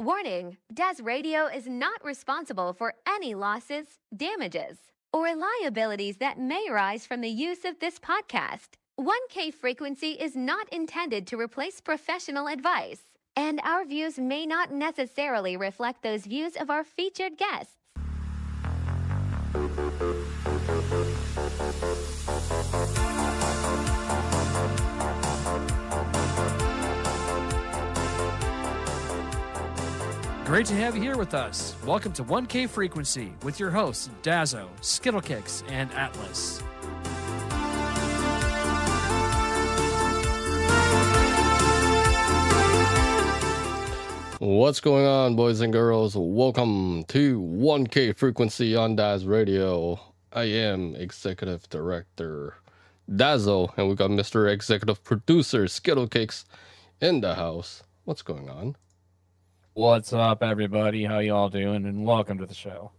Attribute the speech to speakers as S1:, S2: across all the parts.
S1: Warning, Dazz Radio is not responsible for any losses, damages, or liabilities that may arise from the use of this podcast. 1K frequency is not intended to replace professional advice, and our views may not necessarily reflect those views of our featured guests.
S2: Great to have you here with us. Welcome to 1K Frequency with your hosts, Dazzo, Skittlecakes, and Atlas.
S3: What's going on, boys and girls? Welcome to 1K Frequency on Dazz Radio. I am Executive Director Dazzo, and we got Mr. Executive Producer Skittlecakes in the house. What's going on?
S4: What's up, everybody? How y'all doing? And welcome to the show.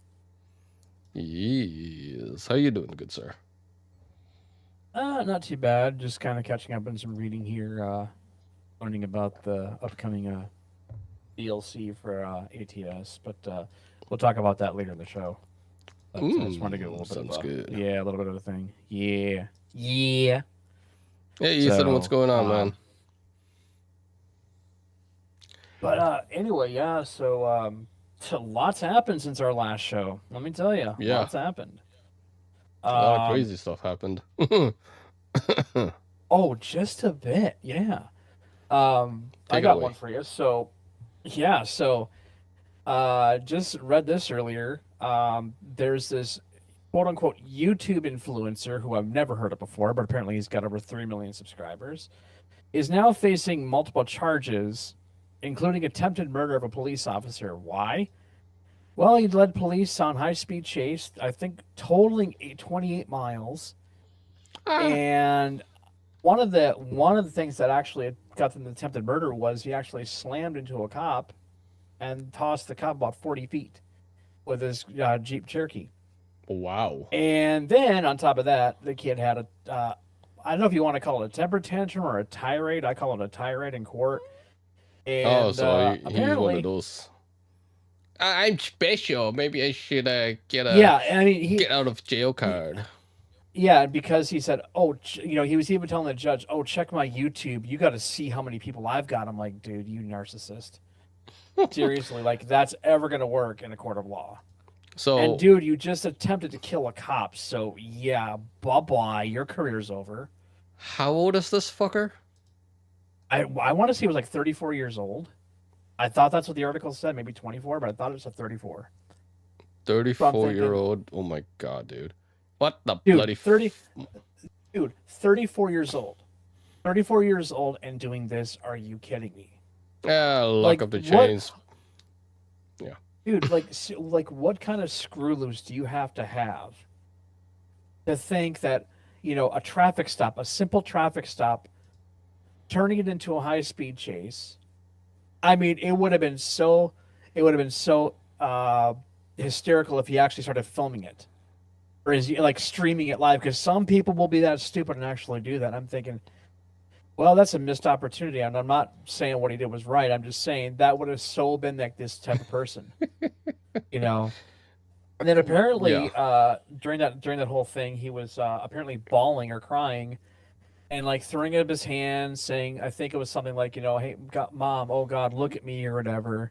S3: Yes. How you doing, good sir?
S4: Not too bad. Just kind of catching up on some reading here, learning about the upcoming DLC for ATS, but we'll talk about that later in the show. But, I just wanted to get a little bit of
S3: good.
S4: a little bit of a thing. Yeah.
S3: Hey, Ethan, what's going on, man?
S4: But anyway, yeah, so lots happened since our last show. Let me tell you, lots happened.
S3: A lot of crazy stuff happened.
S4: Oh, just a bit, yeah. I got one for you. So, yeah, just read this earlier. There's this quote-unquote YouTube influencer who I've never heard of before, but apparently he's got over 3 million subscribers, is now facing multiple charges, including attempted murder of a police officer. Why? Well, he led police on high-speed chase, I think totaling 28 miles. And one of the things that actually got them the attempted murder was he actually slammed into a cop and tossed the cop about 40 feet with his Jeep Cherokee.
S3: Wow.
S4: And then on top of that, the kid had I don't know if you want to call it a temper tantrum or a tirade. I call it a tirade in court. And,
S3: so he's
S4: apparently,
S3: one of those. I'm special. Maybe I should get a get out of jail card.
S4: Yeah, because he said, he was even telling the judge, check my YouTube. You got to see how many people I've got. I'm like, dude, you narcissist. Seriously, like that's ever going to work in a court of law.
S3: So,
S4: and dude, you just attempted to kill a cop. So yeah, bye-bye. Your career's over.
S3: How old is this fucker?
S4: I want to say he was like 34 years old. I thought that's what the article said, maybe 24, but I thought it was a 34.
S3: 34-year-old? Oh my god, dude. What the bloody...
S4: 34 years old. 34 years old and doing this, are you kidding me?
S3: Lock up the chains. Yeah.
S4: Dude, like what kind of screw loose do you have to think that, a traffic stop, a simple traffic stop, turning it into a high-speed chase? I mean, it would have been so hysterical if he actually started filming it, or is he like streaming it live? Because some people will be that stupid and actually do that. I'm thinking, well, that's a missed opportunity. And I'm not saying what he did was right. I'm just saying that would have so been like this type of person, And then apparently, during that whole thing, he was apparently bawling or crying. And like throwing up his hands, saying, I think it was something like, hey, Mom, oh God, look at me or whatever.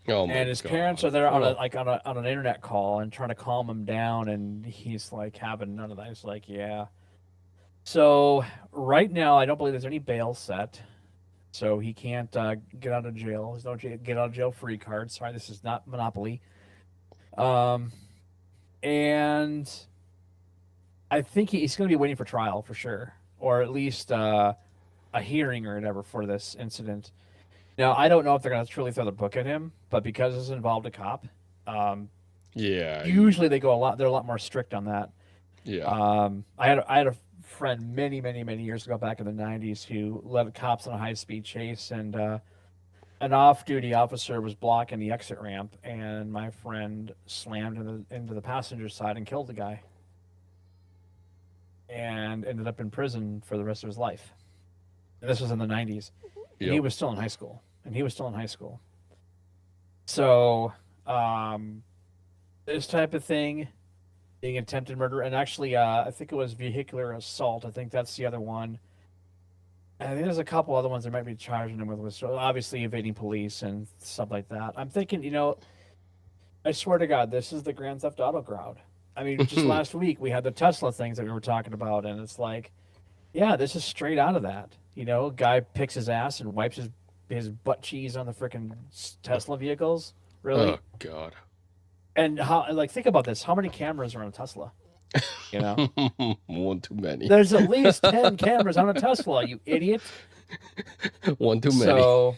S3: Oh my
S4: and his
S3: God.
S4: parents are there on an internet call and trying to calm him down, and he's like having none of that. He's like, yeah. So right now, I don't believe there's any bail set, so he can't get out of jail. There's no get out of jail free card. Sorry, this is not Monopoly. And I think he's going to be waiting for trial for sure. Or at least a hearing or whatever for this incident. Now, I don't know if they're going to truly throw the book at him, but because this involved a cop, usually they're a lot more strict on that.
S3: Yeah.
S4: I had a friend many years ago, back in the 90s, who led cops on a high-speed chase, and an off-duty officer was blocking the exit ramp, and my friend slammed into the passenger side and killed the guy. And ended up in prison for the rest of his life. And this was in the 90s. Yep. He was still in high school. So, this type of thing, being attempted murder, and actually, I think it was vehicular assault. I think that's the other one. I think there's a couple other ones they might be charging him with. So obviously evading police and stuff like that. I'm thinking, I swear to God, this is the Grand Theft Auto crowd. I mean, just last week we had the Tesla things that we were talking about, and it's like, yeah, this is straight out of that. Guy picks his ass and wipes his butt cheese on the freaking Tesla vehicles. Really?
S3: Oh God.
S4: And think about this. How many cameras are on a Tesla?
S3: One too many.
S4: There's at least 10 cameras on a Tesla, you idiot.
S3: One too many.
S4: So,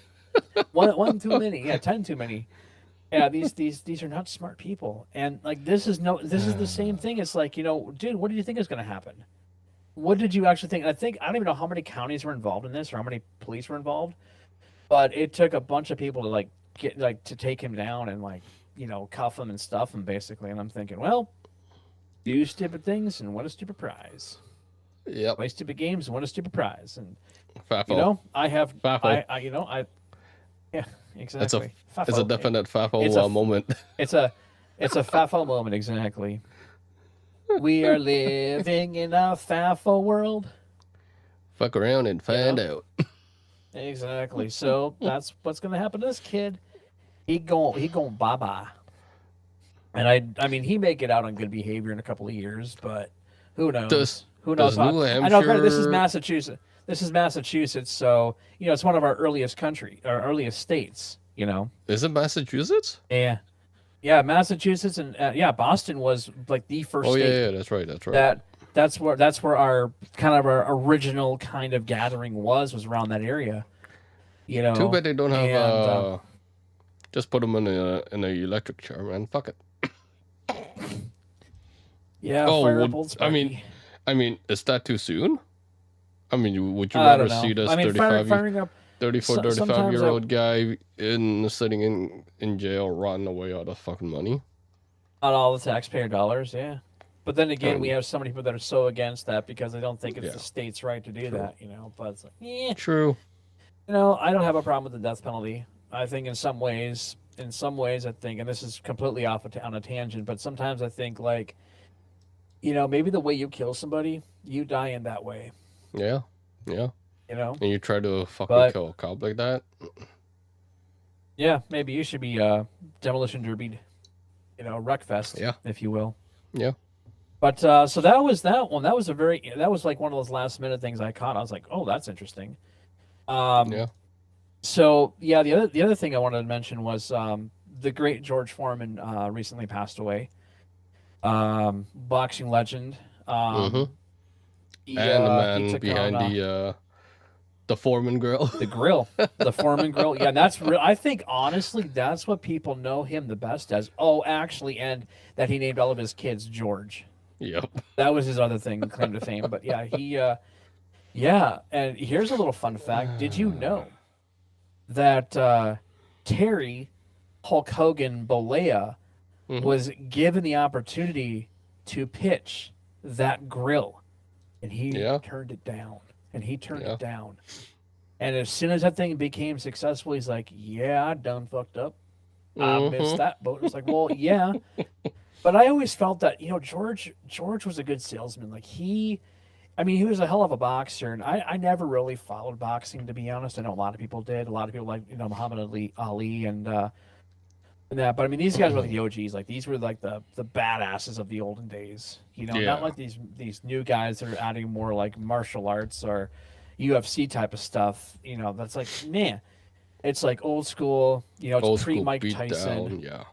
S4: one too many. Yeah, 10 too many. Yeah, these are not smart people. And this is the same thing. It's like, dude, what did you think is going to happen? What did you actually think? I don't even know how many counties were involved in this or how many police were involved, but it took a bunch of people to get to take him down and cuff him and stuff him basically. And I'm thinking, well, do stupid things and win a stupid prize.
S3: Yep.
S4: Play stupid games and win a stupid prize. And
S3: Fafo.
S4: I have
S3: Fafo.
S4: Yeah, exactly.
S3: It's a definite Fafo moment.
S4: It's a Fafo moment, exactly. We are living in a Fafo world.
S3: Fuck around and find out.
S4: Exactly. So that's what's gonna happen to this kid. He going bye-bye. And I mean he may get out on good behavior in a couple of years, but who knows? Who knows?
S3: New Hampshire...
S4: I know this is Massachusetts. So it's one of our earliest states.
S3: Is it Massachusetts?
S4: Yeah, Massachusetts and Boston was like the first.
S3: Oh
S4: state.
S3: Yeah, that's right.
S4: That's where our original kind of gathering was around that area.
S3: Too bad they don't have. Just put them in an electric chair, man. Fuck it.
S4: Yeah.
S3: I mean, is that too soon? I mean, would you rather see this 35-year-old guy sitting in jail rotting away out of fucking money?
S4: On all the taxpayer dollars, yeah. But then again, we have so many people that are so against that because they don't think it's the state's right to do that, But it's like,
S3: True.
S4: I don't have a problem with the death penalty. I think in some ways, I think, and this is completely off on a tangent, but sometimes I think maybe the way you kill somebody, you die in that way.
S3: Yeah. And you try to kill a cop like that?
S4: Yeah, maybe you should be demolition derbied, wreckfest, if you will.
S3: Yeah.
S4: But so that was that one. That was like one of those last minute things I caught. I was like, oh, that's interesting.
S3: Yeah.
S4: So yeah, the other thing I wanted to mention was the great George Foreman recently passed away. Boxing legend.
S3: And the man behind the Foreman grill.
S4: The Foreman grill. Yeah, that's real. I think honestly, that's what people know him the best as. Oh, actually, and that he named all of his kids George.
S3: Yep.
S4: That was his other thing, claim to fame. But yeah, and here's a little fun fact. Did you know that Terry Hulk Hogan Bollea was given the opportunity to pitch that grill? And he turned it down. And as soon as that thing became successful, he's like, yeah, I done fucked up. I missed that boat. It's like, well, yeah. But I always felt that, George was a good salesman. He was a hell of a boxer. And I never really followed boxing, to be honest. I know a lot of people did. A lot of people like, Muhammad Ali and that. But these guys were like the OGs. These were like the badasses of the olden days. Not like these new guys that are adding more like martial arts or UFC type of stuff. That's like, man, it's like old school. It's pre Mike Tyson.
S3: Down,
S4: yeah.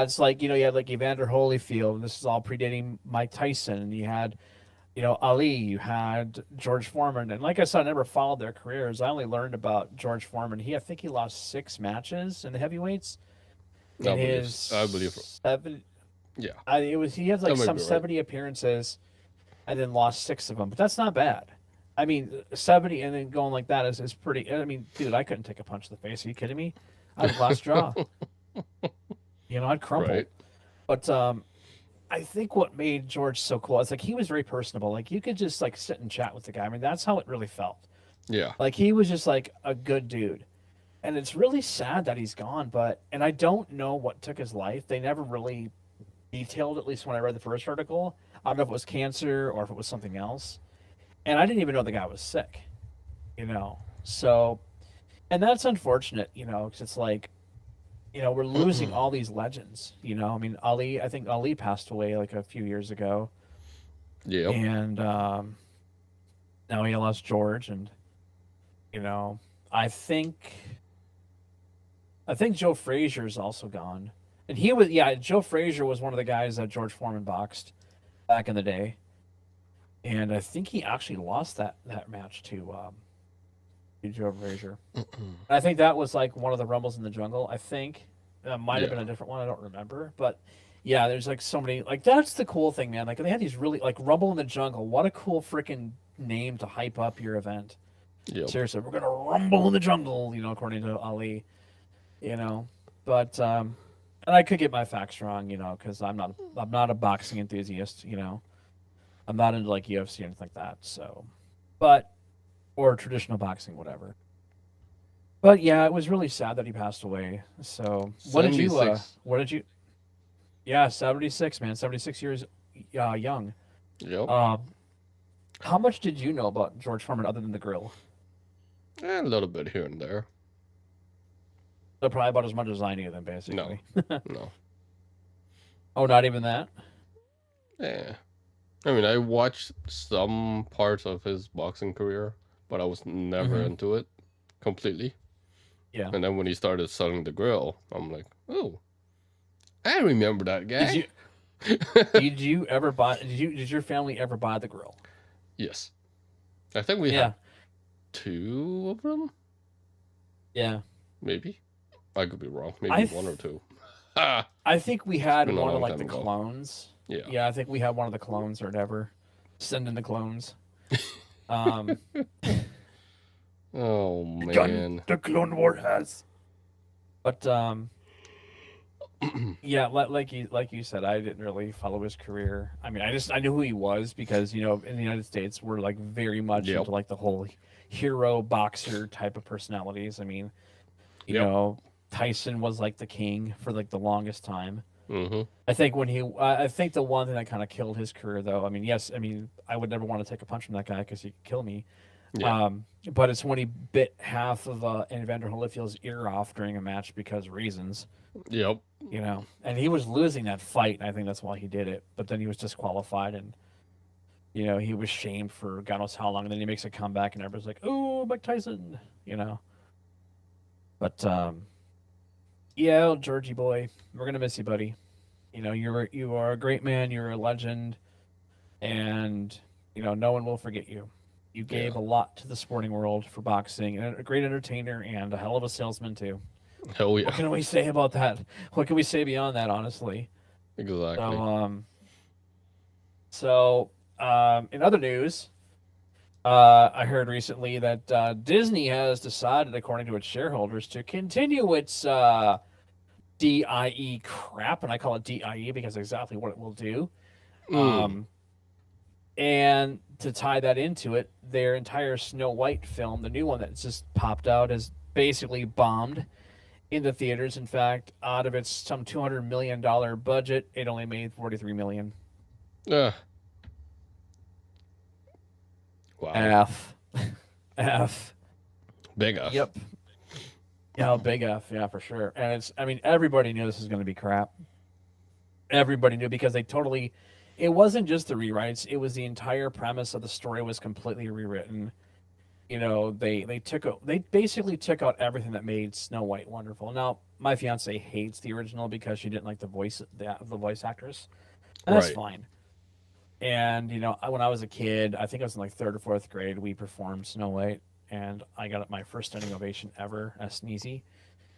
S4: It's like you had like Evander Holyfield. And this is all predating Mike Tyson, and you had Ali. You had George Foreman, and like I said, I never followed their careers. I only learned about George Foreman. I think he lost 6 matches in the heavyweights. I believe. 7.
S3: Yeah.
S4: He had like some 70 appearances, and then lost 6 of them. But that's not bad. 70 and then going like that is pretty. Dude, I couldn't take a punch to the face. Are you kidding me? I'd lost jaw. I'd crumple. Right. But I think what made George so cool is he was very personable. You could just sit and chat with the guy. That's how it really felt.
S3: Yeah.
S4: He was just like a good dude. and it's really sad that he's gone. And I don't know what took his life. They never really detailed, at least when I read the first article. I don't know if it was cancer or if it was something else. And I didn't even know the guy was sick, So, and that's unfortunate, because it's like, we're losing all these legends, I mean, I think Ali passed away like a few years ago.
S3: Yeah.
S4: And now he lost George, and I think Joe Frazier's also gone. And Joe Frazier was one of the guys that George Foreman boxed back in the day. And I think he actually lost that match to Joe Frazier. I think that was like one of the Rumbles in the Jungle. I think that might have been a different one. I don't remember. But yeah, there's like so many. Like, that's the cool thing, man. Like, they had these really, like, Rumble in the Jungle. What a cool freaking name to hype up your event.
S3: Yep.
S4: Seriously, we're going to rumble in the jungle, according to Ali. But and I could get my facts wrong, because I'm not a boxing enthusiast, I'm not into like UFC or anything like that. So, or traditional boxing, whatever. But yeah, it was really sad that he passed away. So, what did you? Yeah, 76, man, 76 years young.
S3: Yep.
S4: How much did you know about George Foreman other than the grill?
S3: A little bit here and there.
S4: So probably about as much as I knew then, basically.
S3: No.
S4: Oh, not even that?
S3: Yeah. I mean, I watched some parts of his boxing career, but I was never into it completely.
S4: Yeah.
S3: And then when he started selling the grill, I'm like, oh, I remember that guy.
S4: Did you ever buy? Did your family ever buy the grill?
S3: Yes. I think we had 2 of them.
S4: Yeah.
S3: Maybe. I could be wrong. Maybe 1 or 2.
S4: I think we had
S3: been a
S4: one of
S3: long
S4: like the
S3: time ago.
S4: clones.
S3: Yeah.
S4: Yeah, I think we had one of the clones or whatever. Send in the clones.
S3: Oh man.
S4: The Clone War has. But yeah, like you said, I didn't really follow his career. I mean, I knew who he was because, in the United States we're like very much into like the whole hero boxer type of personalities. I mean, you know, Tyson was like the king for like the longest time.
S3: Mm-hmm.
S4: I think I think the one thing that kind of killed his career, though. I mean, I would never want to take a punch from that guy because he could kill me.
S3: Yeah.
S4: But it's when he bit half of Evander Holyfield's ear off during a match because reasons.
S3: Yep.
S4: And he was losing that fight, and I think that's why he did it. But then he was disqualified, and he was shamed for God knows how long. And then he makes a comeback, and everybody's like, "Oh, Mike Tyson," But yeah, Georgie boy, we're gonna miss you, buddy. You are a great man. You're a legend, and no one will forget you. You gave a lot to the sporting world for boxing, and a great entertainer, and a hell of a salesman too.
S3: Hell yeah.
S4: What can we say about that? What can we say beyond that, honestly?
S3: Exactly.
S4: So, in other news, I heard recently that Disney has decided, according to its shareholders, to continue its DIE crap, and I call it DIE because exactly what it will do. And to tie that into it, their entire Snow White film, the new one that's just popped out, is basically bombed in the theaters. In fact, out of its some $200 million budget, it only made $43 million.
S3: Wow.
S4: F. Big F. Yep. Yeah, big F. Yeah, for sure. And everybody knew this was going to be crap. Everybody knew because it wasn't just the rewrites. It was the entire premise of the story was completely rewritten. They basically took out everything that made Snow White wonderful. Now, my fiance hates the original because she didn't like the voice actress. And that's fine. And, when I was a kid, I think I was in like 3rd or 4th grade, we performed Snow White, and I got my first standing ovation ever as Sneezy.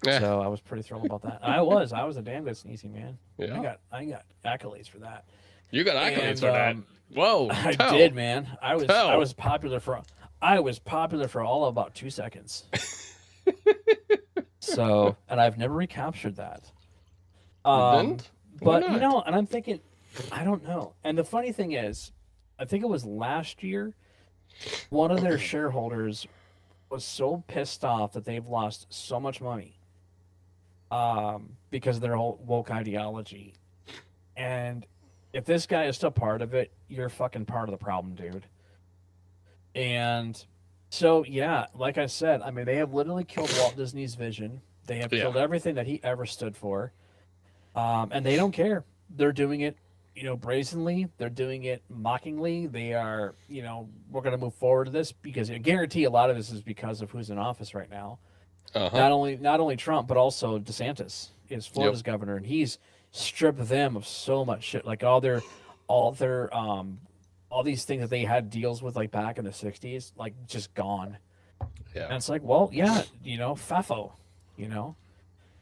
S3: Yeah.
S4: So I was pretty thrilled about that. I was a damn good Sneezy, man.
S3: Yeah.
S4: I got accolades for that.
S3: You got accolades for that. Whoa.
S4: I did, man. I was popular for all of about 2 seconds. So, and I've never recaptured that.
S3: But
S4: and I'm thinking, I don't know. And the funny thing is, I think it was last year, one of their shareholders was so pissed off that they've lost so much money because of their whole woke ideology. And if this guy is still part of it, you're fucking part of the problem, dude. And so, yeah, like I said, I mean, they have literally killed Walt Disney's vision. They have killed everything that he ever stood for. And they don't care. They're doing it, brazenly. They're doing it mockingly. They are, we're going to move forward to this because I guarantee a lot of this is because of who's in office right now. Not only Trump, but also DeSantis is Florida's governor, and he's stripped them of so much shit. Like all these things that they had deals with like back in the 60s, like just gone. Yeah. And it's like, well, yeah, FAFO,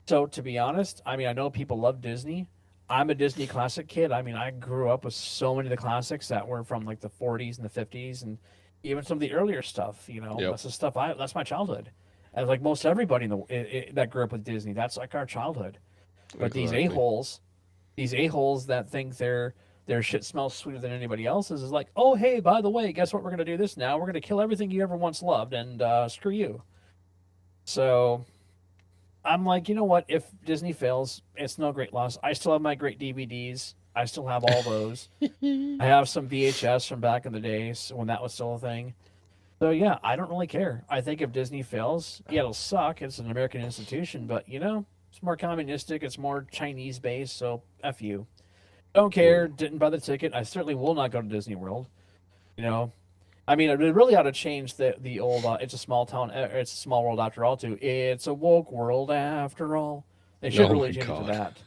S4: So to be honest, I mean, I know people love Disney. I'm a Disney classic kid. I mean, I grew up with so many of the classics that were from like the 40s and the 50s and even some of the earlier stuff, That's the stuff that's my childhood. And like most everybody that grew up with Disney, that's like our childhood. But these a-holes that think their shit smells sweeter than anybody else's is like, oh, hey, by the way, guess what? We're going to do this now. We're going to kill everything you ever once loved and screw you. So I'm like, you know what? If Disney fails, it's no great loss. I still have my great DVDs. I still have all those. I have some VHS from back in the days when that was still a thing. So, yeah, I don't really care. I think if Disney fails, yeah, it'll suck. It's an American institution, but, it's more communistic. It's more Chinese-based, so F you. Don't care. Didn't buy the ticket. I certainly will not go to Disney World. I mean, it really ought to change the old, it's a small town, it's a small world after all, too. It's a woke world after all. They should really change it to that.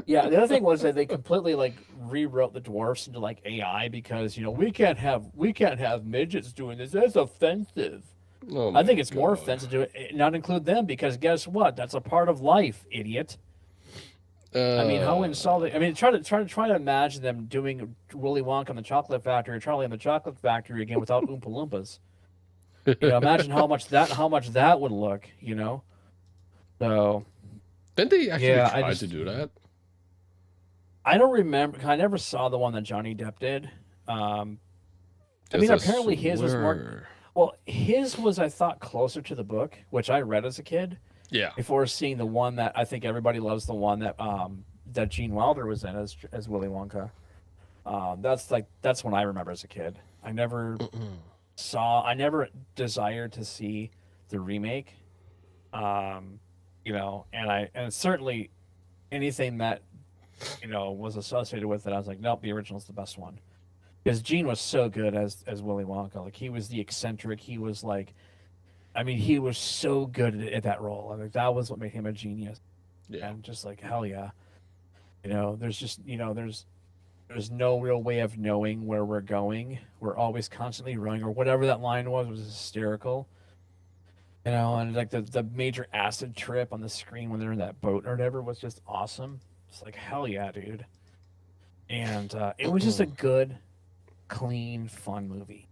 S4: Yeah, the other thing was that they completely rewrote the dwarfs into AI because we can't have midgets doing this. That's offensive. I think it's more offensive to not include them because guess what? That's a part of life, idiot. I mean, how insulting! I mean, try to imagine them doing Willy Wonka and the Chocolate Factory or Charlie and the Chocolate Factory again without Oompa Loompas. Imagine how much that would look. So
S3: didn't they actually try to do that?
S4: I don't remember. I never saw the one that Johnny Depp did. I mean, apparently his was more. Well, his was, I thought, closer to the book, which I read as a kid.
S3: Yeah.
S4: Before seeing the one that I think everybody loves, the one that that Gene Wilder was in as Willy Wonka. That's when I remember as a kid. I never desired to see the remake. And certainly anything that was associated with it, I was like, nope, the original's the best one. Because Gene was so good as Willy Wonka. Like, he was the eccentric. He was he was so good at that role. I mean, that was what made him a genius. Yeah. And just hell yeah. There's just, there's no real way of knowing where we're going. We're always constantly running, or whatever that line was hysterical. And the major acid trip on the screen when they're in that boat or whatever was just awesome. It's like, hell yeah, dude. And it was just a good, clean, fun movie.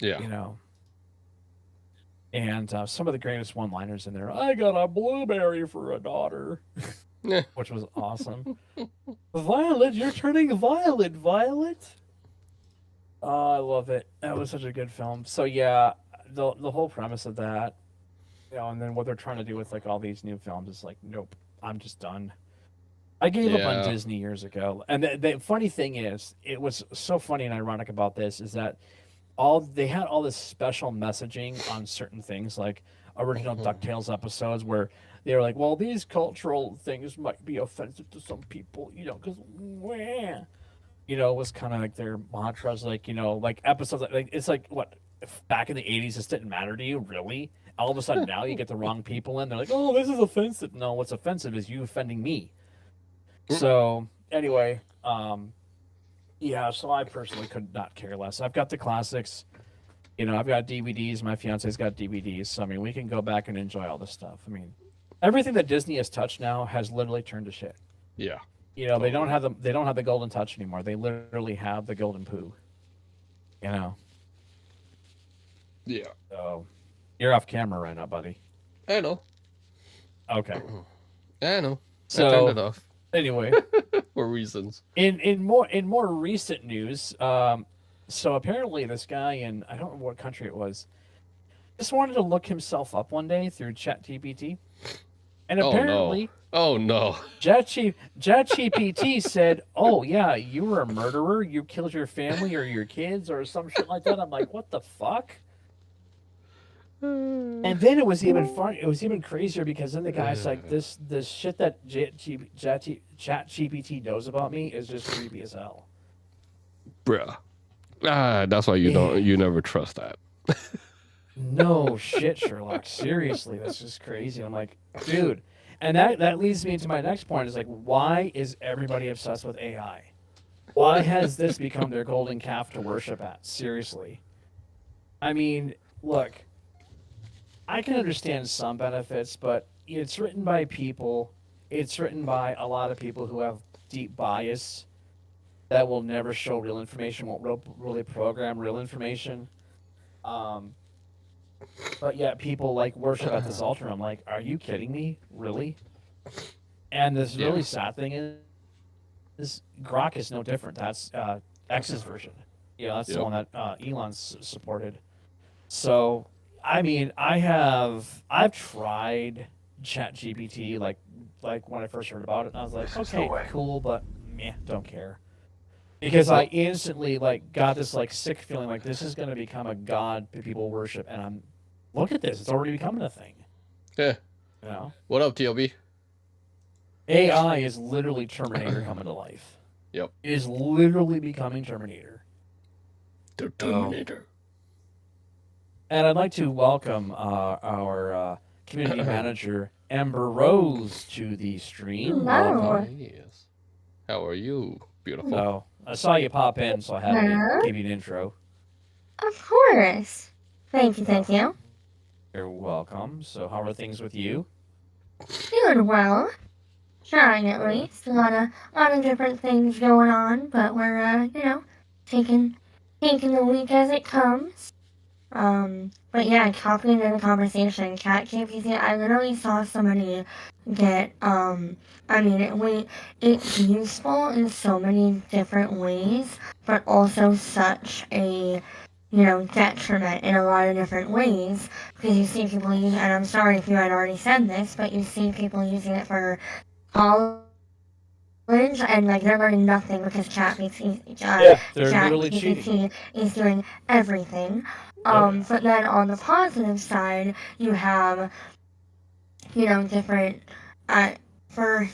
S3: Yeah.
S4: And some of the greatest one-liners in there. I got a blueberry for a daughter, which was awesome. Violet, you're turning violet, Violet. Oh, I love it. That was such a good film. So yeah, the whole premise of that, and then what they're trying to do with all these new films is nope, I'm just done. I gave up on Disney years ago. And the funny thing is, it was so funny and ironic about this is that they had all this special messaging on certain things, like original DuckTales episodes where they were like, well, these cultural things might be offensive to some people, because, it was kind of their mantras, episodes, it's what, back in the 80s, this didn't matter to you, really? All of a sudden now you get the wrong people in, they're like, oh, this is offensive. No, what's offensive is you offending me. So anyway, so I personally could not care less. I've got the classics, I've got DVDs. My fiance's got DVDs. So I mean, we can go back and enjoy all this stuff. I mean, everything that Disney has touched now has literally turned to shit.
S3: Yeah.
S4: They don't have the golden touch anymore. They literally have the golden poo. Yeah. So you're off camera right now, buddy.
S3: I know.
S4: Okay.
S3: I know.
S4: So
S3: I turned it off.
S4: Anyway,
S3: for reasons.
S4: In more recent news, so apparently this guy in, I don't know what country it was, just wanted to look himself up one day through ChatGPT, and
S3: Oh
S4: apparently,
S3: no! Oh no!
S4: ChatGPT said, "Oh yeah, you were a murderer. You killed your family or your kids or some shit like that." I'm like, "What the fuck?" And then it was even fun. It was even crazier because then the guy's like, "This shit that ChatGPT knows about me is just creepy as hell."
S3: Bruh. That's why you never trust that.
S4: No shit, Sherlock. Seriously, that's just crazy. I'm like, dude. And that leads me to my next point is like, why is everybody obsessed with AI? Why has this become their golden calf to worship at? Seriously. I mean, look, I can understand some benefits, but it's written by people. It's written by a lot of people who have deep bias that will never show real information, won't really program real information. But yet people like worship at this altar. I'm like, are you kidding me? Really? And this really sad thing is Grok is no different. That's X's version. Yeah, that's the one that Elon supported. So, I mean, I've tried ChatGPT like when I first heard about it, and I was like, okay, cool, but meh, don't care. Because I instantly like got this like sick feeling like this is going to become a god that people worship, and look at this, it's already becoming a thing.
S3: Yeah.
S4: You know?
S3: What up, TLB?
S4: AI is literally Terminator coming to life.
S3: Yep.
S4: It is literally becoming Terminator.
S3: The Terminator.
S4: And I'd like to welcome our community manager, Ember Rose, to the stream.
S5: Hello.
S3: Yes. How are you? Beautiful.
S4: So, I saw you pop in, so I had to give you an intro.
S5: Of course. Thank you.
S4: You're welcome. So, how are things with you?
S5: Doing well. Trying at least. A lot of different things going on, but we're taking the week as it comes. But yeah, hopping into the conversation, ChatGPT, I literally saw somebody get, it's useful in so many different ways, but also such a, detriment in a lot of different ways, because you see people use, and I'm sorry if you had already said this, but you see people using it for college, and like they're learning nothing because ChatGPT is doing everything. But then on the positive side, you have, different, for,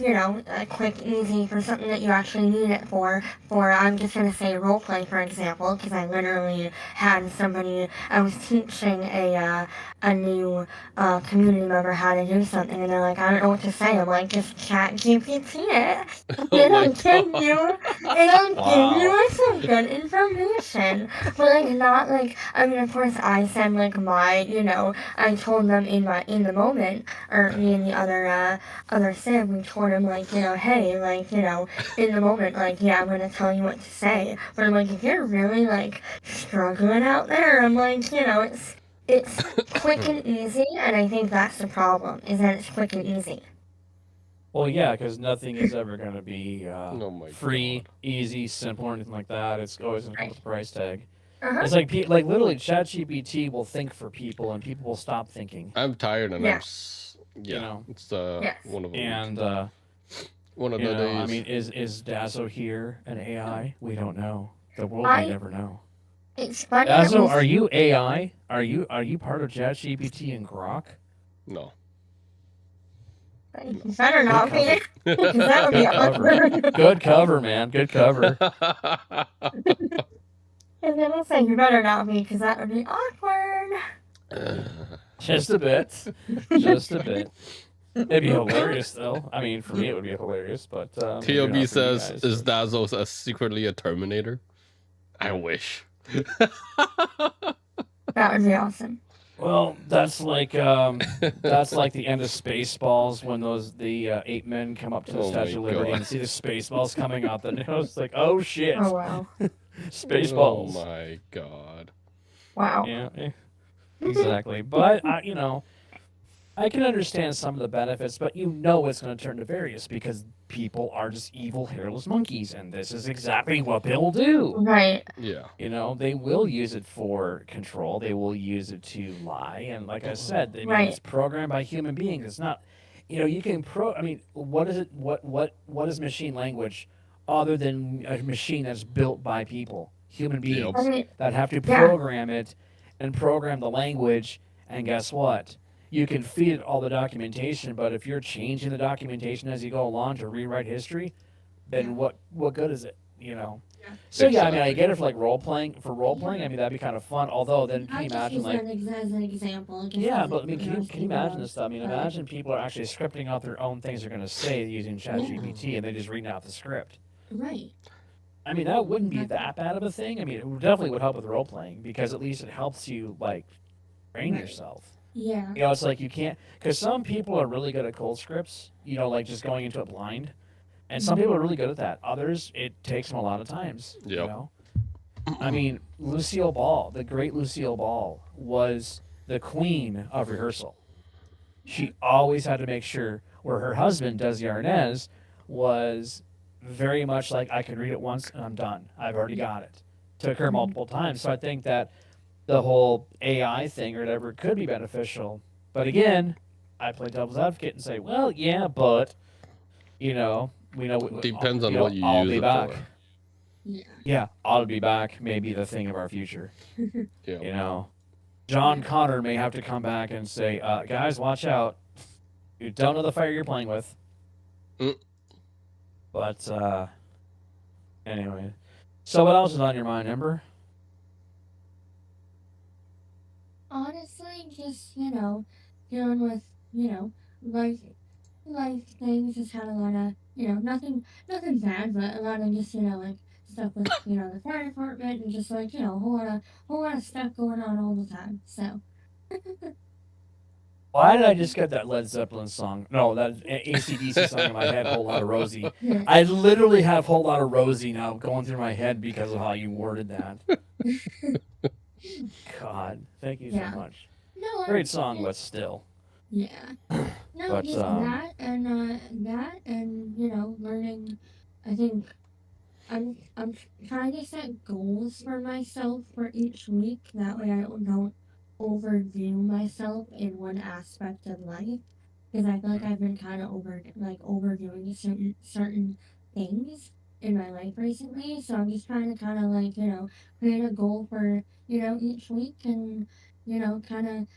S5: quick, easy, for something that you actually need it for, I'm just going to say roleplay, for example, because I literally had somebody, I was teaching a new community member how to do something, and they're like, I don't know what to say. I'm like, just chat GPT it. It'll give you some good information. But like, not like, I mean, of course, I said like my, I told them in the moment, or me and the other sim, we told him like, hey, like, in the moment, like, yeah, I'm gonna tell you what to say. But I'm like, if you're really like struggling out there, I'm like, it's quick and easy, and I think that's the problem, is that it's quick and easy.
S4: Well, yeah, because nothing is ever going to be free,
S3: God.
S4: easy, simple, or anything like that. It's always going to come with a price tag.
S5: Uh-huh.
S4: It's like literally ChatGPT will think for people, and people will stop thinking.
S3: I'm tired, and
S5: Yes.
S3: it's
S5: Yes.
S3: one of them.
S4: And
S3: one of the days.
S4: I mean, is Dazzo here an AI? We don't know. The world may never know.
S5: It's funny.
S4: Dazzo, are you AI? Are you part of ChatGPT and Grok?
S3: No.
S5: You better not be. Because that would be awkward.
S4: Good cover, man. Good cover.
S5: And then I'll say, you better not be, because that would be awkward.
S4: Just a bit. Just a bit. It'd be hilarious, though. I mean, for me, it would be hilarious, but...
S3: TLB says, is Dazzo secretly a Terminator? I wish.
S5: That would be awesome.
S4: Well, that's like the end of Spaceballs when the 8 men come up to the Statue of Liberty and see the Spaceballs coming out. And it's like, oh shit!
S5: Oh wow!
S4: Spaceballs!
S3: Oh my god!
S5: Wow!
S4: Yeah, exactly. But I can understand some of the benefits, but you know it's going to turn nefarious because people are just evil, hairless monkeys, and this is exactly what they'll do.
S5: Right.
S3: Yeah.
S4: You know, they will use it for control. They will use it to lie, and like I said, I mean,
S5: Right.
S4: it's programmed by human beings. It's not, you know, you can I mean, what is it? What is machine language, other than a machine that's built by people, human
S5: I
S4: beings
S5: mean,
S4: that have to
S5: yeah.
S4: program it and program the language? And guess what? You can feed it all the documentation, but if you're changing the documentation as you go along to rewrite history, then what good is it? You know. So yeah, I mean, I
S3: Exactly.
S4: get it for like role playing. For role playing, I mean, that'd be kind of fun. Although then, can
S6: I
S4: you
S6: just
S4: imagine
S6: use
S4: like,
S6: that as an example. Just
S4: yeah,
S6: as
S4: but I mean,
S6: you know,
S4: can you imagine this stuff? I mean, imagine people are actually scripting out their own things they're going to say using ChatGPT, and they just reading out the script.
S6: right?
S4: I mean, that wouldn't be that bad of a thing. I mean, it definitely would help with role playing because at least it helps you like train
S6: Right.
S4: yourself.
S6: Yeah.
S4: You know, it's like you can't, because some people are really good at cold scripts, you know, like just going into it blind. And some people are really good at that. Others, it takes them a lot of times, you
S3: Yep.
S4: know? I mean, Lucille Ball, the great Lucille Ball, was the queen of rehearsal. She always had to make sure, where her husband, Desi Arnaz, was very much like, I can read it once and I'm done. I've already got it. Took her multiple times. So I think that the whole AI thing or whatever could be beneficial. But again, I play devil's advocate and say, well, yeah, but, you know, we know.
S3: Depends on
S4: you know,
S3: what you
S4: I'll
S3: use
S4: be
S3: it
S4: back.
S3: for.
S6: Yeah.
S4: Yeah, I'll be back may be the thing of our future.
S3: Yeah.
S4: You know, John Connor may have to come back and say, guys, watch out. You don't know the fire you're playing with.
S3: Mm.
S4: But, anyway. So what else is on your mind, Ember?
S6: Honestly, just dealing with life, life things. Just had a lot of nothing bad, but a lot of just like stuff with the fire department and just like a whole lot of stuff going on all the time. So
S4: Why did I just get that Led Zeppelin song? No, that AC/DC song in my head, Whole Lot of Rosie.
S6: yeah.
S4: I literally have Whole Lot of Rosie now going through my head because of how you worded that. God, thank you so
S6: Yeah.
S4: much.
S6: No,
S4: Great song, but still.
S6: Yeah. No,
S4: But,
S6: just that and learning. I think I'm trying to set goals for myself for each week. That way I don't overdo myself in one aspect of life. Because I feel like I've been kind of overdoing certain things in my life recently. So I'm just trying to kind of create a goal for each week and kind of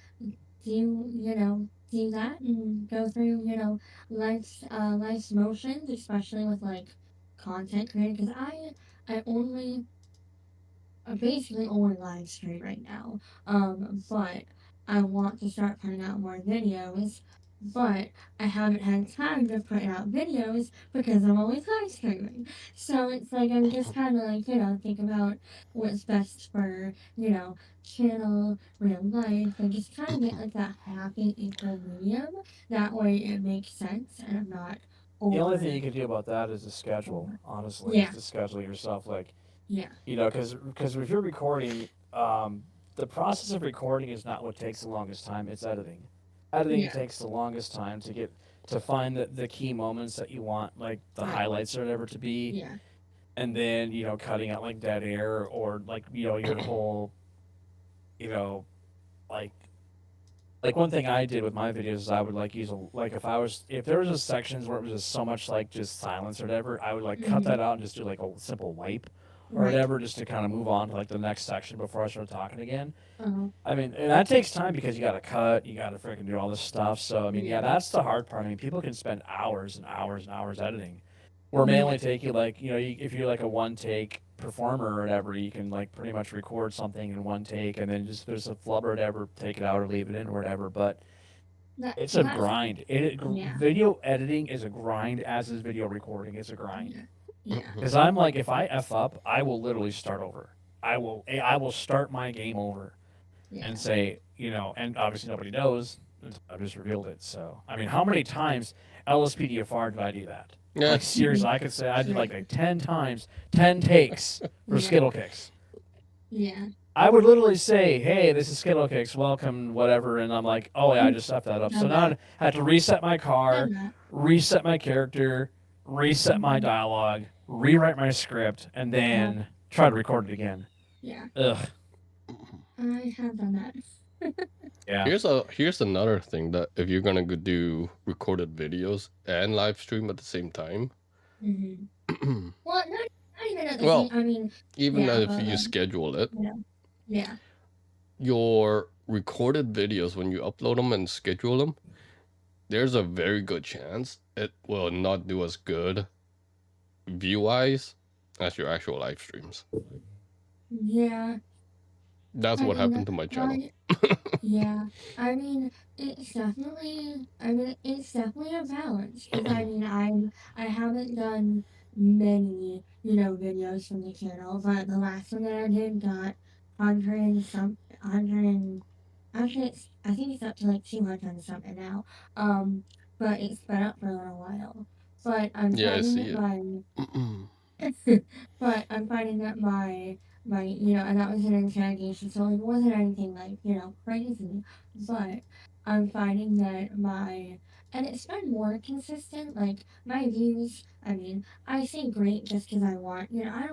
S6: do that and go through life's motions, especially with content creating. Because I basically only live stream right now. But I want to start putting out more videos. But I haven't had time to put out videos because I'm always live streaming. So it's like I'm just kind of think about what's best for channel, real life, and just kind of get that happy equal medium. That way it makes sense and I'm not
S4: The only
S6: over.
S4: thing you can do about that is to schedule, honestly,
S6: Yeah.
S4: is to schedule yourself. Like,
S6: Yeah.
S4: because if you're recording, the process of recording is not what takes the longest time, it's editing. Editing
S6: Yeah.
S4: takes the longest time to find the key moments that you want, like the
S6: Right.
S4: highlights or whatever to be,
S6: Yeah.
S4: and then cutting out like dead air or like your whole you know like one thing I did with my videos is I would use if there was just sections where it was just so much like just silence or whatever, I would cut that out and just do like a simple wipe or
S6: Right.
S4: whatever, just to kind of move on to like the next section before I start talking again.
S6: Uh-huh.
S4: I mean, and that takes time because you got to cut, you got to freaking do all this stuff. So I mean, yeah, that's the hard part. I mean, people can spend hours and hours and hours editing, where it may only take you if you're like a one take performer or whatever, you can like pretty much record something in one take and then just if there's a flub or whatever, take it out or leave it in or whatever. But it's a
S6: That's-
S4: grind.
S6: Yeah.
S4: Video editing is a grind, as is video recording. It's a grind.
S6: Yeah.
S4: Because I'm like, if I f up, I will literally start over. I will start my game over
S6: Yeah.
S4: and say, and obviously nobody knows. I just revealed it. So I mean, how many times LSPDFR did I do that?
S3: Yeah.
S4: Like seriously, I could say I did like 10 times, 10 takes for
S6: Yeah.
S4: Skittle Kicks.
S6: Yeah.
S4: I would literally say, "Hey, this is Skittlecakes, welcome, whatever," and I'm like, "Oh yeah, I just stuffed that up." So now I had to reset my car, reset my character, reset my dialogue, rewrite my script, and then try to record it again.
S6: Yeah.
S4: Ugh.
S6: I have done that.
S4: Yeah.
S3: Here's another thing that if you're gonna do recorded videos and live stream at the same time.
S6: Well, not even at the
S3: Well,
S6: same. I mean,
S3: even
S6: yeah,
S3: if
S6: but,
S3: you schedule it,
S6: yeah.
S3: your recorded videos when you upload them and schedule them, there's a very good chance it will not do as good view-wise as your actual live streams.
S6: Yeah.
S3: That's what happened to my channel.
S6: Yeah. I mean, it's definitely. I mean, it's definitely a balance. Because I mean, I haven't done many, videos from the channel, but the last one that I did got 100. Actually, I think it's up to like 200 and something now. But it's been up for a little while. But I'm
S3: Yeah, I
S6: finding
S3: see
S6: that
S3: it.
S6: but I'm finding that my and that was an interrogation, so it wasn't anything like crazy. But I'm finding that and it's been more consistent. Like my views, I mean, I say great just because I want. I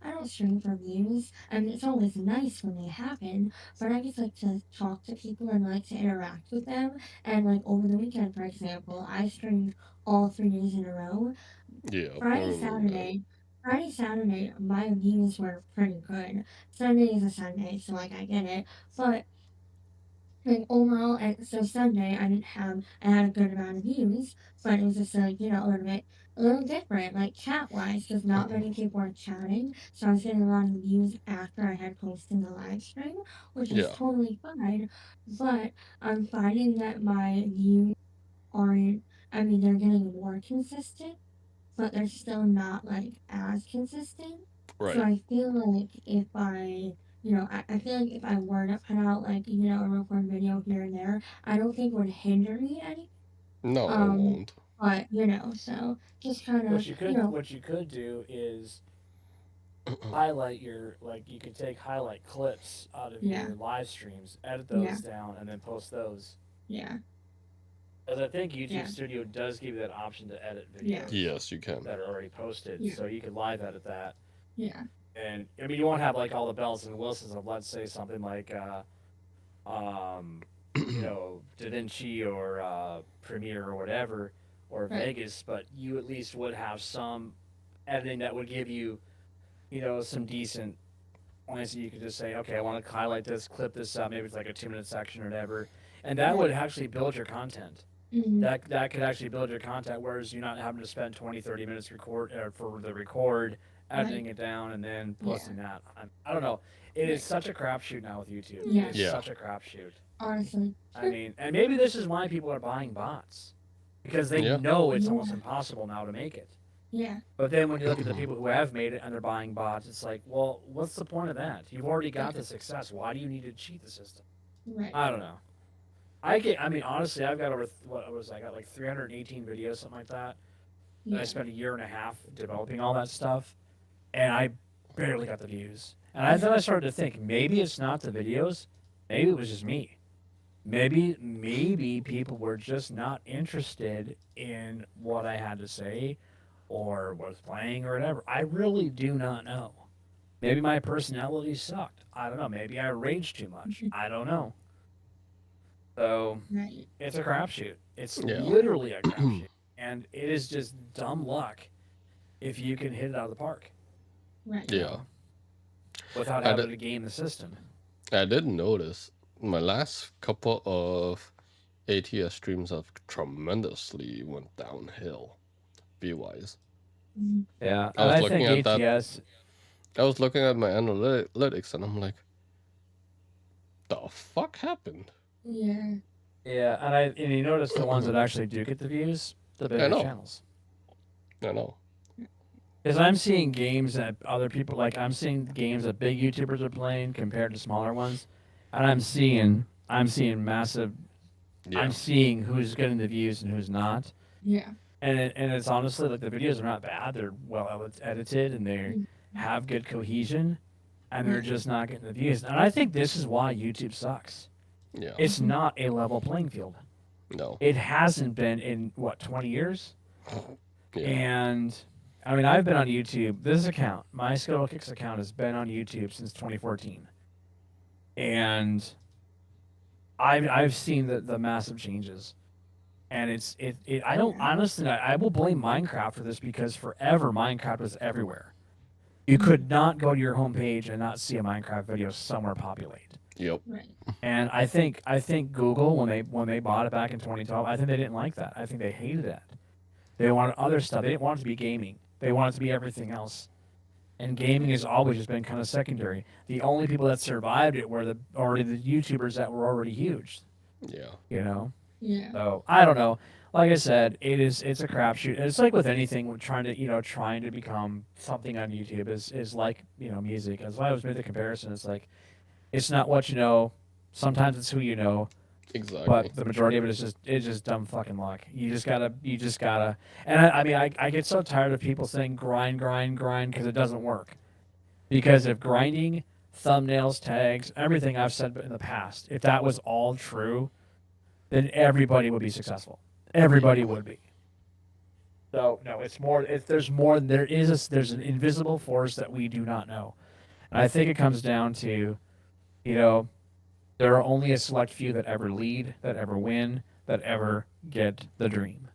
S6: don't stream for views. I mean, it's always nice when they happen, but I just like to talk to people and like to interact with them. And like over the weekend, for example, I streamed all 3 days in a row.
S3: Yeah.
S6: Friday, Saturday, my views were pretty good. Sunday is a Sunday, so like I get it. But like overall, and so Sunday I had a good amount of views, but it was just like a little different, like chat wise, because not many people were chatting. So I was getting a lot of views after I had posted the live stream, which is totally fine. But I'm finding that my views aren't. I mean, they're getting more consistent, but they're still not like as consistent.
S3: Right.
S6: So I feel like if I feel like if I were to put out like a record video here and there, I don't think it would hinder me any.
S3: No, it won't.
S6: But so just kind of
S4: What you could do is highlight you could take highlight clips out of your live streams, edit those down, and then post those.
S6: Yeah.
S4: Because I think YouTube Studio does give you that option to edit videos.
S3: Yes, you can.
S4: That are already posted, so you can live edit that.
S6: Yeah.
S4: And I mean, you won't have like all the bells and whistles of, let's say, something like, Da Vinci or Premiere or whatever, or Vegas, but you at least would have some editing that would give you, some decent points that you could just say, okay, I want to highlight this, clip this up, maybe it's like a 2-minute section or whatever, and that would actually build your content.
S6: Mm-hmm.
S4: That could actually build your content, whereas you're not having to spend 20-30 minutes for the record, editing it down, and then posting that. I don't know. It is such a crapshoot now with YouTube.
S6: Yeah.
S4: It's such a crapshoot.
S6: Honestly.
S4: I mean, and maybe this is why people are buying bots, because they know it's almost impossible now to make it.
S6: Yeah.
S4: But then when you look at the people who have made it and they're buying bots, it's like, well, what's the point of that? You've already got the success. Why do you need to cheat the system?
S6: Right.
S4: I don't know. Honestly, I've got I got like 318 videos, something like that. And I spent 1.5 years developing all that stuff, and I barely got the views. And then I started to think, maybe it's not the videos, maybe it was just me. Maybe people were just not interested in what I had to say, or was playing, or whatever. I really do not know. Maybe my personality sucked. I don't know. Maybe I raged too much. I don't know. So it's a crapshoot. It's literally a crapshoot, and it is just dumb luck if you can hit it out of the park.
S6: Right.
S3: Yeah.
S4: Without having to game the system.
S3: I did notice my last couple of ATS streams have tremendously went downhill, view-wise.
S4: Yeah,
S3: I was looking at
S4: ATS.
S3: I was looking at my analytics, and I'm like, the fuck happened?
S6: Yeah.
S4: Yeah, and you notice the ones that actually do get the views, the bigger channels.
S3: I know.
S4: Because I'm seeing games that other people I'm seeing games that big YouTubers are playing compared to smaller ones, and I'm seeing massive. Yeah. I'm seeing who's getting the views and who's not.
S6: Yeah.
S4: And it's honestly like the videos are not bad. They're well edited and they have good cohesion. and they're just not getting the views. And I think this is why YouTube sucks.
S3: Yeah.
S4: It's not a level playing field.
S3: No.
S4: It hasn't been in, what, 20 years?
S3: Yeah.
S4: And, I mean, I've been on YouTube. This account, my Skittle Kicks account, has been on YouTube since 2014. And I've seen the massive changes. And I don't, honestly, I will blame Minecraft for this because forever Minecraft was everywhere. You could not go to your homepage and not see a Minecraft video somewhere populate.
S3: Yep.
S6: Right.
S4: And I think Google, when they bought it back in 2012, I think they didn't like that. I think they hated it. They wanted other stuff. They didn't want it to be gaming. They wanted it to be everything else. And gaming has always just been kind of secondary. The only people that survived it were the YouTubers that were already huge.
S3: Yeah.
S4: You know.
S6: Yeah.
S4: So I don't know. Like I said, it's a crapshoot. It's like with anything, with trying to become something on YouTube is like music. As I always made the comparison, it's like it's not what you know. Sometimes it's who you know.
S3: Exactly.
S4: But the majority of it is just dumb fucking luck. You just gotta. And I mean, I get so tired of people saying grind because it doesn't work. Because if grinding, thumbnails, tags, everything I've said in the past, if that was all true, then everybody would be successful. Everybody would be. So no, it's more. There's more. There's an invisible force that we do not know, and I think it comes down to, there are only a select few that ever lead, that ever win, that ever get the dream.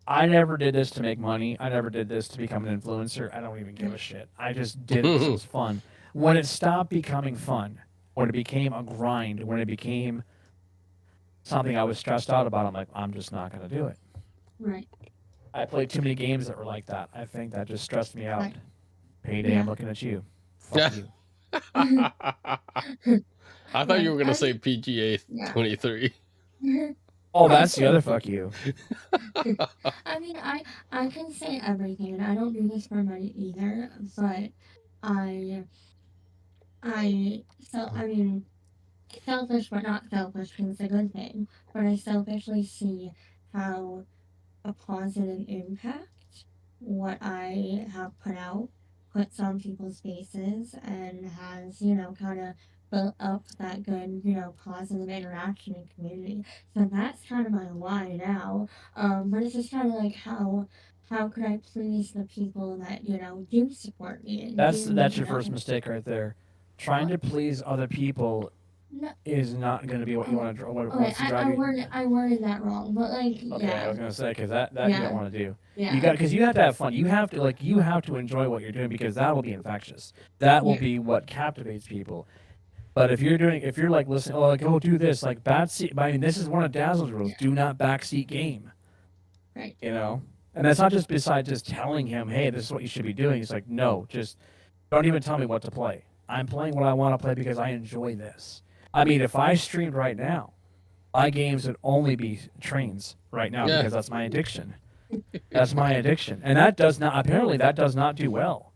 S4: I never did this to make money. I never did this to become an influencer. I don't even give a shit. I just did it because it was fun. When it stopped becoming fun, when it became a grind, when it became something I was stressed out about, I'm like, I'm just not going to do it.
S6: Right.
S4: I played too many games that were like that. I think that just stressed me out.
S6: Right.
S4: Payday,
S6: Yeah.
S4: I'm looking at you. Fuck you.
S3: I thought you were gonna
S6: I
S3: say PGA
S6: Yeah.
S3: 23.
S4: Oh, that's the other fuck you.
S6: I mean, I can say everything, and I don't do this for money either. But I mean, selfish but not selfish because it's a good thing. But I selfishly see how a positive impact what I have put out puts on people's faces and has kind of built up that good positive interaction and community. So that's kind of my why now. But it's just kind of like how could I please the people that do support me and
S4: That's
S6: do
S4: your first mistake right there. Trying to please other people
S6: No,
S4: is not going to be what you want to
S6: okay,
S4: wants to drive you.
S6: I worded that wrong, but like
S4: Okay, I
S6: yeah,
S4: was going to say because that you
S6: Yeah.
S4: don't want to do.
S6: yeah,
S4: Because you have to have fun. You have to enjoy what you're doing because that will be infectious. That will
S6: Yeah.
S4: be what captivates people. But if you're like listening, do this, like backseat. I mean, this is one of Dazzle's rules:
S6: Yeah.
S4: do not backseat game.
S6: Right.
S4: And that's not just besides just telling him, hey, this is what you should be doing. It's like, no, just don't even tell me what to play. I'm playing what I want to play because I enjoy this. I mean, if I streamed right now, my games would only be trains right now
S3: Yeah.
S4: because that's my addiction. That's my addiction, and that does not do well.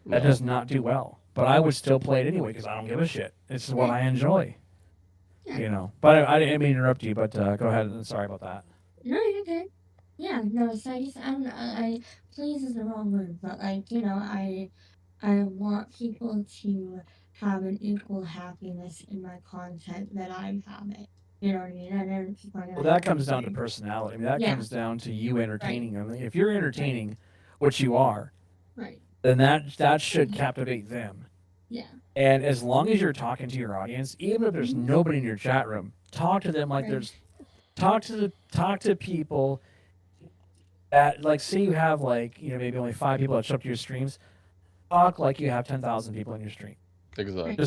S4: That
S3: No.
S4: does not do well. But I would still play it anyway because I don't give a shit. This is what I enjoy. But I didn't mean to interrupt you. But go ahead. Sorry about that.
S6: No, you're good. Yeah, no, so I please is the wrong word, but like, I want people to have an equal happiness in my content that I'm having. You know what I mean? And then people are
S4: Well,
S6: gonna
S4: that
S6: have
S4: comes down to
S6: something.
S4: personality. I mean, that
S6: Yeah.
S4: comes down to you entertaining them. If you're entertaining, which you are,
S6: Right.
S4: then that should captivate them.
S6: Yeah.
S4: And as long as you're talking to your audience, even if there's nobody in your chat room, talk to them like
S6: Right.
S4: there's talk to people that, like, say you have maybe only 5 people that show up to your streams. Talk like you have 10,000 people in your stream.
S3: Exactly.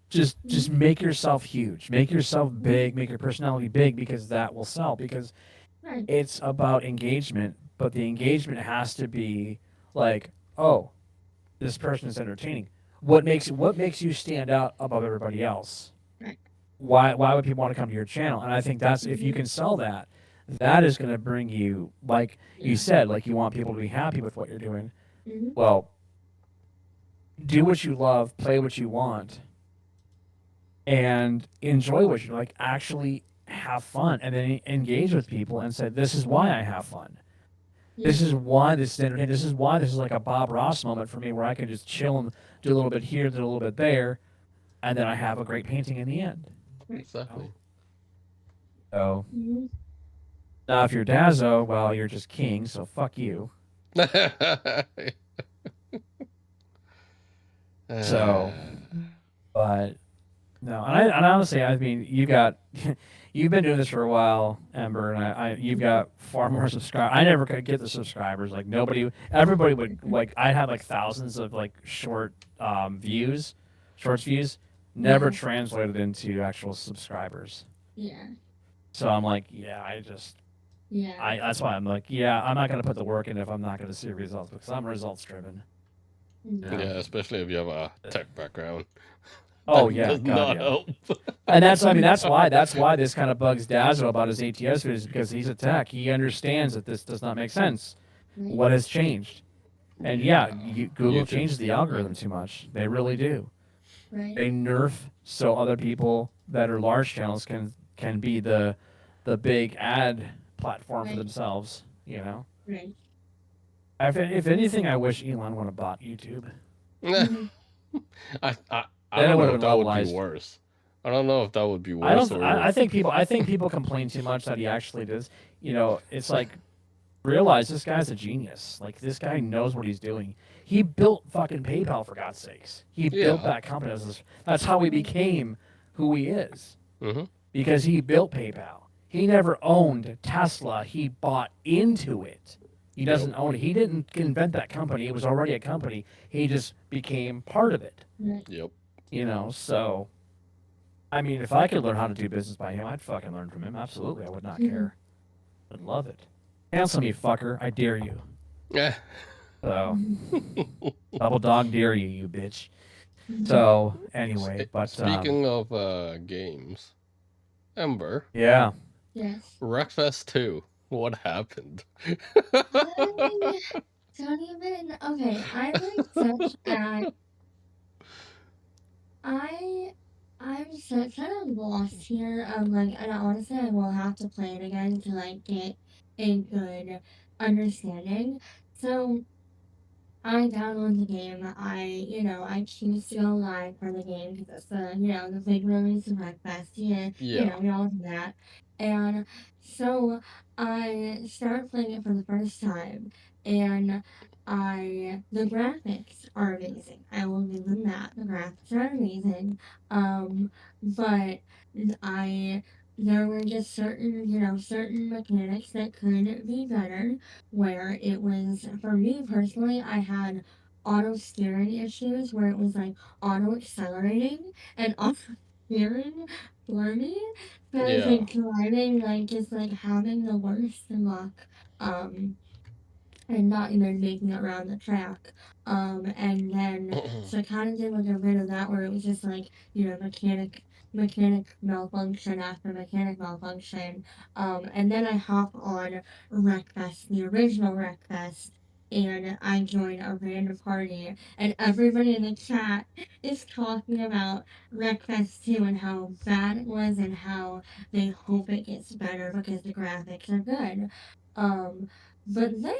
S4: Just make yourself huge, make yourself big, make your personality big because that will sell. Because
S6: Right.
S4: it's about engagement, but the engagement has to be like, oh, this person is entertaining. What makes you stand out above everybody else?
S6: Right.
S4: Why would people want to come to your channel? And I think that's, if you can sell that, that is going to bring you, like you said, like you want people to be happy with what you're doing.
S6: Mhm.
S4: Well, do what you love, play what you want, and enjoy what you like. Actually have fun, and then engage with people and say, "This is why I have fun." This is why this is entertaining. This is why this is like a Bob Ross moment for me, where I can just chill and do a little bit here, do a little bit there, and then I have a great painting in the end.
S3: Exactly.
S4: So
S6: Mhm.
S4: now, if you're Dazzo, well, you're just king. So fuck you. So, but no, and honestly, I mean, you've been doing this for a while, Ember, and you've got far more subscribers. I never could get the subscribers. Like everybody would like. I had like thousands of like shorts views, never
S6: Yeah.
S4: translated into actual subscribers.
S6: Yeah.
S4: So I'm like,
S6: Yeah.
S4: that's why I'm like, I'm not gonna put the work in if I'm not gonna see results, because I'm results driven.
S6: Yeah.
S3: Yeah, especially if you have a tech background.
S4: Oh
S3: That
S4: yeah,
S3: does
S4: God,
S3: not
S4: yeah.
S3: help.
S4: And that's why this kind of bugs Dazzo about his ATS videos, because he's a tech. He understands that this does not make sense.
S6: Right.
S4: What has changed? And Google
S3: YouTube
S4: changes the algorithm too much. They really do.
S6: Right.
S4: They nerf so other people that are large channels can be the big ad platform for
S6: Right.
S4: themselves.
S6: Right.
S4: If anything, I wish Elon would have bought YouTube.
S6: Mhm.
S3: I
S4: Then it
S3: don't know
S4: would've
S3: if
S4: been
S3: that would
S4: levelized.
S3: be worse. I don't know if that would be
S4: I
S3: worse.
S4: don't.
S3: Or
S4: I think people complain too much that he actually does. It's like, realize this guy's a genius. Like, this guy knows what he's doing. He built fucking PayPal, for God's sakes. He built
S3: Yeah.
S4: that company. That's how he became who he is,
S3: Mhm.
S4: because he built PayPal. He never owned Tesla. He bought into it. He doesn't own it. He didn't invent that company. It was already a company. He just became part of it.
S6: Right.
S3: Yep.
S4: So, I mean, if I could learn how to do business by him, I'd fucking learn from him. Absolutely. I would not care. I'd love it. Cancel me, fucker. I dare you.
S3: Yeah.
S4: So, double dog dare you, you bitch. So, anyway, but
S3: Speaking of games, Ember,
S4: yeah.
S6: Yes.
S3: Wreckfest 2. What happened?
S6: I don't even. Okay, I'm like such at. I'm such at a loss here. Like, and honestly, I will have to play it again to like get a good understanding. So I download the game. I choose to go live for the game because it's the big release of Wreckfest.
S3: Yeah.
S6: We all do that. And so I start playing it for the first time, and the graphics are amazing. I will give them that. The graphics are amazing. But I there were just certain mechanics that could be better, where it was, for me personally, I had auto steering issues where it was like auto accelerating and auto steering for me. So I was
S3: Yeah.
S6: like driving, like just like having the worst luck. Um, and not even making it around the track. And then so I kind of did like a bit of that where it was just like mechanic malfunction after mechanic malfunction. And then I hop on Wreckfest, the original Wreckfest. And I join a random party, and everybody in the chat is talking about Wreckfest 2 and how bad it was, and how they hope it gets better because the graphics are good. But then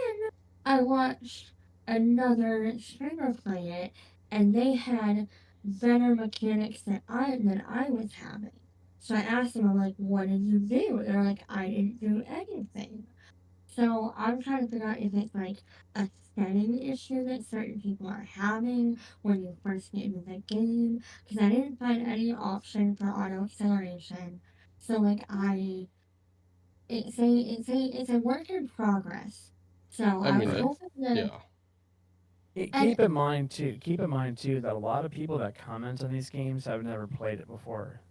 S6: I watched another streamer play it, and they had better mechanics than I was having. So I asked them, I'm like, "What did you do?" They're like, "I didn't do anything." So I'm trying to figure out if it's like a setting issue that certain people are having when you first get into the game, because I didn't find any option for auto acceleration. So like it's a work in progress. So
S3: I
S6: I
S3: mean,
S6: was hoping that.
S3: yeah.
S6: And
S4: Keep in mind too that a lot of people that comment on these games have never played it before.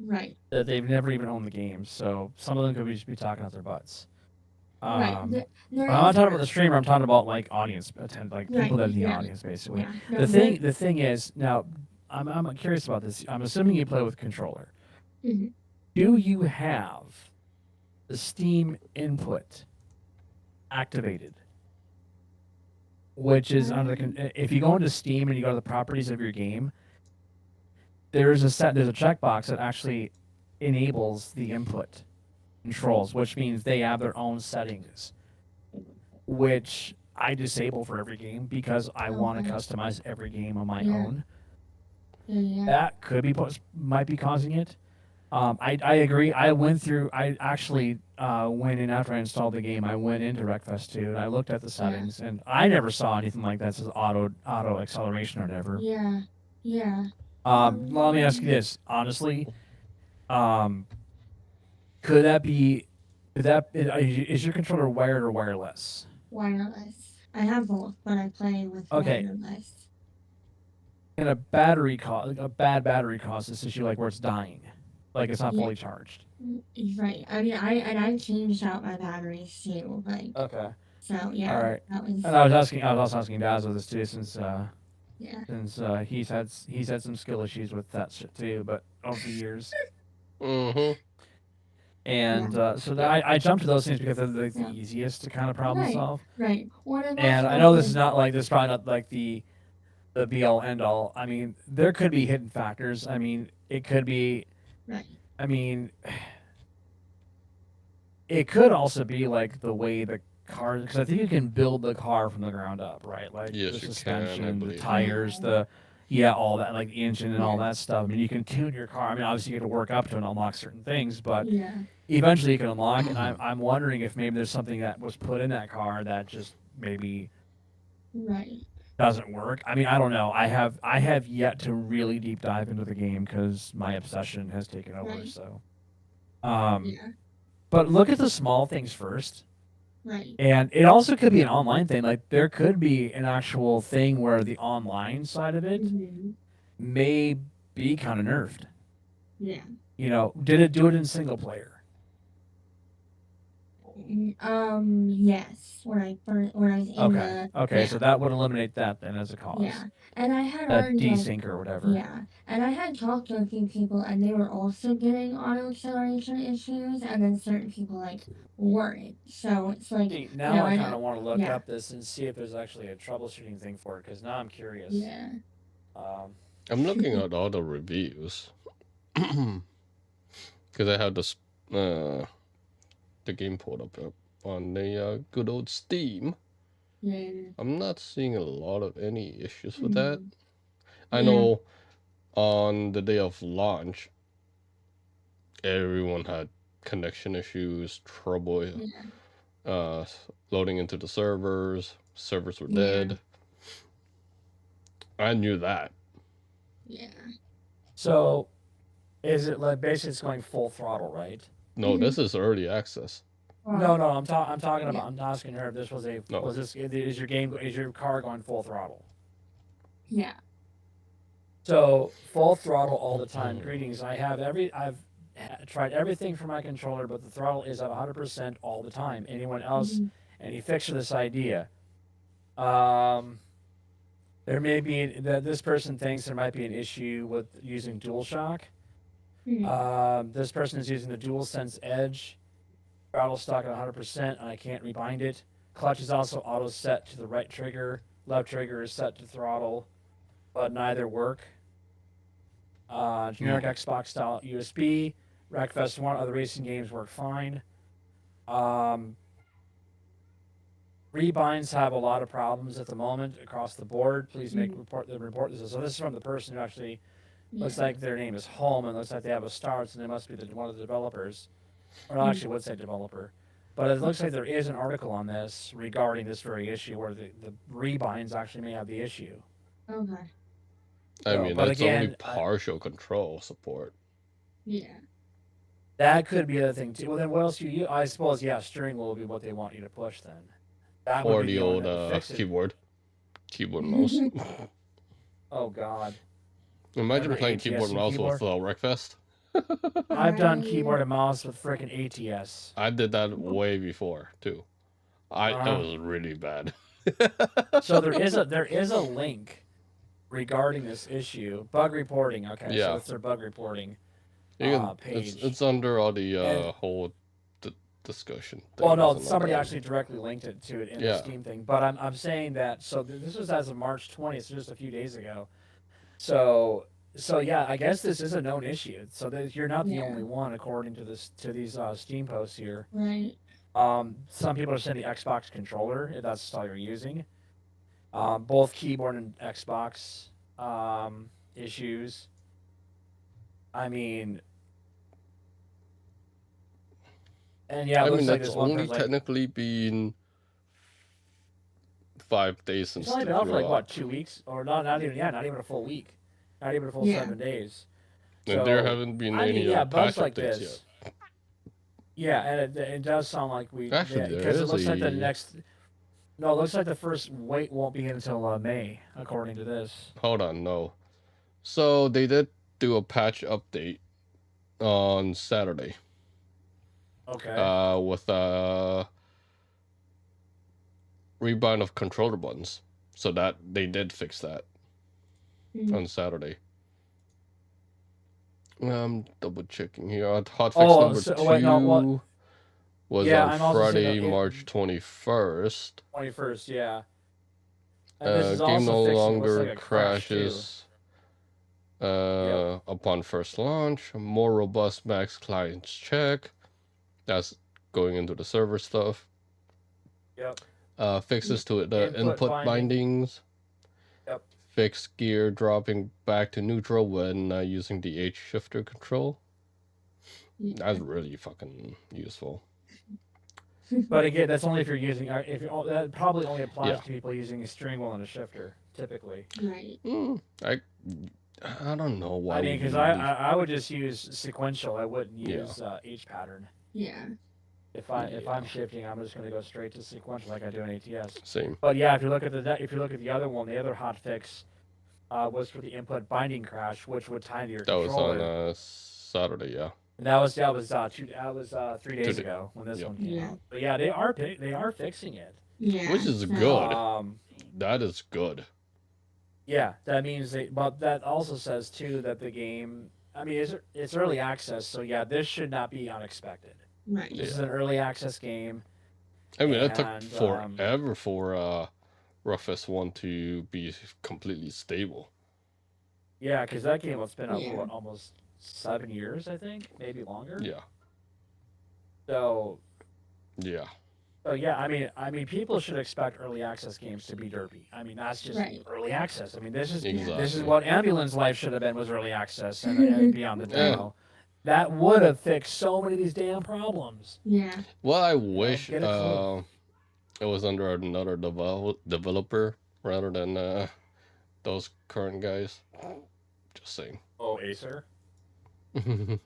S6: right,
S4: That they've never even owned the game. So some of them could just be talking out their butts.
S6: right. There
S4: I'm not
S6: is
S4: talking about the streamer. I'm talking about like audience attend, like
S6: right,
S4: people that are in the
S6: yeah,
S4: audience, basically.
S6: yeah. No,
S4: The thing is, now I'm curious about this. I'm assuming you play with controller.
S6: Mhm.
S4: Do you have the Steam input activated? Which is if you go into Steam and you go to the properties of your game, there's a checkbox that actually enables the input controls, which means they have their own settings. which I disable for every game because I want to
S6: Okay.
S4: customize every game on my
S6: Yeah.
S4: own.
S6: Yeah.
S4: That could be might be causing it. I agree. I actually went in after I installed the game. I went into Wreckfest 2 and I looked at the settings, and I never saw anything like that. Says auto acceleration or whatever.
S6: Yeah. Yeah.
S4: Let me ask you this honestly. Could that be? Is your controller wired or wireless?
S6: Wireless. I have both, but I play with
S4: Okay.
S6: wireless.
S4: And a bad battery cause this issue, like where it's dying, like it's not
S6: Yeah.
S4: fully charged.
S6: Right. I mean, I changed out my batteries too. Like,
S4: Okay.
S6: so yeah.
S4: All right.
S6: That was.
S4: And I was also asking Dazzo this too, since
S6: Yeah.
S4: he's had some skill issues with that shit too, but over the years.
S3: Mm-hmm.
S4: And so I jumped to those things because they're the
S6: Yeah.
S4: easiest to kind of problem
S6: Right.
S4: solve.
S6: Right. What about
S4: And I know this is not like this, probably not like the be all end all. I mean, there could be hidden factors. I mean, it could be.
S6: Right.
S4: I mean, it could also be like the way the car, because I think you can build the car from the ground up, right? Like
S3: Yes,
S4: the
S3: you can, I
S4: suspension, the
S3: believe.
S4: tires, all that, like the engine and all that stuff. I mean, you can tune your car. I mean, obviously you have to work up to and unlock certain things, but
S6: Yeah.
S4: eventually you can unlock. And I'm wondering if maybe there's something that was put in that car that just maybe
S6: Right.
S4: doesn't work. I mean, I don't know. I have yet to really deep dive into the game because my obsession has taken over.
S6: Right.
S4: So,
S6: Yeah.
S4: but look at the small things first.
S6: Right.
S4: And it also could be an online thing. Like there could be an actual thing where the online side of it
S6: Mhm.
S4: may be kind of nerfed.
S6: Yeah.
S4: You know, did it do it in single player?
S6: Yes. When I was in
S4: Okay.
S6: the.
S4: Okay,
S6: Yeah.
S4: so that would eliminate that then as a cause.
S6: Yeah. And I had
S4: That
S6: already.
S4: desync or whatever.
S6: Yeah, and I had talked to a few people, and they were also getting auto acceleration issues, and then certain people like weren't. So it's like
S4: See,
S6: you
S4: now
S6: know,
S4: I
S6: I
S4: kind of
S6: know.
S4: want to look
S6: Yeah.
S4: up this and see if there's actually a troubleshooting thing for it, because now I'm curious.
S6: Yeah.
S3: I'm looking at all the reviews because I have the game pulled up on the good old Steam.
S6: Yeah.
S3: I'm not seeing a lot of any issues with that.
S6: Mhm.
S3: I
S6: Yeah.
S3: know on the day of launch, everyone had connection issues, trouble
S6: Yeah.
S3: loading into the servers. Servers were
S6: Yeah.
S3: dead. I knew that.
S6: Yeah.
S4: So, is it like basically it's going full throttle, right?
S3: No, this is early access.
S4: No, I'm talking
S6: Yeah.
S4: about. I'm asking her if this was
S3: No.
S4: is your car going full throttle?
S6: Yeah.
S4: So full throttle all the time. Greetings. I've tried everything for my controller, but the throttle is at 100% all the time. Anyone else?
S6: Mhm.
S4: Any fix for this idea? There may be that this person thinks there might be an issue with using DualShock. This person is using the DualSense Edge. Throttle stuck at 100%, and I can't rebind it. Clutch is also auto set to the right trigger. Left trigger is set to throttle, but neither work. Generic Xbox style USB. Wreckfest 1, other racing games work fine. Rebinds have a lot of problems at the moment across the board. Please report this. So this is from the person who actually looks like their name is Home and looks like they have a star, so they must be one of the developers. Or no, actually, would say developer. But it looks like there is an article on this regarding this very issue where the rebinds actually may have the issue.
S6: Okay.
S3: I
S4: So,
S3: mean,
S4: but
S3: that's
S4: again,
S3: only partial control support.
S6: Yeah.
S4: That could be the thing too. Well, then what else I suppose, steering wheel will be what they want you to push then. That would
S3: Or
S4: be
S3: the
S4: only
S3: old
S4: that would fix it.
S3: keyboard mouse.
S4: Oh God.
S3: Imagine
S4: Remember
S3: playing
S4: ATS
S3: keyboard
S4: and
S3: mouse
S4: keyboard?
S3: with Wreckfest.
S4: I've done
S6: I-
S4: keyboard and mouse with frickin' ATS.
S3: I did that way before too.
S4: Uh-huh.
S3: It was really bad.
S4: So there is a link regarding this issue. Bug reporting. Okay,
S3: Yeah.
S4: so it's their bug reporting
S3: You can,
S4: page.
S3: it's under all the
S4: And-
S3: whole discussion.
S4: Well, no,
S3: things and
S4: somebody
S3: all that.
S4: actually directly linked it to it in
S3: Yeah.
S4: the Steam thing. But I'm saying that this was as of March 20th, so just a few days ago. So yeah, I guess this is a known issue. So you're not the
S6: Yeah.
S4: only one according to these Steam posts here.
S6: Right.
S4: Some people are saying the Xbox controller, if that's all you're using. Both keyboard and Xbox issues. I mean, and yeah,
S3: I
S4: it
S3: mean,
S4: looks like
S3: that's
S4: this one
S3: only
S4: person's like,
S3: technically been 5 days since
S4: it's only
S3: the
S4: been out for like what,
S3: drop.
S4: 2 weeks, or not even, not even a full week, not even a full
S6: Yeah.
S4: 7 days.
S3: And there
S4: So
S3: haven't been
S4: I mean,
S3: any
S4: yeah,
S3: patch
S4: bugs like
S3: updates
S4: this. Yeah, and it does sound like
S3: yet. Actually, there
S4: because it
S3: is
S4: looks like the
S3: a.
S4: next. No, it looks like the first wait won't be until May, according to this.
S3: Hold on, no. So they did do a patch update on Saturday.
S4: Okay.
S3: With a rebind of controller buttons. So that they did fix that on Saturday. I'm double checking here. Hotfix number
S4: so,
S3: 2
S4: wait, no, what?
S3: was
S4: Yeah,
S3: on
S4: I'm also
S3: Friday,
S4: seeing
S3: March 21st.
S4: 21st. Yeah, and this is
S3: Game no
S4: also fixing what's
S3: longer
S4: like a crash too.
S3: crashes
S4: Yep.
S3: upon first launch. More robust Max clients check. That's going into the server stuff.
S4: Yep.
S3: Fixes to the input bindings.
S4: Yep.
S3: Fix gear dropping back to neutral when using the H shifter control. That's really fucking useful.
S4: But again, that's only if you're using. That probably only applies to people using a steering wheel and a shifter, typically.
S6: Right.
S3: I don't know why.
S4: I mean, because I would just use sequential. I wouldn't use H pattern.
S6: Yeah.
S4: If I'm shifting, I'm just going to go straight to sequential like I do in ATS.
S3: Same.
S4: But yeah, if you look at the other one, the other hot fix was for the input binding crash, which would tie to your controller.
S3: That was on Saturday, yeah.
S4: And that was 3 days ago when this one came out. But yeah, they are fixing it.
S6: Yeah.
S3: Which is good. That is good.
S4: Yeah, that means but that also says too that the game. I mean, it's early access, so yeah, this should not be unexpected.
S6: Right.
S4: This is an early access game.
S3: I mean, it took forever for Roughest 1 to be completely stable.
S4: Yeah, because that game has been out for almost 7 years, I think, maybe longer.
S3: Yeah.
S4: So.
S3: Yeah.
S4: So yeah, I mean, people should expect early access games to be derpy. I mean, that's just early access. I mean, this is what Ambulance Life should have been, was early access and beyond the demo. That would have fixed so many of these damn problems.
S6: Yeah.
S3: Well, I wish it was under another developer rather than those current guys. Just saying.
S4: Oh, Acer? You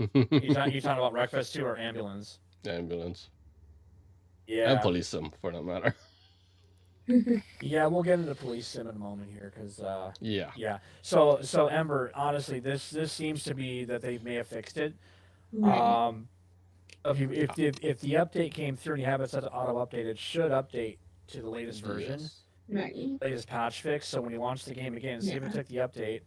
S4: talking about Wreckfest 2 or Ambulance?
S3: Ambulance.
S4: Yeah.
S3: And Police Sim, for that matter.
S4: Yeah, we'll get into Police Sim in a moment here, because
S3: yeah.
S4: So Ember, honestly, this seems to be that they may have fixed it.
S6: Right.
S4: If the update came through and you have it set to auto update, it should update to the latest version,
S6: Right.
S4: latest patch fix. So when you launch the game again, see if it took the update,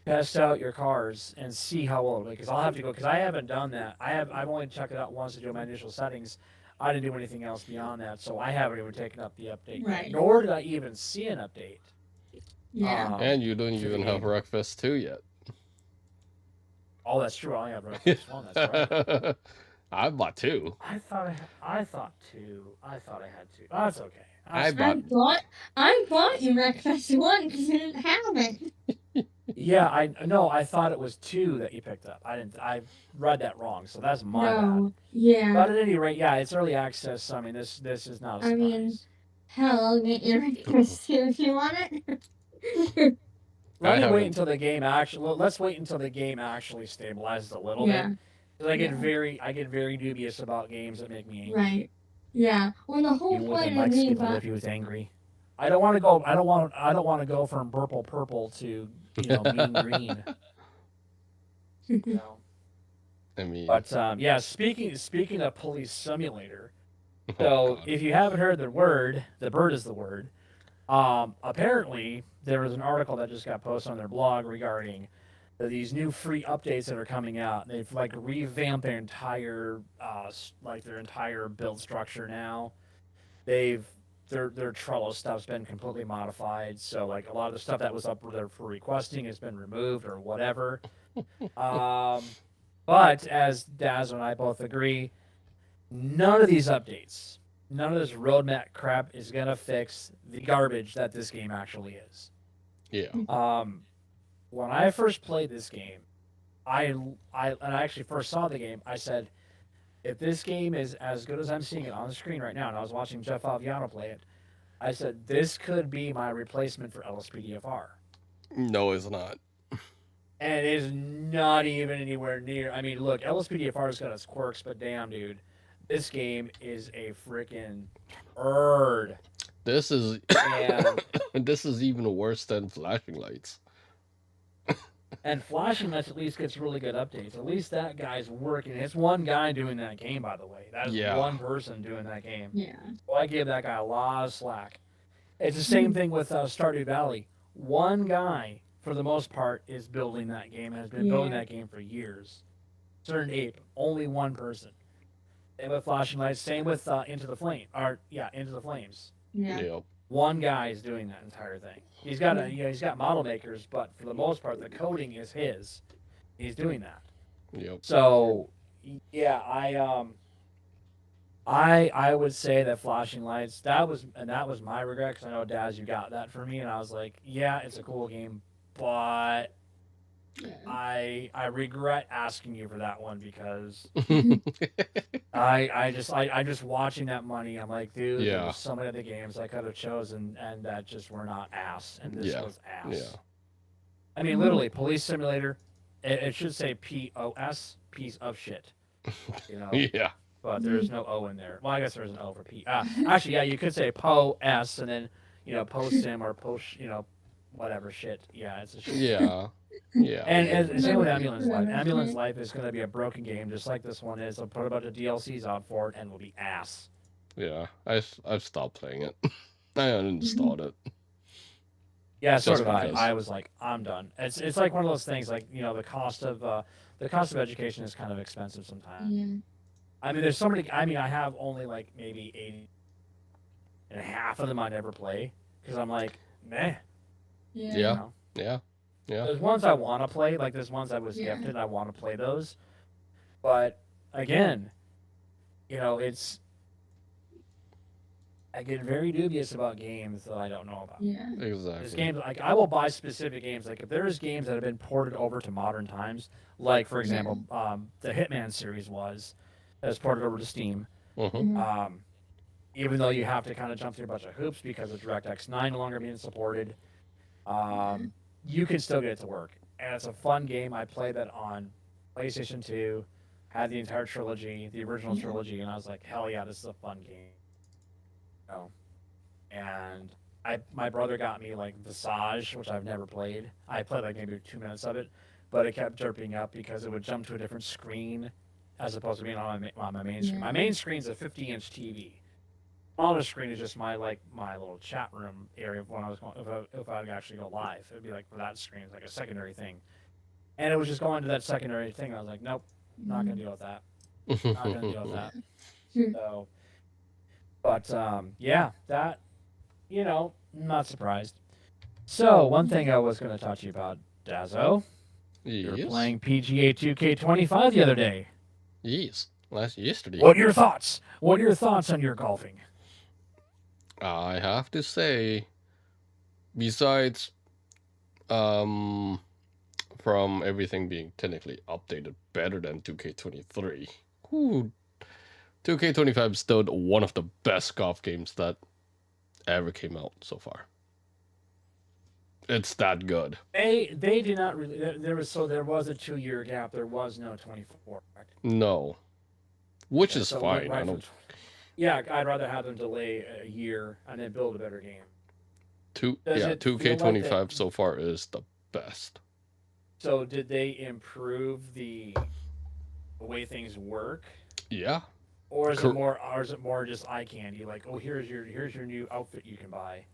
S4: test out your cars and see how well. Because I'll have to go, because I haven't done that. I've only checked it out once to do my initial settings. I didn't do anything else beyond that, so I haven't even taken up the update.
S6: Right.
S4: Nor did I even see an update.
S6: Yeah.
S3: And you don't even have Wreckfest 2 yet.
S4: Oh, that's true. I only have Wreckfest 1. That's right.
S3: I bought 2.
S4: I thought 2. I thought I had 2. That's okay.
S6: I bought you Wreckfest 1 because you didn't have it.
S4: Yeah, I thought it was 2 that you picked up. I read that wrong, so that's my bad.
S6: Yeah.
S4: But at any rate, yeah, it's early access. So, I mean, this is not a surprise.
S6: I mean, hell, I'll get you Wreckfest 2 if you want it.
S4: Let's wait until the game actually stabilizes a little bit. Because I get very dubious about games that make me angry.
S6: Right. Yeah. Well, the whole point of me
S4: if he was angry. I don't want to go from purple to mean green. You know.
S3: I mean,
S4: but yeah, speaking of Police Simulator, so if you haven't heard the bird is the word. Apparently there was an article that just got posted on their blog regarding these new free updates that are coming out. They've revamped their entire build structure now. Their Trello stuff's been completely modified, so a lot of the stuff that was up there for requesting has been removed or whatever. But as Dazz and I both agree, none of these updates, none of this roadmap crap is gonna fix the garbage that this game actually is.
S3: Yeah.
S4: When I first played this game, I actually first saw the game, I said, if this game is as good as I'm seeing it on the screen right now, and I was watching Jeff Favignano play it, I said, this could be my replacement for LSPDFR.
S3: No, it's not.
S4: And it is not even anywhere near. I mean, look, LSPDFR's got its quirks, but damn, dude, this game is a freaking bird.
S3: This is
S4: And,
S3: this is even worse than flashing lights.
S4: and Flashing Lights at least gets really good updates. At least that guy's working. It's one guy doing that game, by the way. That is
S3: Yeah.
S4: one person doing that game.
S6: Yeah.
S4: Well, I gave that guy a lot of slack. It's the same thing with Stardew Valley. One guy, for the most part, is building that game, has been building
S6: Yeah.
S4: that game for years. Certain Ape, only one person. Same with Flashing Lights. Same with Into the Flame. Into the Flames.
S6: Yeah.
S3: Yep.
S4: One guy is doing that entire thing. He's got he's got model makers, but for the most part, the coding is his. He's doing that.
S3: Yep.
S4: So, yeah, I would say that Flashing Lights, that was my regret, because I know, Dazz, you got that for me, and I was like, yeah, it's a cool game, but
S6: Yeah.
S4: I regret asking you for that one, because I just watching that money, I'm like, dude,
S3: Yeah.
S4: there's so many other games I could have chosen, and that just were not ass, and this
S3: Yeah.
S4: was ass.
S3: Yeah.
S4: I mean, literally, Police Simulator, it should say POS, piece of shit, you know.
S3: Yeah.
S4: But there's no O in there. Well, I guess there's an O for P. Actually, yeah, you could say PO-S and then, post-sim or post, whatever shit. Yeah, it's a shit.
S3: Yeah. Yeah.
S4: And same with Ambulance Life. Ambulance Life is going to be a broken game, just like this one is. They'll put a bunch of DLCs out for it, and will be ass.
S3: Yeah. I've stopped playing it. I uninstalled it.
S4: Yeah, sort
S3: Just
S4: of.
S3: because.
S4: I was like, I'm done. It's like one of those things, like, the cost of education is kind of expensive sometimes.
S6: Yeah.
S4: I mean, there's so many. I mean, I have only like maybe 80, and half of them I never play, because I'm like, meh.
S6: Yeah.
S3: Yeah. Yeah. Yeah.
S4: There's ones I want to play, like there's ones I was
S6: Yeah.
S4: gifted. I want to play those, but again, it's. I get very dubious about games that I don't know about.
S6: Yeah.
S4: There's
S3: Exactly.
S4: games, like, I will buy specific games. Like, if there's games that have been ported over to modern times, like, for example, the Hitman series that was ported over to Steam.
S3: Mhm.
S4: Even though you have to kind of jump through a bunch of hoops because of DirectX 9 no longer being supported, you can still get it to work. And it's a fun game. I played that on PlayStation 2, had the entire trilogy, the original trilogy, and I was like, hell yeah, this is a fun game. And my brother got me, like, Visage, which I've never played. I played like maybe 2 minutes of it, but it kept jerking up because it would jump to a different screen as opposed to being on my main screen.
S6: Yeah.
S4: My main screen's a 50-inch TV. Smaller screen is just my little chat room area when I was going, if I'd actually go live. It'd be like, for that screen, it's like a secondary thing. And it was just going to that secondary thing. And I was like, nope, not gonna deal with that. Not gonna deal with that. So, but yeah, that, not surprised. So one thing I was gonna talk to you about, Dazzo, you were
S3: Yes.
S4: playing PGA 2K25 the other day.
S3: Yes. Yesterday.
S4: What are your thoughts? What are your thoughts on your golfing?
S3: I have to say, besides from everything being technically updated better than 2K23, 2K25 is still one of the best golf games that ever came out so far. It's that good.
S4: They did not really. There was a 2-year gap. There was no 24. Correct?
S3: No. Which
S4: Yeah,
S3: is
S4: so
S3: fine.
S4: right
S3: I
S4: from
S3: don't.
S4: Yeah, I'd rather have them delay a year and then build a better game. Does it feel like
S3: 2K25
S4: that-
S3: so far is the best.
S4: So did they improve the way things work,
S3: Yeah.
S4: or is
S3: Cor-
S4: it more just eye candy? Like, oh, here's your new outfit you can buy.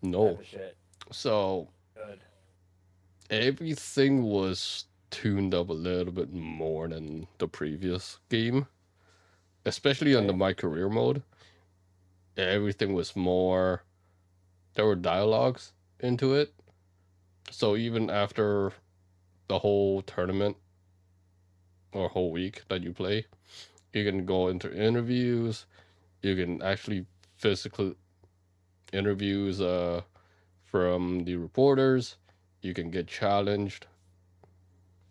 S3: No.
S4: Type of shit.
S3: So
S4: Good.
S3: everything was tuned up a little bit more than the previous game, especially on the My Career mode. Everything was more. There were dialogues into it, so even after the whole tournament or whole week that you play, You can go into interviews. You can actually physically interviews from the reporters. You can get challenged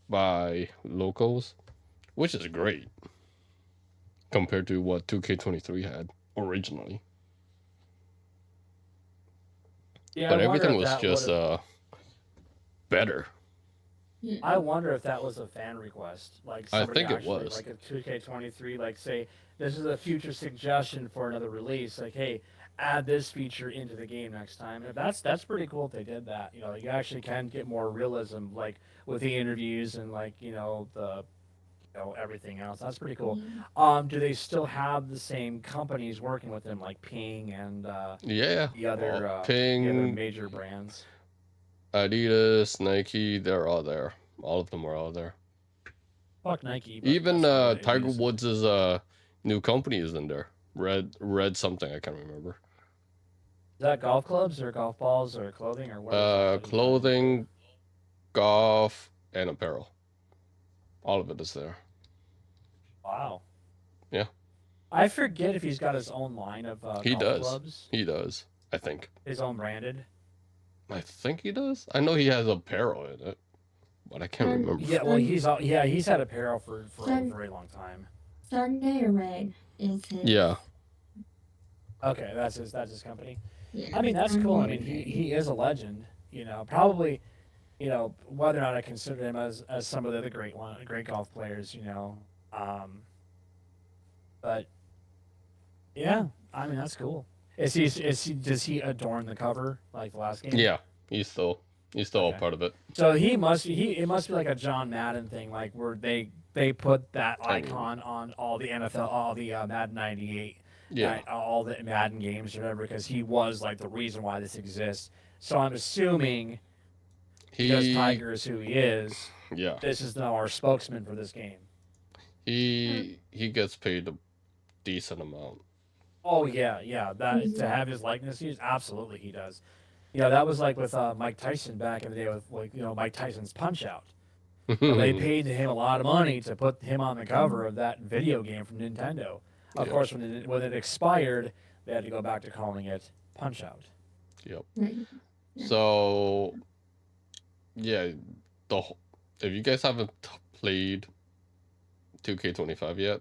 S3: by locals, which is great compared to what 2K23 had originally.
S4: Yeah,
S3: But
S4: I wonder
S3: everything
S4: if
S3: was
S4: that
S3: just
S4: would.
S3: better.
S4: I wonder if that was a fan request, like
S3: I
S4: somebody
S3: think it
S4: actually,
S3: was.
S4: like a 2K23, like say this is a future suggestion for another release, like hey, add this feature into the game next time. And that's pretty cool if they did that. You know, you actually can get more realism, like with the interviews and like the everything else. That's pretty cool. Do they still have the same companies working with them, like Ping and
S3: Yeah.
S4: the other
S3: Ping,
S4: major brands?
S3: Adidas, Nike, they're all there. All of them are all there.
S4: Fuck Nike, but
S3: Even
S4: that's fine. They
S3: Tiger
S4: do some.
S3: Woods' new company is in there. Red something, I can't remember.
S4: Is that golf clubs or golf balls or clothing or what is that that he's got into?
S3: Clothing, golf, and apparel. All of it is there.
S4: Wow.
S3: Yeah.
S4: I forget if he's got his own line of
S3: He
S4: golf
S3: does.
S4: clubs,
S3: He does. I think.
S4: his own branded.
S3: I think he does. I know he has apparel in it, but I can't remember.
S4: Yeah, well, he's had apparel for a
S6: Sun-
S4: very long time.
S6: Sunday Red is his.
S3: Yeah.
S4: Okay, that's his company.
S6: Yeah.
S4: I mean, that's cool. I
S6: Sunday
S4: mean,
S6: Red.
S4: he is a legend. Probably, whether or not I consider him as some of the other great golf players. But yeah, I mean that's cool. Does he adorn the cover like the last game?
S3: Yeah. He's still a
S4: Okay.
S3: part of it.
S4: So it must be like a John Madden thing, like where they put that icon on all the NFL, all the Madden '98,
S3: Yeah.
S4: all the Madden games or whatever, because he was like the reason why this exists. So I'm assuming because
S3: He
S4: Tiger is who he is,
S3: yeah.
S4: this is now our spokesman for this game.
S3: He gets paid a decent amount.
S4: Oh yeah, that to have his likeness used, absolutely he does. That was like with Mike Tyson back in the day with Mike Tyson's Punch Out. They paid him a lot of money to put him on the cover of that video game from Nintendo. Of
S3: Yeah.
S4: course, when it expired, they had to go back to calling it Punch Out.
S3: Yep.
S6: Right.
S3: So yeah, if you guys haven't played 2K25 yet,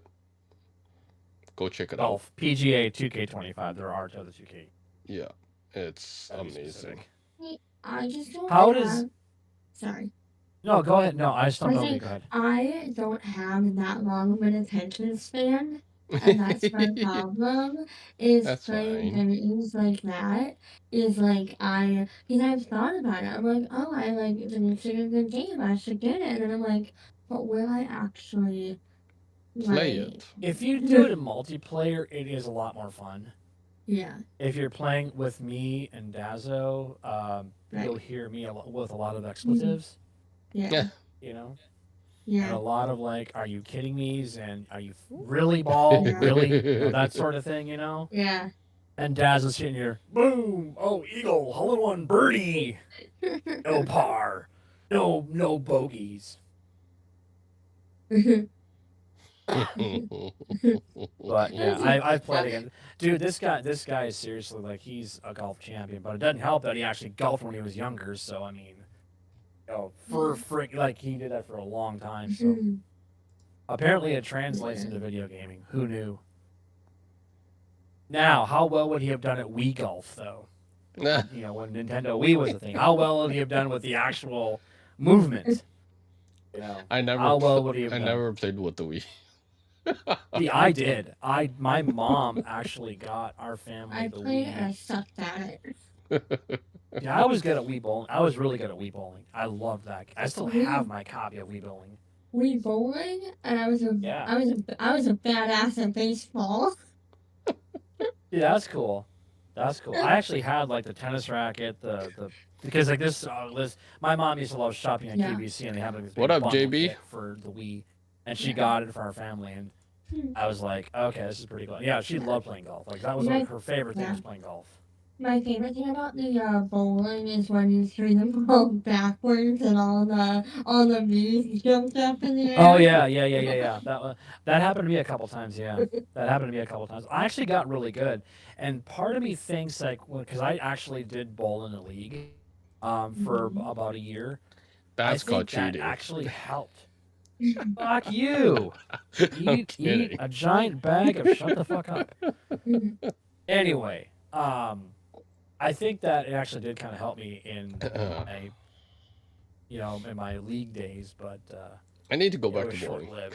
S3: go check it out.
S4: Golf, PGA 2K25. There are other 2K.
S3: Yeah, it's
S4: to be
S3: amazing.
S4: specific.
S6: I just don't
S4: How
S6: have.
S4: does?
S6: Sorry.
S4: No, go ahead. No, I just don't
S6: I
S4: know.
S6: think
S4: Go ahead.
S6: I don't have that long of an attention span, and that's my problem. Is
S3: That's
S6: playing
S3: fine.
S6: games like that. Is like because I've thought about it. I'm like, oh, I like it's a good game. I should get it. And then I'm like, but will I actually
S3: Play
S6: like?
S3: it.
S4: If you do it in multiplayer, it is a lot more fun.
S6: Yeah.
S4: If you're playing with me and Dazzo, you'll
S6: Right.
S4: hear me with a lot of expletives.
S6: Yeah.
S3: Yeah.
S4: You know, and
S6: Yeah.
S4: a lot of like, "Are you kidding me?" and "Are you really ball?
S6: Yeah.
S4: Really?" That sort of thing.
S6: Yeah.
S4: And Dazz is sitting here, boom! Oh, eagle, hole in one, birdie, no par, no bogeys. But yeah, I've played again. Dude, this guy is seriously like he's a golf champion. But it doesn't help that he actually golfed when he was younger. So I mean, like he did that for a long time. So apparently it translates into video gaming. Who knew? Now, how well would he have done at Wii Golf though?
S3: Nah.
S4: When Nintendo Wii was a thing, how well would he have done with the actual movement?
S3: I never.
S4: How well would he have
S3: I
S4: done?
S3: never played with the Wii.
S4: See, I did. My mom actually got our family
S6: I
S4: the
S6: played and I
S4: Wii.
S6: sucked at it.
S4: Yeah, I was good at Wii bowling. I was really good at Wii bowling. I loved that. I still have my copy of Wii bowling.
S6: Wii bowling, and I was
S4: Yeah.
S6: I was a badass at baseball.
S4: Yeah, that's cool. That's cool. I actually had like the tennis racket, because like this, my mom used to love shopping at
S6: Yeah.
S4: QVC, and they had like this
S3: What
S4: big
S3: up,
S4: bundle
S3: JB?
S4: kit for the Wii, and she
S6: Yeah.
S4: got it for our family, and I was like, okay, this is pretty cool. Yeah, she loved playing golf. Like that was
S6: Yeah.
S4: like her favorite thing
S6: Yeah.
S4: was playing golf.
S6: My favorite thing about the bowling is when you threw the ball backwards and all the bees jumped up in the
S4: Oh
S6: air.
S4: yeah. That happened to me a couple times. Yeah, that happened to me a couple times. I actually got really good, and part of me thinks like, because I actually did bowl in a league, for about a year. I
S3: That's called
S4: think that
S3: cheating.
S4: actually helped. Fuck you.
S3: I'm
S4: Eat
S3: kidding.
S4: a giant bag of shut the fuck up. Anyway, I think that it actually did kind of help me in my, in my league days, but
S3: I need to go
S4: it
S3: back
S4: was
S3: to bowling.
S4: short-lived.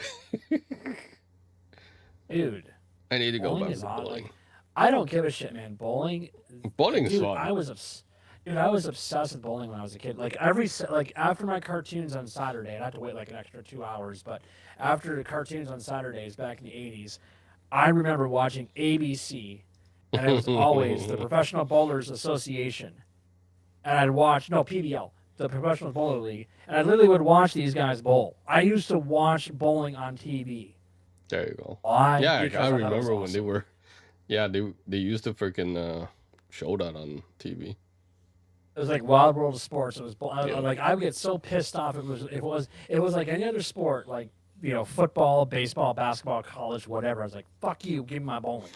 S4: Dude,
S3: I need to go
S4: bowling
S3: back
S4: is
S3: to
S4: odd.
S3: bowling.
S4: Like, I don't give a shit, man. Bowling,
S3: Bowling is
S4: dude.
S3: fun.
S4: I was obsessed with bowling when I was a kid. Like like after my cartoons on Saturday, I'd have to wait like an extra 2 hours. But after the cartoons on Saturdays back in the '80s, I remember watching ABC, and it was always the Professional Bowlers Association, and I'd watch PBL, the Professional Bowler League, and I literally would watch these guys bowl. I used to watch bowling on TV.
S3: There you go.
S4: Why?
S3: Yeah,
S4: Because
S3: I
S4: I thought it was
S3: remember when they
S4: awesome.
S3: were. Yeah, they used to freaking show that on TV.
S4: It was like Wild World of Sports. It was
S3: Yeah.
S4: like I would get so pissed off. It was like any other sport, like football, baseball, basketball, college, whatever. I was like, fuck you, give me my bowling.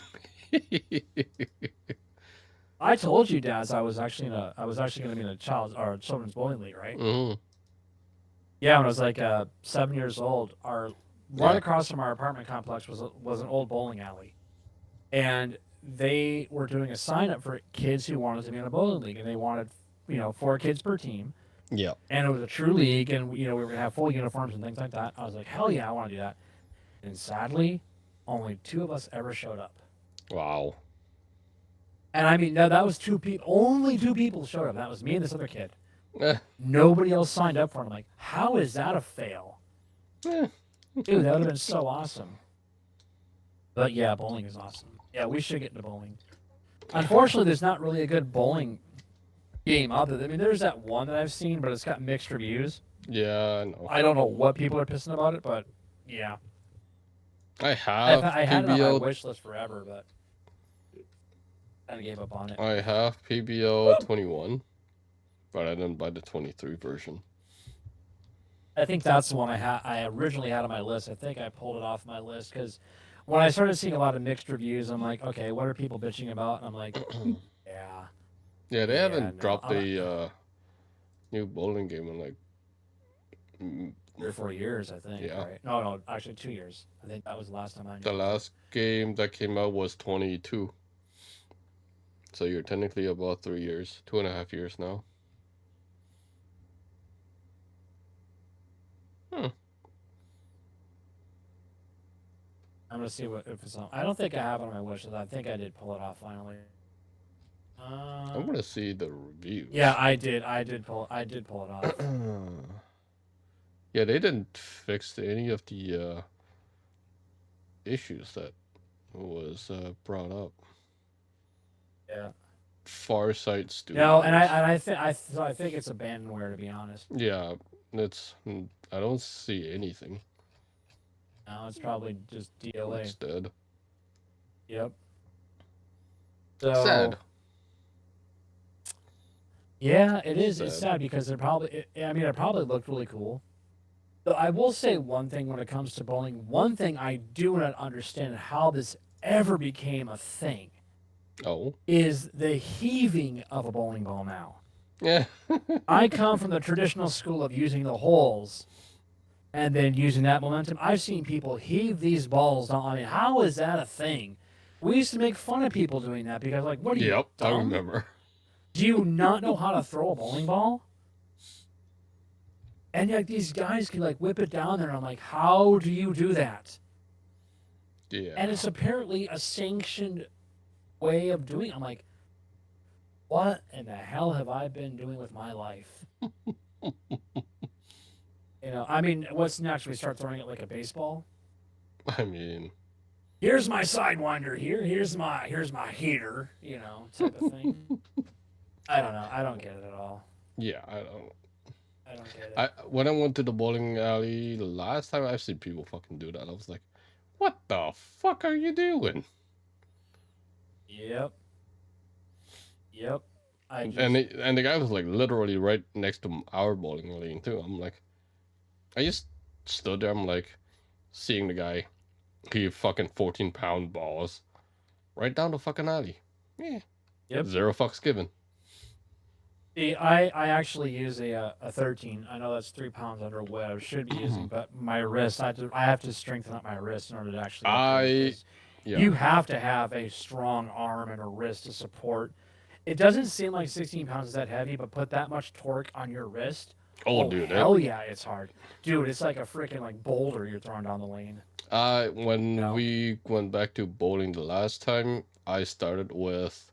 S4: I told you, Dazz, I was actually going to be in a children's bowling league, right?
S3: Hmm.
S4: Yeah, when I was like 7 years old, right
S3: Yeah.
S4: across from our apartment complex was an old bowling alley, and they were doing a sign up for kids who wanted to be in a bowling league, and they wanted 4 kids per team,
S3: Yeah.
S4: and it was a true league, and we were gonna have full uniforms and things like that. I was like, hell yeah, I want to do that. And sadly, only 2 of us ever showed up.
S3: Wow.
S4: And I mean, no, that was 2 people. Only 2 people showed up. That was me and this other kid.
S3: Eh,
S4: Nobody else signed up for it. I'm like, how is that a fail?
S3: eh.
S4: Dude, that would have been so awesome. But yeah, bowling is awesome. Yeah, we should get into bowling. Unfortunately, there's not really a good bowling game out there. I mean, there's that one that I've seen, but it's got mixed reviews.
S3: Yeah, I know.
S4: I don't know what people are pissing about it, but yeah.
S3: I have
S4: I had it on my
S3: PBO.
S4: wish list forever, but kind of gave up on it.
S3: I have PBO 21, but I didn't buy the 23 version.
S4: I think that's the one I originally had on my list. I think I pulled it off my list because when I started seeing a lot of mixed reviews, I'm like, okay, what are people bitching about? And I'm like, yeah.
S3: Yeah, they
S4: Yeah,
S3: haven't
S4: no,
S3: dropped a new bowling game in like
S4: 3 or 4 years, I think.
S3: Yeah.
S4: Right? No, actually 2 years. I think that was the last time I knew.
S3: the last game that came out was 22. So you're technically about 3 years, 2.5 years now.
S4: I'm gonna see if it's on. I don't think I have it on my wish list. I think I did pull it off finally.
S3: I'm gonna see the reviews.
S4: Yeah, I did. I did pull it off.
S3: Yeah, they didn't fix any of the issues that was brought up.
S4: Yeah.
S3: Farsight Studios.
S4: No, and I think it's abandonware, to be honest.
S3: Yeah, it's. I don't see anything.
S4: No, it's probably just DLA.
S3: It's dead.
S4: Yep. So
S3: Sad.
S4: yeah, it is. It's
S3: Sad.
S4: sad because it probably looked really cool. So I will say one thing when it comes to bowling. One thing I do not understand how this ever became a thing
S3: Oh.
S4: is the heaving of a bowling ball now.
S3: Yeah.
S4: I come from the traditional school of using the holes and then using that momentum. I've seen people heave these balls down. I mean, how is that a thing? We used to make fun of people doing that because, like, what are you,
S3: Yep, I
S4: dumb?
S3: remember.
S4: Do you not know how to throw a bowling ball? And yet these guys can, like, whip it down there. And I'm like, how do you do that?
S3: Yeah.
S4: And it's apparently a sanctioned way of doing it. I'm like, what in the hell have I been doing with my life? I mean, what's next? We start throwing it like a baseball?
S3: I mean,
S4: Here's my sidewinder here. Here's my heater, type of thing. I don't know. I don't get it at all.
S3: yeah,
S4: I don't get it.
S3: when I went to the bowling alley last time, I've seen people fucking do that. I was like, what the fuck are you doing?
S4: Yep. Yep. I just,
S3: And the guy was like literally right next to our bowling lane too. I'm like, I just stood there. I'm like, seeing the guy, he fucking 14-pound balls right down the fucking alley. Yeah.
S4: Yep.
S3: 0 fucks given.
S4: See, I actually use a 13. I know that's 3 pounds under what I should be using, but my wrist, I have to strengthen up my wrist in order to actually upgrade. 'Cause
S3: Yeah.
S4: you have to have a strong arm and a wrist to support. It doesn't seem like 16 pounds is that heavy, but put that much torque on your wrist.
S3: Oh, dude.
S4: Hell yeah, it's hard. Dude, it's like a freaking like boulder you're throwing down the lane.
S3: When
S4: No.
S3: we went back to bowling the last time, I started with,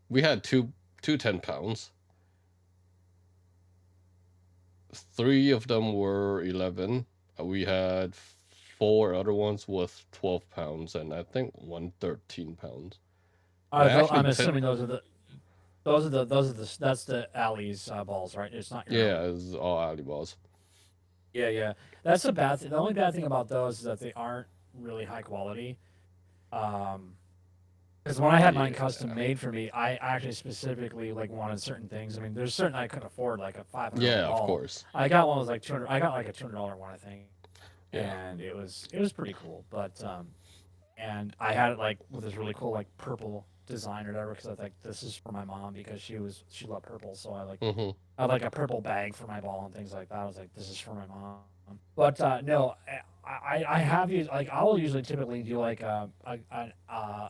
S3: we had two 10-pounds. 3 of them were 11. We had 4 other ones with 12 pounds, and I think 1 13 pounds.
S4: I'm assuming those are the that's the alley's balls, right? It's not your
S3: Yeah, it's all alley balls.
S4: Yeah. That's the bad thing. The only bad thing about those is that they aren't really high quality. Because when I had mine custom made for me, I actually specifically like wanted certain things. I mean, there's certain I couldn't afford, like a $500
S3: Yeah,
S4: ball.
S3: of course.
S4: I got one that was like 200. I got like a $200 one, I think,
S3: Yeah.
S4: and it was pretty cool. But and I had it like with this really cool like purple design or whatever because I was like, this is for my mom because she loved purple, so I had like a purple bag for my ball and things like that. I was like, this is for my mom. But no, I have used like I will usually typically do like an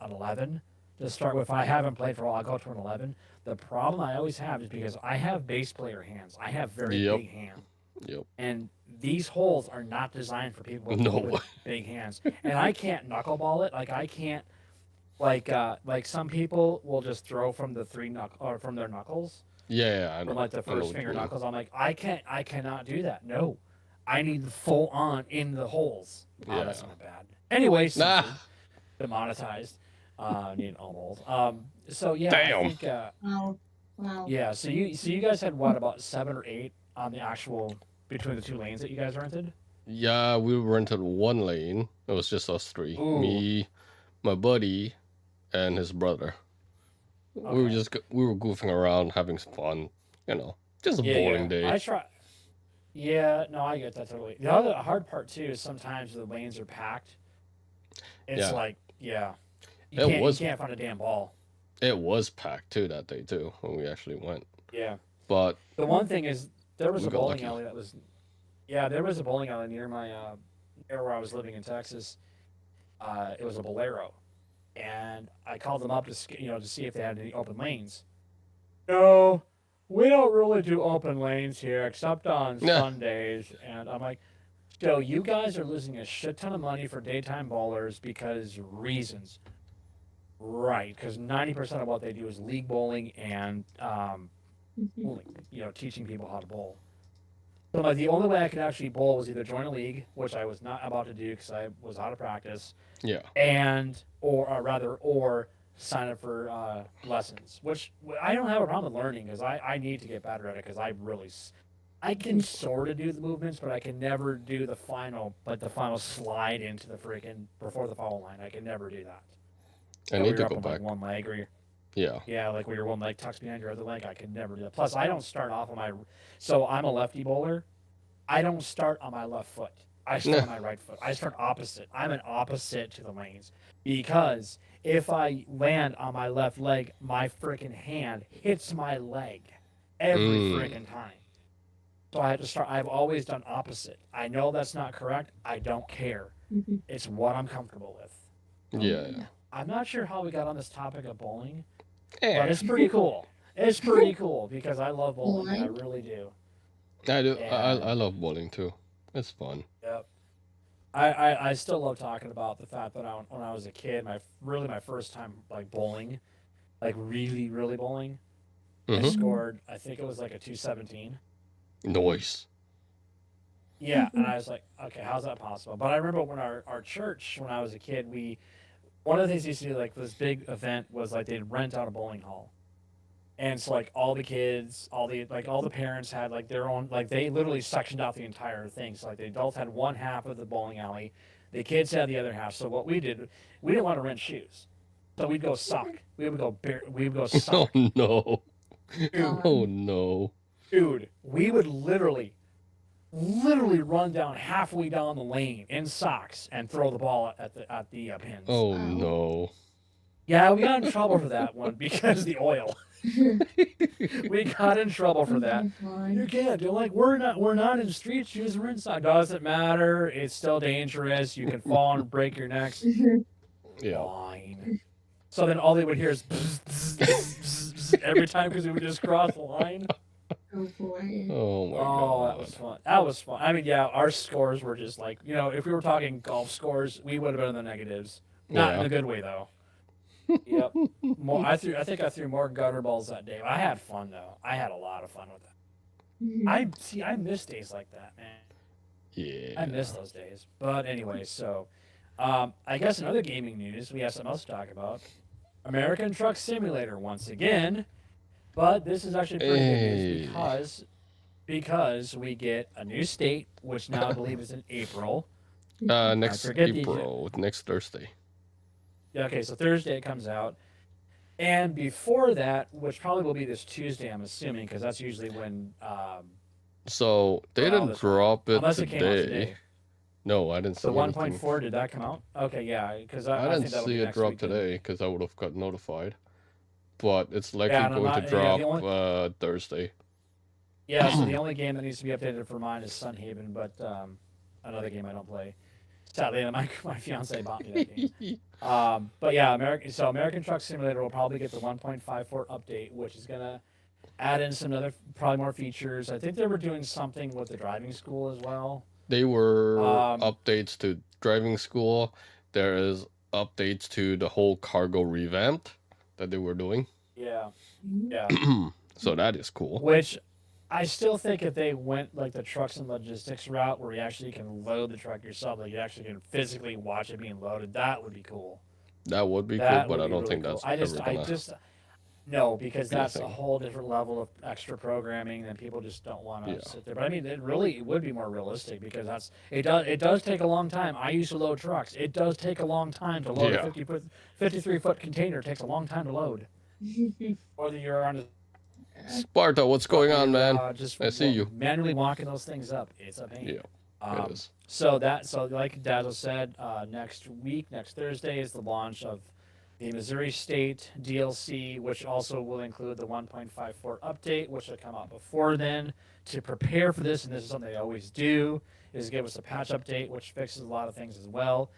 S4: 11 to start with. If I haven't played for a while, I'll go to an 11. The problem I always have is because I have bass player hands. I have very big hands.
S3: Yep.
S4: And these holes are not designed for people with big hands. And I can't knuckleball it. Like I can't like some people will just throw from the from their knuckles.
S3: Yeah, I know.
S4: From like the first finger knuckles. I'm like, I cannot do that. No. I need the full on in the holes. Oh, that's not bad. Anyway, demonetized. Need all holes. So yeah,
S3: Damn.
S4: I think
S6: Wow.
S4: yeah, so you guys had what, about 7 or 8 on the actual between the 2 lanes that you guys rented?
S3: Yeah, we rented 1 lane. It was just us 3.
S4: Ooh.
S3: Me, my buddy, and his brother.
S4: Okay.
S3: We were goofing around, having some fun, just a bowling day.
S4: I try. Yeah, no, I get that totally. The other hard part too is sometimes the lanes are packed. It's like, you can't find a damn ball.
S3: It was packed too that day too when we actually went.
S4: Yeah.
S3: But
S4: the one thing is there was a
S3: got
S4: bowling
S3: lucky.
S4: alley that was, there was a bowling alley near my near where I was living in Texas. It was a Bolero, and I called them up to see if they had any open lanes. No, we don't really do open lanes here except on Sundays. And I'm like, so you guys are losing a shit ton of money for daytime bowlers because reasons. Right, because 90% of what they do is league bowling and teaching people how to bowl. So like the only way I could actually bowl was either join a league, which I was not about to do because I was out of practice.
S3: Yeah.
S4: Or sign up for lessons, which I don't have a problem with learning because I need to get better at it because I can sort of do the movements, but I can never do the final slide into the freaking before the foul line. I can never do that.
S3: I need to
S4: up
S3: go
S4: on,
S3: back.
S4: Like one leg, or
S3: Yeah,
S4: like where your one leg tucks behind your other leg. I can never do that. Plus, I don't start off on my. So I'm a lefty bowler. I don't start on my left foot. I start on my right foot. I start opposite. I'm an opposite to the lanes because if I land on my left leg, my freaking hand hits my leg every freaking time. So I have to start. I've always done opposite. I know that's not correct. I don't care. It's what I'm comfortable with.
S3: Yeah.
S4: I'm not sure how we got on this topic of bowling, but it's pretty cool. It's pretty cool because I love bowling. I really do.
S3: I do.
S4: And,
S3: I love bowling too. It's fun.
S4: Yep. I still love talking about the fact that when I was a kid, my first time like bowling, like really bowling, I scored. I think it was like a 217.
S3: Noise.
S4: Yeah, and I was like, okay, how's that possible? But I remember when our church, when I was a kid, one of the things they used to do, like this big event, was like they'd rent out a bowling hall, and so like all the kids, all the parents had like their own, like they literally sectioned out the entire thing. So like the adults had one half of the bowling alley, the kids had the other half. So what we did, we didn't want to rent shoes. So we'd go suck. We would go
S3: Oh
S4: suck.
S3: no.
S4: Dude,
S3: Oh no.
S4: dude, we would literally run down halfway down the lane in socks and throw the ball at the pins.
S3: Oh
S6: Wow.
S3: no.
S4: Yeah, we got in trouble for that one because of the oil. We got in trouble for that. You can't. They're like, we're not in street shoes. We're inside. Doesn't matter. It's still dangerous. You can fall and break your necks.
S3: Yeah.
S4: Fine. So then all they would hear is bzz, bzz, bzz, bzz, bzz, every time because we would just cross the line.
S6: Oh boy.
S3: Oh my
S4: Oh,
S3: god.
S4: that was fun. That was fun. I mean, yeah, our scores were just like, if we were talking golf scores, we would have been in the negatives. Not in
S3: Yeah.
S4: a good way though. Yep. I think I threw more gutter balls that day. I had fun though. I had a lot of fun with that. I miss days like that, man.
S3: Yeah.
S4: I miss those days. But anyway, so I guess in other gaming news, we have something else to talk about. American Truck Simulator once again, but this is actually pretty good news because we get a new state, which now I believe is in April.
S3: Next
S4: forget the-
S3: April, next Thursday.
S4: Yeah, okay, so Thursday it comes out. And before that, which probably will be this Tuesday, I'm assuming, because that's usually when.
S3: So they
S4: Well,
S3: didn't
S4: this-
S3: drop it
S4: Unless it came out
S3: today.
S4: today.
S3: No, I didn't see
S4: The
S3: anything.
S4: 1.4, did that come out? Okay, yeah, because
S3: I
S4: I
S3: didn't
S4: think that'll
S3: see
S4: be
S3: it
S4: next
S3: drop
S4: week then.
S3: today because I would have got notified. But it's likely
S4: and I'm
S3: going
S4: not-
S3: to
S4: yeah,
S3: drop
S4: the only-
S3: Thursday.
S4: Yeah, so the only game that needs to be updated for mine is Sunhaven, but another game I don't play. Sadly, my fiance bought me that game. But yeah, American Truck Simulator will probably get the 1.54 update, which is gonna add in some other probably more features. I think they were doing something with the driving school as well.
S3: They were
S4: Um,
S3: updates to driving school. There is updates to the whole cargo revamp that they were doing.
S4: Yeah, yeah.
S3: So that is cool.
S4: Which I still think if they went like the trucks and logistics route, where you actually can load the truck yourself, like you actually can physically watch it being loaded, that would be cool.
S3: That would be
S4: That
S3: cool, but
S4: would
S3: I
S4: be
S3: don't
S4: really
S3: think
S4: cool.
S3: that's
S4: I
S3: ever gonna.
S4: no, because
S3: be a
S4: that's a
S3: thing.
S4: whole different level of extra programming that people just don't want to
S3: Yeah.
S4: sit there. But I mean, it would be more realistic because it does take a long time. I used to load trucks. It does take a long time to load
S3: Yeah.
S4: a 53-foot container. It takes a long time to load. Whether you're on
S3: Sparta, what's going on, man?
S4: just
S3: I see you.
S4: manually walking those things up. It's a pain.
S3: Yeah, it is.
S4: So like Dazzo said, next Thursday is the launch of the Missouri State DLC, which also will include the 1.54 update, which will come out before then. To prepare for this, and this is something they always do, is give us a patch update, which fixes a lot of things as well.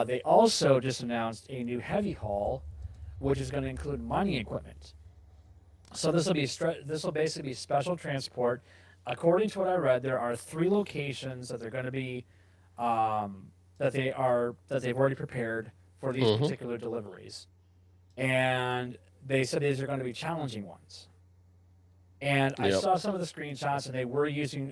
S4: They also just announced a new heavy haul, which is going to include mining equipment. So this will basically be special transport. According to what I read, there are 3 locations that they're going to be that they've already prepared for these
S3: Mhm.
S4: particular deliveries, and they said these are going to be challenging ones. And I
S3: Yep.
S4: saw some of the screenshots, and they were using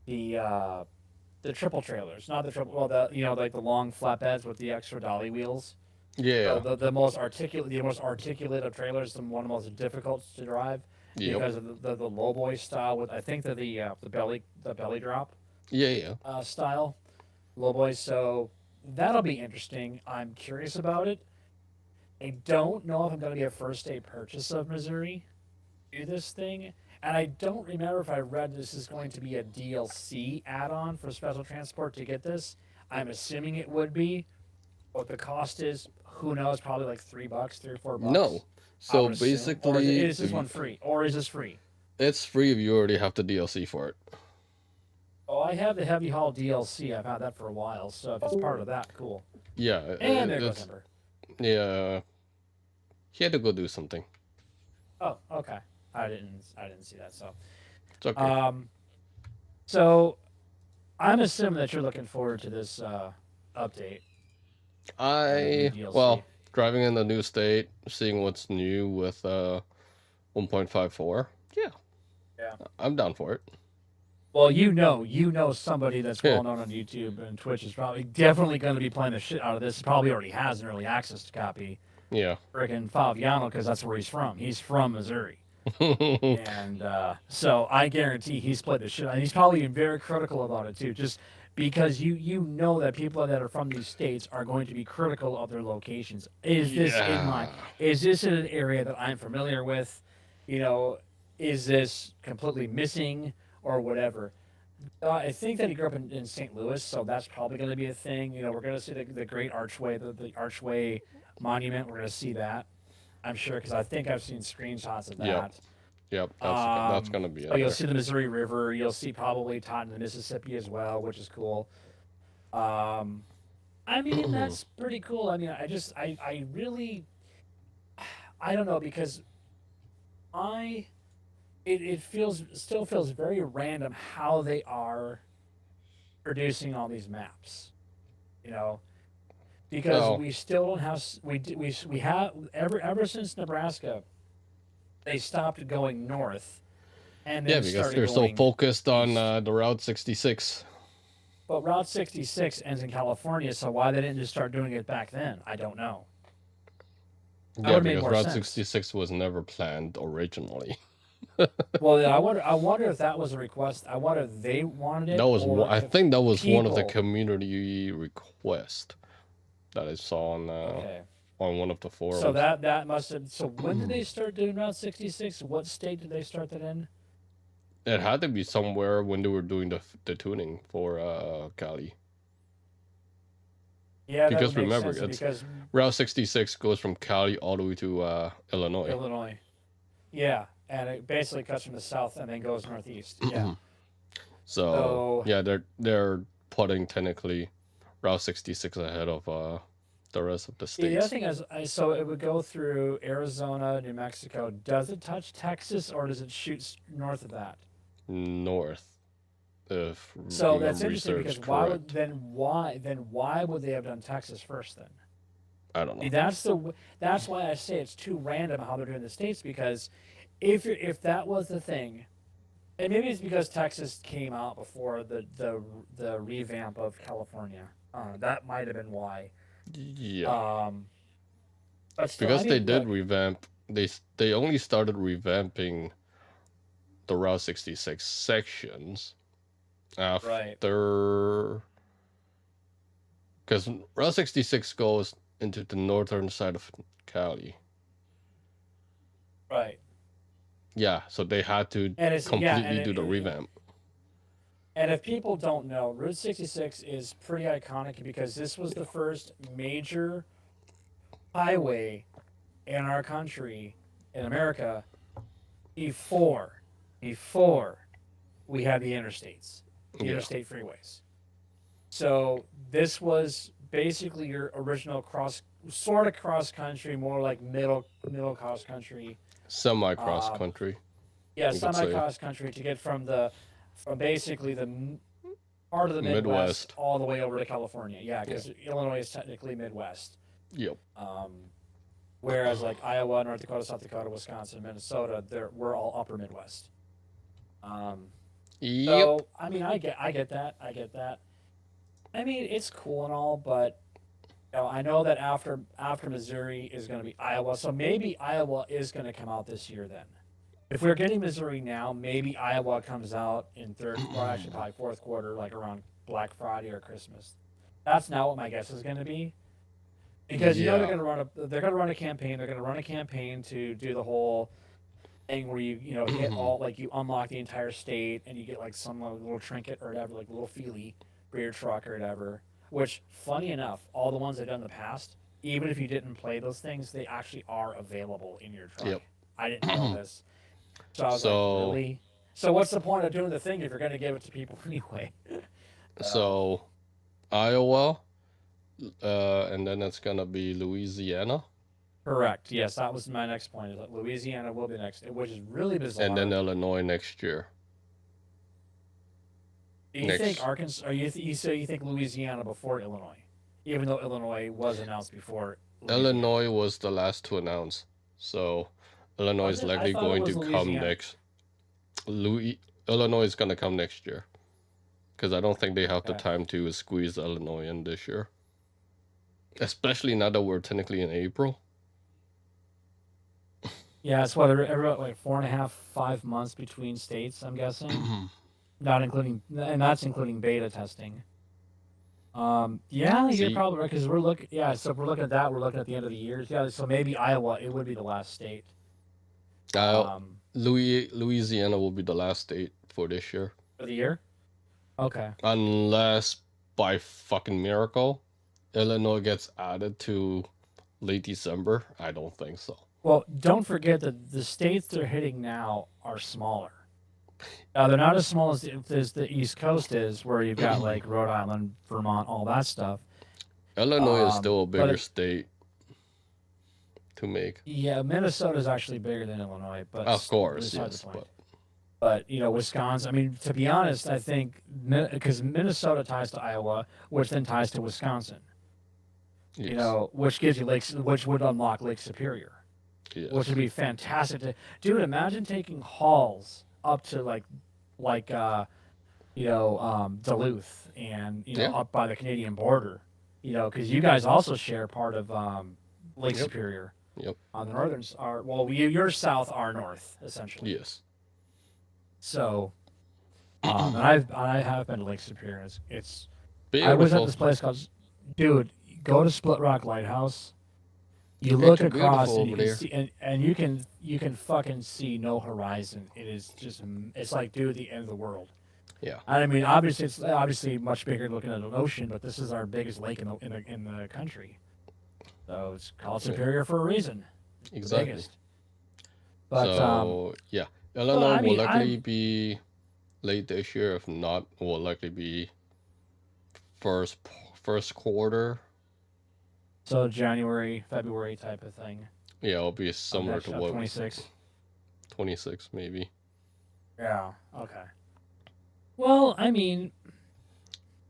S4: the triple trailers, not the triple. Well, like the long flatbeds with the extra dolly wheels.
S3: Yeah.
S4: The most articulate of trailers, and one of the most difficult to drive
S3: Yep.
S4: because of the low boy style. With I think that the belly drop
S3: Yeah.
S4: style low boy. So that'll be interesting. I'm curious about it. I don't know if I'm going to be a first day purchase of Missouri do this thing, and I don't remember if I read this is going to be a DLC add-on for special transport to get this. I'm assuming it would be. What the cost is, who knows? Probably like $3, $3 or $4.
S3: No.
S4: I
S3: So
S4: would assume. Or
S3: basically,
S4: is this one free? Or is this free?
S3: it's free if you already have the DLC for it.
S4: Oh, I have the Heavy Haul DLC. I've had that for a while, so if it's part of that, cool.
S3: Yeah.
S4: And there goes
S3: it's,
S4: Ember.
S3: yeah. He had to go do something.
S4: Oh, okay. I didn't see that. So,
S3: It's okay.
S4: so I'm assuming that you're looking forward to this update. DLC.
S3: Driving in the new state, seeing what's new with 1.54. Yeah.
S4: Yeah.
S3: I'm down for it.
S4: Well, you know somebody that's
S3: Yeah.
S4: well known on YouTube and Twitch is probably definitely going to be playing the shit out of this. Probably already has an early access copy.
S3: Yeah.
S4: Friggin' Fabiano, because that's where he's from. He's from Missouri. And so I guarantee he's played the shit. And he's probably been very critical about it too. Just because you know that people that are from these states are going to be critical of their locations. Is this in my?
S3: Yeah.
S4: Is this in an area that I'm familiar with? You know, is this completely missing or whatever? I think that he grew up in St. Louis, so that's probably going to be a thing. You know, we're going to see the Great Archway, the Archway Monument. We're going to see that, I'm sure, because I think I've seen screenshots of
S3: Yep.
S4: that.
S3: Yep. That's gonna be
S4: So
S3: in
S4: you'll
S3: there.
S4: see the Missouri River. You'll see probably Taunton, Mississippi as well, which is cool. Um, I mean, that's pretty cool. I mean, I really, I don't know because I, it still feels very random how they are producing all these maps, you know, because
S3: So
S4: we still don't have we have ever since Nebraska they stopped going north and
S3: yeah,
S4: then
S3: because
S4: started
S3: they're so
S4: going
S3: focused on
S4: east.
S3: the Route 66.
S4: But Route 66 ends in California, so why they didn't just start doing it back then, I don't know. That
S3: Yeah,
S4: would make
S3: because
S4: more
S3: Route
S4: sense.
S3: 66 was never planned originally.
S4: Well, I wonder if that was a request. I wonder if they wanted it
S3: That was
S4: or
S3: I
S4: if
S3: think that was one of the
S4: people.
S3: community requests that I saw
S4: Okay.
S3: on one of the
S4: So
S3: forums.
S4: that must have. So when did they start doing Route 66? What state did they start that in?
S3: It had to be somewhere when they were doing the tuning for Cali.
S4: Yeah, that
S3: Because
S4: would make
S3: remember,
S4: sense
S3: it's
S4: because
S3: Route 66 goes from Cali all the way to Illinois.
S4: Illinois. Yeah, and it basically cuts from the south and then goes northeast. Yeah.
S3: So
S4: So
S3: yeah, they're putting technically Route 66 ahead of the rest of the
S4: yeah, the other
S3: states.
S4: thing is, so it would go through Arizona, New Mexico. Does it touch Texas or does it shoot north of that?
S3: North, if
S4: So
S3: my
S4: that's interesting
S3: research
S4: because
S3: correct.
S4: why would they have done Texas first then?
S3: I don't
S4: See,
S3: know.
S4: that's why I say it's too random how they're doing the states because if that was the thing, and maybe it's because Texas came out before the revamp of California. That might have been why.
S3: Yeah,
S4: Um, but still, I
S3: because they
S4: mean,
S3: did
S4: look,
S3: revamp. They only started revamping the Route 66 sections
S4: right,
S3: after, because Route 66 goes into the northern side of Cali.
S4: right,
S3: Yeah, so they had to
S4: and it's yeah,
S3: completely do the revamp.
S4: and if people don't know, Route 66 is pretty iconic because this was the first major highway in our country, in America, before we had the interstates, the
S3: Yeah.
S4: interstate freeways. So this was basically your original sort of cross country, more like middle cross country.
S3: Semi-cross
S4: Um,
S3: country,
S4: yeah,
S3: you could
S4: semi
S3: say.
S4: cross country to get from basically part of the Midwest
S3: Midwest.
S4: all the way over to California. Yeah,
S3: Yeah.
S4: because Illinois is technically Midwest.
S3: Yep.
S4: Whereas like Iowa, North Dakota, South Dakota, Wisconsin, Minnesota, we're all upper Midwest. Um,
S3: Yep.
S4: so I mean, I get that. I get that. I mean, it's cool and all, but I know that after Missouri is going to be Iowa, so maybe Iowa is going to come out this year. Then, if we're getting Missouri now, maybe Iowa comes out in third, or actually probably fourth quarter, like around Black Friday or Christmas. That's not what my guess is going to be, because they're
S3: Yeah.
S4: going to run a campaign. They're going to run a campaign to do the whole thing where you hit all like you unlock the entire state and you get like some little trinket or whatever, like a little feelie for your truck or whatever. Which, funny enough, all the ones I've done in the past, even if you didn't play those things, they actually are available in your truck.
S3: Yep.
S4: I didn't know this, so I was
S3: So
S4: like, really? So what's the point of doing the thing if you're going to give it to people anyway?
S3: so Iowa, and then it's gonna be Louisiana,
S4: Correct. Yes, that was my next point. Is that Louisiana will be next, which is really bizarre.
S3: and then Illinois next year.
S4: Do you think Arkansas? Or you think Louisiana before Illinois, even though Illinois was announced before Louisiana?
S3: Illinois was the last to announce, so Illinois
S4: Was
S3: is
S4: it? I
S3: likely
S4: thought it
S3: going
S4: was
S3: to come
S4: Louisiana.
S3: next. Illinois is gonna come next year, because I don't think they have the
S4: Okay.
S3: time to squeeze Illinois in this year, especially now that we're technically in April.
S4: Yeah, it's what every like 4.5, 5 months between states. I'm guessing, not including, and that's including beta testing. Yeah, you're
S3: See,
S4: probably right because we're looking. Yeah, so if we're looking at that. We're looking at the end of the years. Yeah, so maybe Iowa. It would be the last state.
S3: uh,
S4: Um,
S3: Louisiana will be the last state for this year,
S4: for the year. Okay.
S3: unless by fucking miracle, Illinois gets added to late December. I don't think so.
S4: Well, don't forget that the states they're hitting now are smaller. They're not as small as the East Coast is, where you've got like Rhode Island, Vermont, all that stuff.
S3: Illinois is still a
S4: But
S3: bigger state to make.
S4: yeah, Minnesota is actually bigger than Illinois, but
S3: Of course,
S4: beside the
S3: yes,
S4: point. But Wisconsin. I mean, to be honest, I think because Minnesota ties to Iowa, which then ties to Wisconsin.
S3: yes,
S4: Which gives you lakes, which would unlock Lake Superior, which
S3: yes,
S4: would be fantastic. Dude, imagine taking hauls up to Duluth and
S3: yeah,
S4: up by the Canadian border. Because you guys also share part of Lake
S3: yep,
S4: Superior
S3: yep,
S4: on the northern. You're south, our north, essentially.
S3: yes.
S4: So, and I have been to Lake Superior. It's I was at
S3: Beautiful.
S4: this place called, dude. Go to Split Rock Lighthouse. You look
S3: It's
S4: across
S3: beautiful
S4: and you
S3: over
S4: can
S3: there.
S4: see, and you can fucking see no horizon. It is just, it's like, dude, the end of the world.
S3: Yeah,
S4: I mean, obviously, it's obviously much bigger looking at an ocean, but this is our biggest lake in the country. So it's called
S3: yeah,
S4: Superior for a reason. It's the
S3: exactly.
S4: biggest. But
S3: So yeah,
S4: well,
S3: Illinois
S4: I
S3: will
S4: mean,
S3: likely be late this year. If not, will likely be first first quarter.
S4: so January, February type of thing
S3: Yeah, it'll be
S4: of
S3: similar to what
S4: 26.
S3: 26 maybe.
S4: Yeah. Okay. Well, I mean,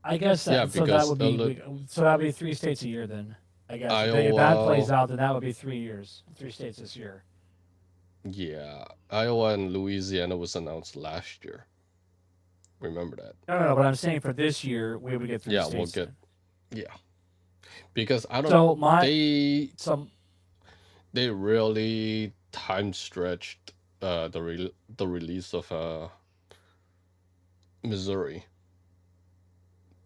S4: I guess
S3: Yeah,
S4: that so that
S3: because
S4: would be so that would be 3 states a year then. I guess if that plays
S3: Iowa,
S4: out, then that would be 3 years, 3 states this year.
S3: yeah, Iowa and Louisiana was announced last year. Remember that?
S4: No. But I'm saying for this year, we would get three
S3: Yeah, we'll
S4: states
S3: get
S4: then.
S3: yeah. Because I don't
S4: So
S3: they
S4: some
S3: they really time stretched the release of Missouri.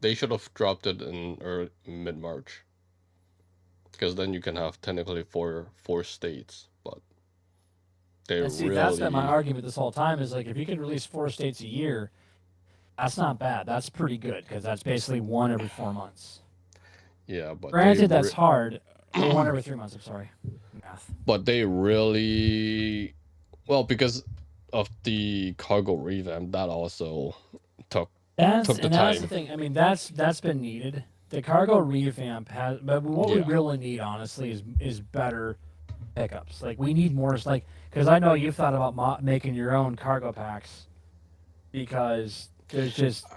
S3: They should have dropped it in mid March. Because then you can have technically four states, but they
S4: and see that's been my
S3: really
S4: argument this whole time is like if you could release 4 states a year, that's not bad. That's pretty good because that's basically one every 4 months.
S3: yeah, but
S4: Granted, that's hard. Or one every 3 months. I'm sorry, math.
S3: but they really well because of the cargo revamp that also took
S4: That's
S3: took the
S4: and that's the
S3: time.
S4: thing. I mean, that's been needed. The cargo revamp has, but what we
S3: Yeah,
S4: really need, honestly, is better pickups. Like we need more. Like because I know you've thought about making your own cargo packs because there's just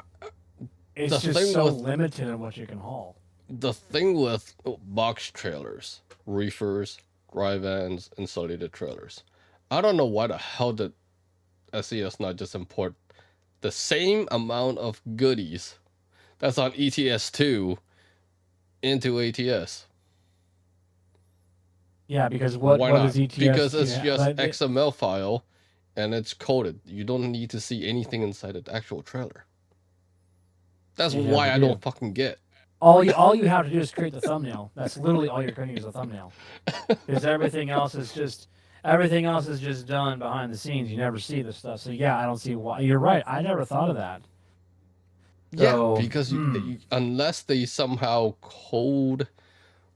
S3: the
S4: it's just
S3: thing
S4: so
S3: with
S4: limited in what you can haul.
S3: the thing with box trailers, reefers, dry vans, insulated trailers. I don't know why the hell did SES not just import the same amount of goodies that's on ETS2 into ATS.
S4: Yeah, because
S3: Why
S4: what
S3: not?
S4: is ETS?
S3: Because it's
S4: Yeah,
S3: just
S4: but
S3: XML file and it's coded. You don't need to see anything inside the actual trailer. That's
S4: you
S3: why
S4: never
S3: I
S4: do.
S3: don't fucking get.
S4: All you have to do is create the thumbnail. That's literally all you're creating is a thumbnail. Because everything else is just done behind the scenes. You never see this stuff. So yeah, I don't see why. You're right. I never thought of that.
S3: Yeah,
S4: So
S3: because unless they somehow code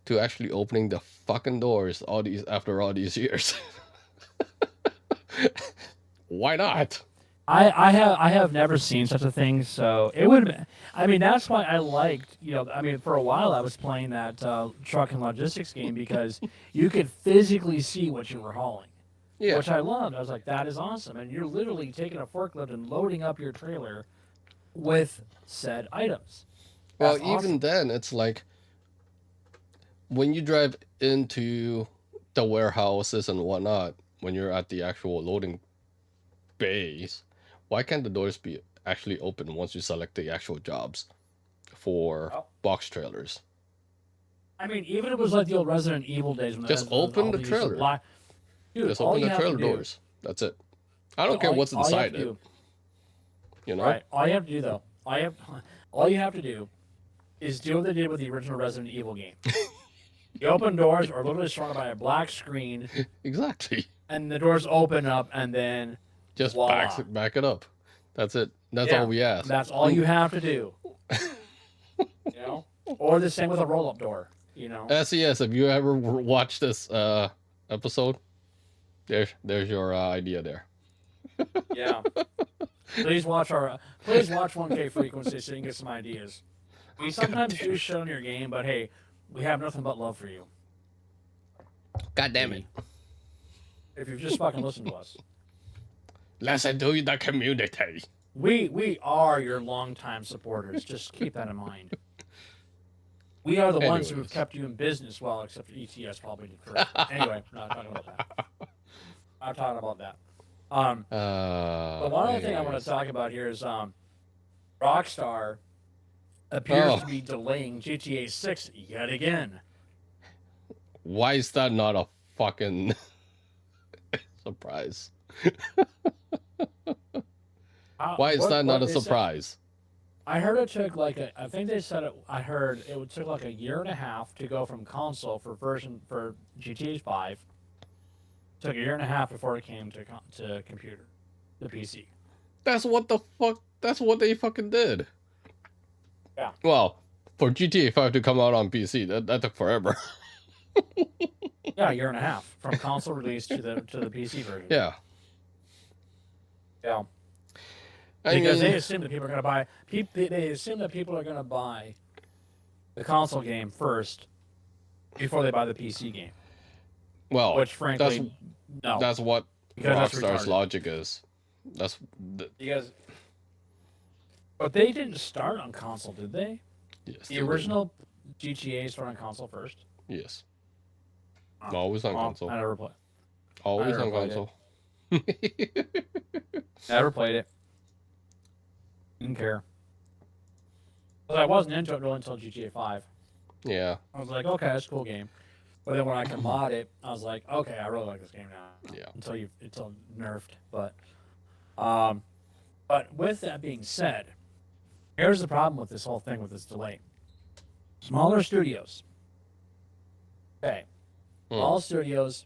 S3: to actually opening the fucking doors after all these years, why not?
S4: I have never seen such a thing. So it would. I mean, that's why I liked. I mean, for a while I was playing that truck and logistics game because you could physically see what you were hauling.
S3: Yeah.
S4: Which I loved. I was like, that is awesome. And you're literally taking a forklift and loading up your trailer with said items.
S3: Well,
S4: That's
S3: even
S4: awesome.
S3: then, it's like when you drive into the warehouses and whatnot, when you're at the actual loading bays, why can't the doors be actually open once you select the actual jobs for
S4: Oh,
S3: box trailers?
S4: I mean, even if it was like the old Resident Evil days when
S3: Just open the trailer.
S4: Dude,
S3: Just
S4: all
S3: open
S4: you
S3: the
S4: have to
S3: trailer
S4: do,
S3: doors. That's it. I don't care what's
S4: all you have
S3: inside
S4: to
S3: it,
S4: do,
S3: you know?
S4: right? All you have to do though, all you have to do is do what they did with the original Resident Evil game. The open doors are literally surrounded by a black screen,
S3: Exactly.
S4: and the doors open up, and then
S3: Just
S4: voila.
S3: back it up. That's it. That's all we ask.
S4: That's all you have to do. You know? Or the same with a roll-up door, you know?
S3: SES, have you ever watched this episode? There's your idea there.
S4: Yeah. Please watch 1K Frequency so you can get some ideas. We sometimes do shit on your game, but hey, we have nothing but love for you.
S3: God damn it.
S4: If you've just fucking listened to us.
S3: Listen to the community.
S4: We are your longtime supporters. Just keep that in mind. We are the ones who have kept you in business, well, except for ETS probably did first. Anyway, not talking about that. I'm talking about that. But one other thing I want to talk about here is Rockstar appears to be delaying GTA 6 yet again.
S3: Why is that not a fucking surprise? Why is that not a surprise?
S4: I heard it took I think they said I heard it would took like a year and a half to go from console for GTA 5. It took a year and a half before it came to computer, the PC.
S3: That's what they fucking did.
S4: Yeah.
S3: Well, for GTA 5 to come out on PC, that took forever.
S4: Yeah, a year and a half from console release to the PC version.
S3: Yeah.
S4: Yeah. Because they assume that people are going to buy. They assume that people are going to buy the console game first before they buy the PC game.
S3: Well,
S4: which frankly,
S3: that's what Rockstar's logic is.
S4: But they didn't start on console, did they?
S3: Yes.
S4: The original GTA started on console first.
S3: Yes. Always on console.
S4: I never played.
S3: Always on console.
S4: Never played it. Didn't care. But I wasn't into it really until GTA 5.
S3: Yeah.
S4: I was like, okay, that's a cool game. But then when I can mod it, I was like, okay, I really like this game now.
S3: Yeah.
S4: Until nerfed. But with that being said, here's the problem with this whole thing with this delay. Smaller studios. Okay. All studios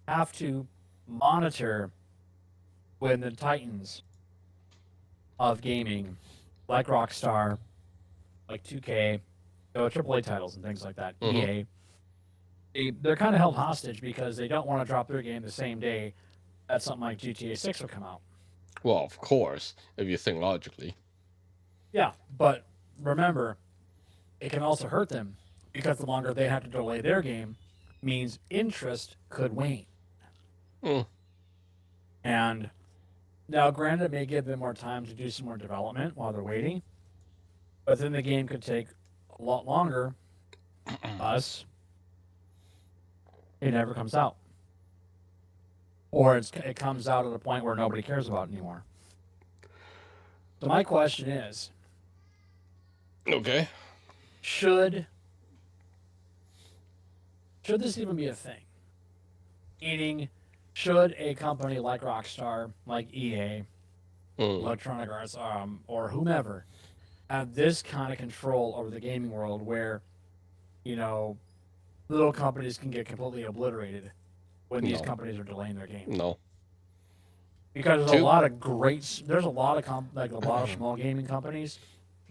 S4: have to monitor when the titans of gaming, like Rockstar, like 2K, AAA titles and things like that, EA, they're kind of held hostage because they don't want to drop their game the same day that something like GTA 6 will come out.
S3: Well, of course, if you think logically.
S4: Yeah, but remember, it can also hurt them because the longer they have to delay their game means interest could wane. And now, granted, it may give them more time to do some more development while they're waiting, but then the game could take a lot longer. Thus, it never comes out. Or it comes out at a point where nobody cares about it anymore. So my question is,
S3: okay,
S4: should this even be a thing? Meaning, should a company like Rockstar, like EA, Electronic Arts, or whomever, have this kind of control over the gaming world where, little companies can get completely obliterated when these companies are delaying their game?
S3: No.
S4: Because there's a lot of small gaming companies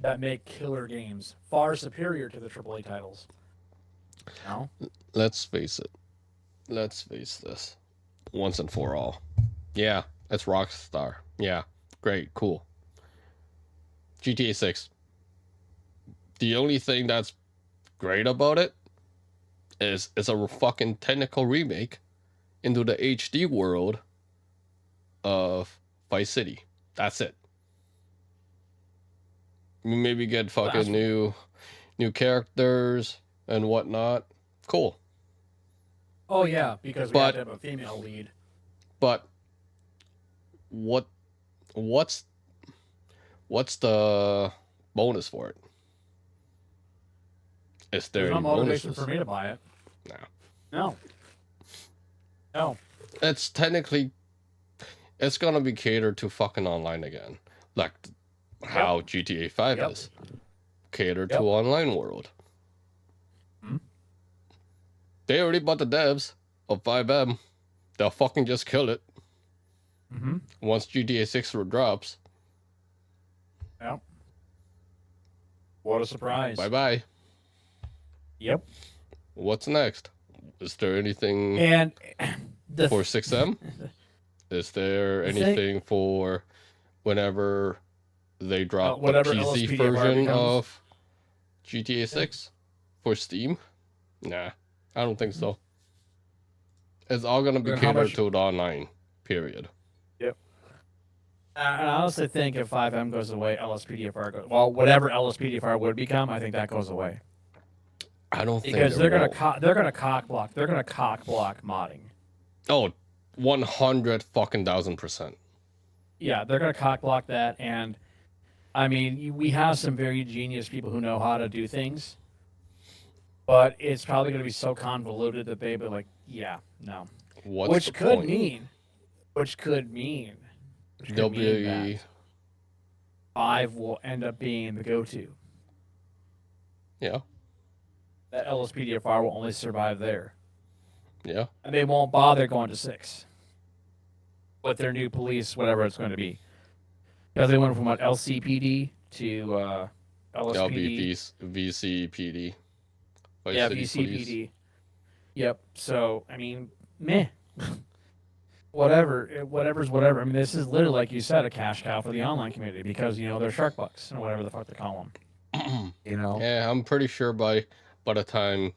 S4: that make killer games, far superior to the AAA titles. No?
S3: Let's face it. Let's face this. Once and for all. Yeah, that's Rockstar. Yeah, great, cool. GTA 6. The only thing that's great about it is it's a fucking technical remake into the HD world of Vice City. That's it. You maybe get fucking new characters and whatnot. Cool.
S4: Oh yeah, because we have to have a female lead.
S3: But what's the bonus for it? Is there
S4: There's
S3: any
S4: no motivation
S3: bonuses?
S4: for me to buy it.
S3: No.
S4: No.
S3: It's technically, it's gonna be catered to fucking online again, like how GTA 5 is. cater
S4: Yep.
S3: to online world.
S4: Hmm.
S3: They already bought the devs of 5M. They'll fucking just kill it
S4: Mm-hmm.
S3: once GTA 6 drops.
S4: Yep. What a surprise.
S3: Bye-bye.
S4: Yep.
S3: What's next? Is there anything
S4: And
S3: for 6M? Is there
S4: The thing-
S3: anything for whenever they drop the
S4: whatever
S3: PC
S4: LSPDFR
S3: version
S4: becomes?
S3: of GTA 6 for Steam? Nah, I don't think so. It's all gonna be
S4: Then how
S3: catered
S4: much-
S3: to the online, period.
S4: I honestly think if 5M goes away, LSPDFR goes. Well, whatever LSPDFR would become, I think that goes away
S3: I don't think
S4: because
S3: there
S4: they're gonna
S3: will.
S4: they're gonna cock block. They're gonna cock block modding.
S3: Oh, 100 fucking %.
S4: Yeah, they're gonna cock block that, and I mean, we have some very genius people who know how to do things, but it's probably gonna be so convoluted that they'd be like, yeah, no.
S3: What's
S4: Which
S3: the
S4: could
S3: point?
S4: mean
S3: There'll be
S4: that 5 will end up being the go-to.
S3: yeah,
S4: That LSPDFR will only survive there.
S3: yeah.
S4: And they won't bother going to 6 with their new police, whatever it's going to be. Because they went from what, LCPD to
S3: That'll be
S4: LSPD.
S3: VCPD. Vice
S4: Yeah,
S3: City
S4: VCPD.
S3: Police.
S4: Yep. So, I mean, meh. Whatever's whatever. I mean, this is literally, like you said, a cash cow for the online community because, they're shark bucks or whatever the fuck they call them.
S3: Yeah, I'm pretty sure by the time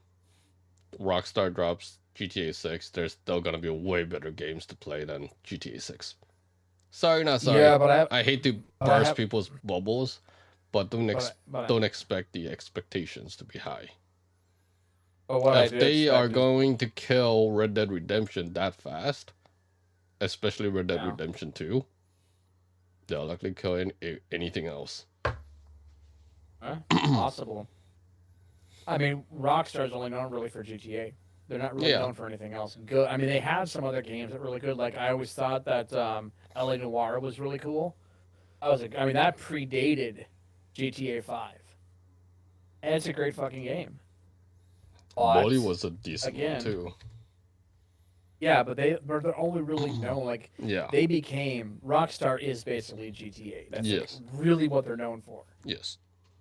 S3: Rockstar drops GTA 6, there's still gonna be way better games to play than GTA 6. Sorry, not sorry.
S4: Yeah, but
S3: I hate to
S4: but I
S3: burst
S4: have-
S3: people's bubbles, but
S4: but
S3: don't expect the expectations to be high.
S4: what I
S3: If
S4: do
S3: they
S4: expect
S3: are
S4: is-
S3: going to kill Red Dead Redemption that fast, especially Red Dead
S4: Yeah.
S3: Redemption 2, they'll likely kill anything else.
S4: Possible. I mean, Rockstar's only known really for GTA. They're not really
S3: Yeah.
S4: known for anything else. Good. I mean, they had some other games that were really good. Like I always thought that LA Noire was really cool. I mean, that predated GTA 5, and it's a great fucking game. But,
S3: Bully was a decent
S4: again,
S3: one too.
S4: yeah, but they're only really known like
S3: Yeah.
S4: they became Rockstar is basically GTA. That's like,
S3: Yes.
S4: really what they're known for.
S3: Yes.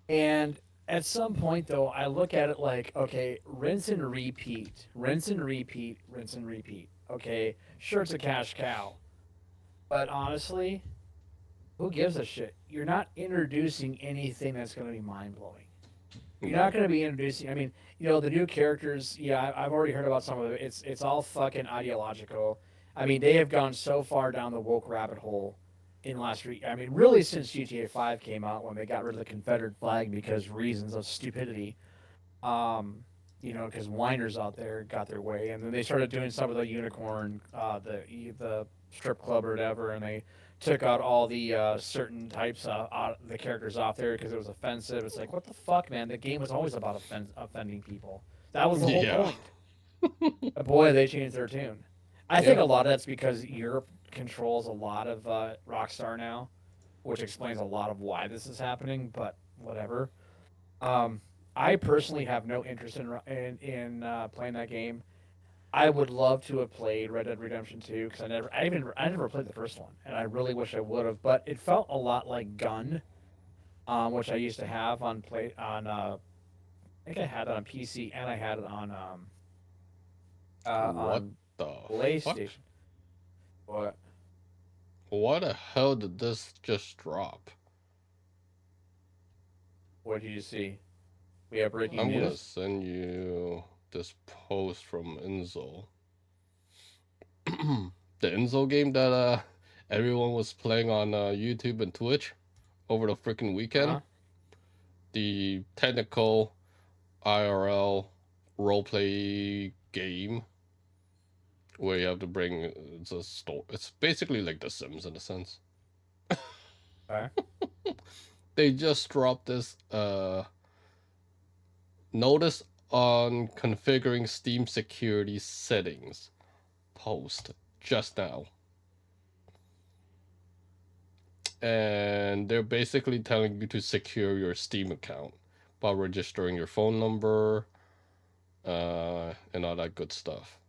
S4: And at some point, though, I look at it like, okay, rinse and repeat, rinse and repeat, rinse and repeat. Okay, sure, it's a cash cow. But honestly, who gives a shit? You're not introducing anything that's going to be mind-blowing. You're not going to be introducing, I mean, the new characters, yeah, I've already heard about some of it. It's all fucking ideological. I mean, they have gone so far down the woke rabbit hole in the last week. I mean, really since GTA 5 came out when they got rid of the Confederate flag because reasons of stupidity. Because whiners out there got their way, and then they started doing some of the unicorn, the strip club or whatever, and they took out all the certain types of the characters off there because it was offensive. It's like, what the fuck, man? The game was always about offending people. That was the whole
S3: Yeah.
S4: point. But boy, they changed their tune. I think a lot of that's because Europe controls a lot of Rockstar now, which explains a lot of why this is happening. But whatever. I personally have no interest in playing that game. I would love to have played Red Dead Redemption 2 because I never played the first one, and I really wish I would have. But it felt a lot like Gun, which I used to have on I think I had it on PC and I had it on
S3: What
S4: on
S3: the
S4: PlayStation.
S3: fuck?
S4: What?
S3: What the hell did this just drop?
S4: What did you see? We have breaking
S3: I'm gonna
S4: news.
S3: send you this post from Enzo. The Enzo game that everyone was playing on YouTube and Twitch over the freaking weekend.
S4: Uh-huh.
S3: The technical IRL roleplay game where you have to bring it's a store. It's basically like The Sims in a sense.
S4: Okay.
S3: They just dropped this notice on configuring Steam security settings post just now. And they're basically telling you to secure your Steam account about registering your phone number, and all that good stuff.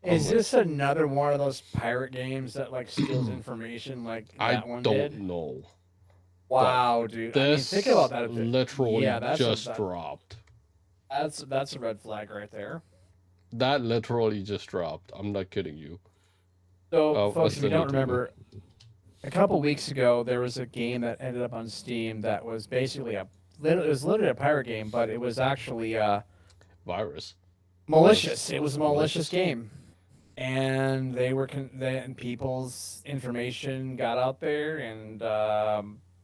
S4: Is this another one of those pirate games that like steals information like that
S3: I
S4: one
S3: don't
S4: did?
S3: know.
S4: Wow, dude. I mean,
S3: This
S4: think about that.
S3: literally
S4: Yeah,
S3: just dropped.
S4: that's a red flag right there.
S3: That literally just dropped. I'm not kidding you.
S4: So, folks, if you
S3: listen
S4: don't
S3: to me.
S4: remember, a couple weeks ago there was a game that ended up on Steam that was basically it was literally a pirate game, but it was actually
S3: Virus.
S4: malicious. It was a malicious game, and and people's information got out there, and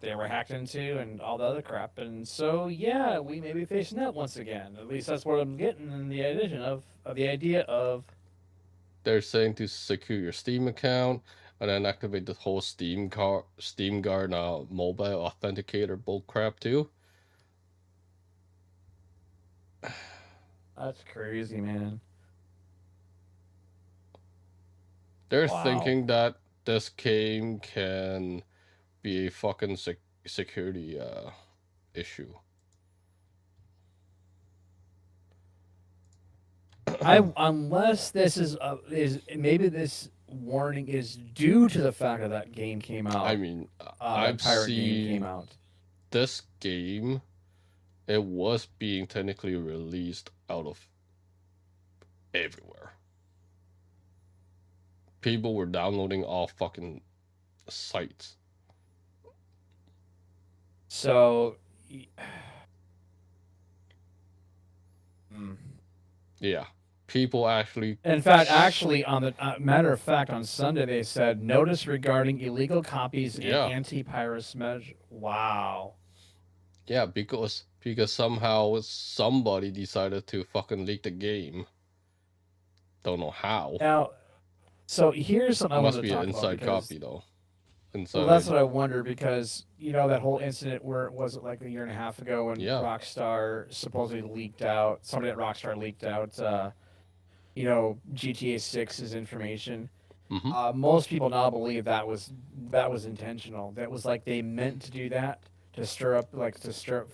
S4: they were hacked into, and all the other crap. And so, yeah, we may be facing that once again. At least that's what I'm getting in the addition of the idea of.
S3: They're saying to secure your Steam account and then activate the whole Steam Guard mobile authenticator bullcrap too.
S4: That's crazy, man.
S3: They're
S4: Wow.
S3: thinking that this game can be a fucking security issue.
S4: Unless this is maybe this warning is due to the fact that game came out.
S3: I mean,
S4: I've
S3: I've
S4: pirate game
S3: seen
S4: came out.
S3: this game. It was being technically released out of everywhere. People were downloading all fucking sites.
S4: So,
S3: Yeah, people actually.
S4: in fact, actually, on the matter of fact, on Sunday they said notice regarding illegal copies
S3: Yeah.
S4: and anti-piracy measure. Wow.
S3: Yeah, because somehow somebody decided to fucking leak the game. Don't know how.
S4: Now, so here's something I want
S3: Must
S4: to
S3: be
S4: talk
S3: an
S4: about.
S3: inside
S4: because-
S3: copy though. Inside.
S4: Well, that's what I wonder, because that whole incident where it was like a year and a half ago when
S3: Yeah.
S4: Rockstar supposedly leaked out, somebody at Rockstar leaked out, GTA 6's information.
S3: Mhm.
S4: Most people now believe that was intentional. That was like they meant to do that to stir up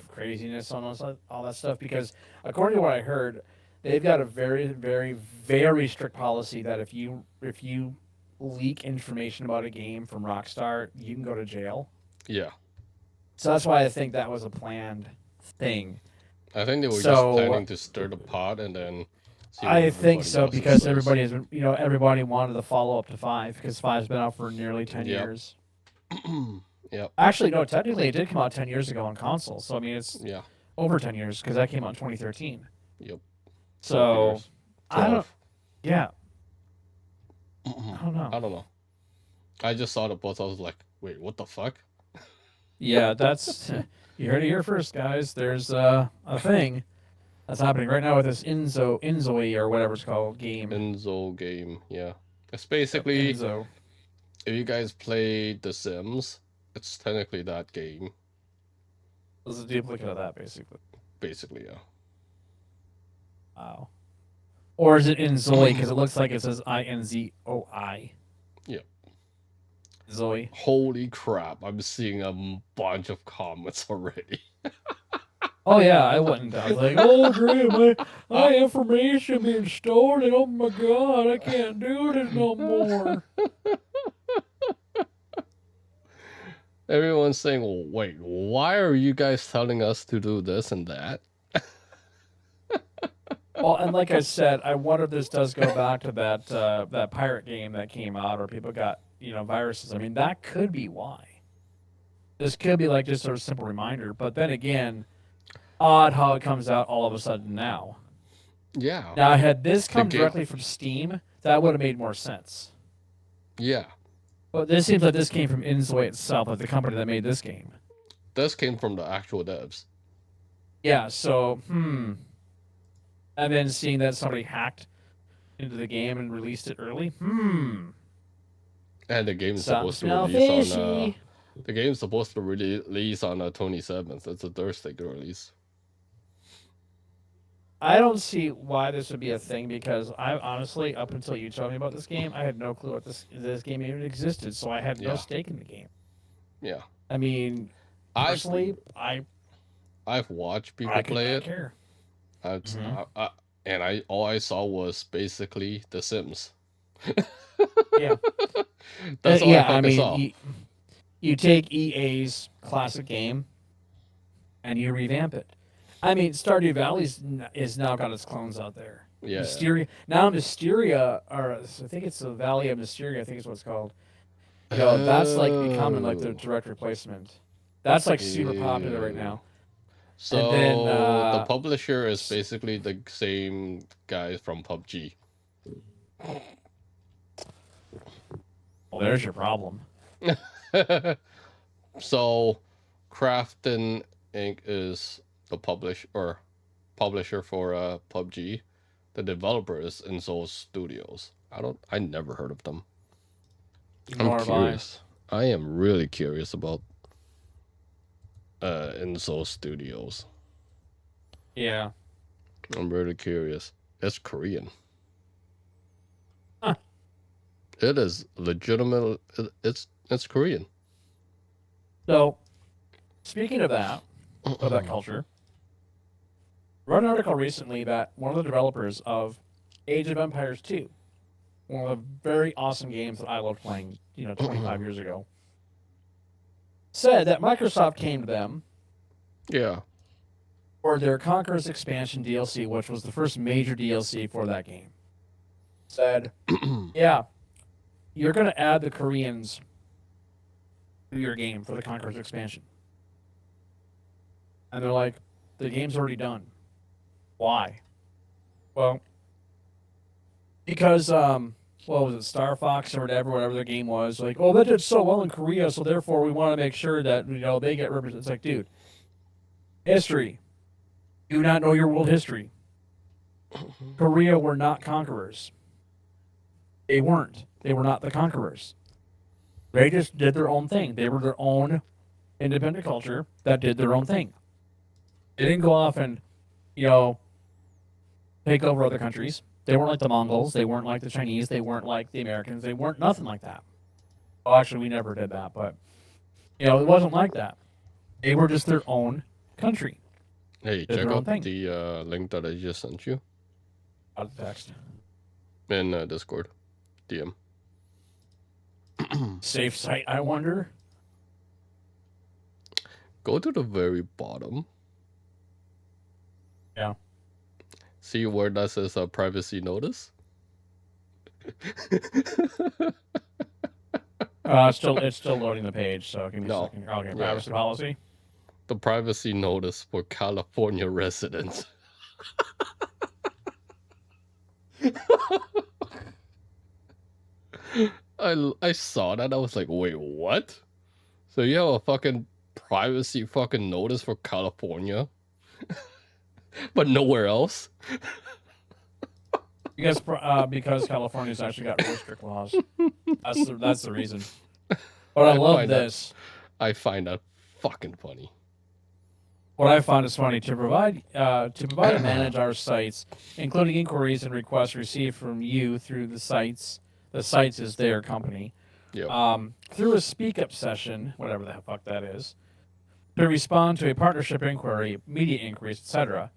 S4: craziness on all that stuff. Because according to what I heard, they've got a very, very, very strict policy that if you leak information about a game from Rockstar, you can go to jail.
S3: Yeah,
S4: So that's why I think that was a planned thing.
S3: I think they were
S4: So-
S3: just planning to stir the pot and then. see what
S4: I think
S3: everybody
S4: so,
S3: else
S4: because
S3: says.
S4: everybody has been, everybody wanted the follow up to 5, because 5's been out for nearly 10
S3: Yep.
S4: years.
S3: Yep.
S4: Actually, no, technically it did come out 10 years ago on console. So I mean, it's
S3: Yeah.
S4: over 10 years because that came out in 2013.
S3: Yep. 12
S4: So
S3: years.
S4: I don't.
S3: 12.
S4: Yeah, I don't know.
S3: I don't know. I just saw the post. I was like, wait, what the fuck?
S4: Yeah, that's you heard it here first, guys. There's a thing that's happening right now with this Inzoi or whatever it's called game.
S3: Enzo game. Yeah. It's basically,
S4: Enzo.
S3: if you guys played The Sims, it's technically that game.
S4: This is a duplicate of that, basically.
S3: Basically, yeah.
S4: Wow. Or is it Inzoi? Because it looks like it says INZOI.
S3: Yep.
S4: Zoe.
S3: Holy crap. I'm seeing a bunch of comments already.
S4: Oh yeah, I wouldn't. I was like, oh great, my information being stolen. Oh my god, I can't do this no more.
S3: Everyone's saying, well, wait, why are you guys telling us to do this and that?
S4: Well, and like I said, I wonder if this does go back to that pirate game that came out, or people got viruses. I mean, that could be why. This could be like just sort of simple reminder. But then again, odd how it comes out all of a sudden now.
S3: Yeah.
S4: Now, had this come
S3: game-
S4: directly from Steam, that would have made more sense.
S3: Yeah.
S4: But this seems like this came from Inzoi itself, like the company that made this game.
S3: This came from the actual devs.
S4: Yeah, so, And then seeing that somebody hacked into the game and released it early,
S3: And the game's
S4: Something
S3: supposed to
S4: smell
S3: release on
S4: fishy.
S3: the game's supposed to release on the 27th. It's a Thursday release.
S4: I don't see why this would be a thing, because I honestly, up until you told me about this game, I had no clue what this game even existed, so I had no
S3: Yeah.
S4: stake in the game.
S3: Yeah.
S4: I mean,
S3: I've
S4: personally,
S3: I've watched people
S4: I could
S3: play
S4: not
S3: it.
S4: care.
S3: And all I saw was basically The Sims.
S4: Yeah.
S3: That's all I
S4: Yeah, I
S3: fucking
S4: mean,
S3: saw.
S4: you take EA's classic game and you revamp it. I mean, Stardew Valley is now got its clones out there.
S3: Yeah.
S4: Mysteria, or I think it's the Valley of Mysteria, I think is what it's called. You know, that's like becoming like the
S3: Oh.
S4: direct replacement. That's like super popular right now.
S3: So
S4: then,
S3: the publisher is basically the same guys from PUBG.
S4: Well, there's your problem.
S3: So Crafton Inc. is the publisher for PUBG. The developer is Meld Studios. I never heard of them.
S4: Nor
S3: I'm
S4: have I.
S3: curious. I am really curious about Meld Studios.
S4: Yeah.
S3: I'm really curious. It's Korean.
S4: Huh.
S3: It is legitimate. It's Korean.
S4: So, speaking of that culture, read an article recently that one of the developers of Age of Empires 2, one of the very awesome games that I loved playing, 25 years ago, said that Microsoft came to them
S3: Yeah.
S4: for their Conqueror's Expansion DLC, which was the first major DLC for that game. Said, yeah, you're going to add the Koreans to your game for the Conqueror's Expansion. And they're like, the game's already done. Why? Well, because, what was it, Star Fox or whatever the game was, like, oh, that did so well in Korea, so therefore we want to make sure that, they get represented. It's like, dude, history. Do not know your world history. Korea were not conquerors. They weren't. They were not the conquerors. They just did their own thing. They were their own independent culture that did their own thing. They didn't go off and, take over other countries. They weren't like the Mongols. They weren't like the Chinese. They weren't like the Americans. They weren't nothing like that. Well, actually, we never did that, but, it wasn't like that. They were just their own country.
S3: Hey,
S4: Did
S3: check
S4: their own
S3: out
S4: thing.
S3: the link that I just sent you
S4: Out of text.
S3: in Discord. DM.
S4: Safe site, I wonder.
S3: Go to the very bottom.
S4: Yeah.
S3: See where that says privacy notice?
S4: It's still loading the page, so give me
S3: No.
S4: a second. Okay,
S3: Yeah.
S4: privacy policy.
S3: The privacy notice for California residents. I saw that. I was like, wait, what? So you have a fucking privacy fucking notice for California, but nowhere else?
S4: Because California's actually got real strict laws. That's the reason. But I love
S3: find that-
S4: this.
S3: I find that fucking funny.
S4: What I find is funny to provide and manage our sites, including inquiries and requests received from you through the sites. The sites is their company.
S3: Yep.
S4: Through a speak up session, whatever the fuck that is, to respond to a partnership inquiry, media inquiries, etc.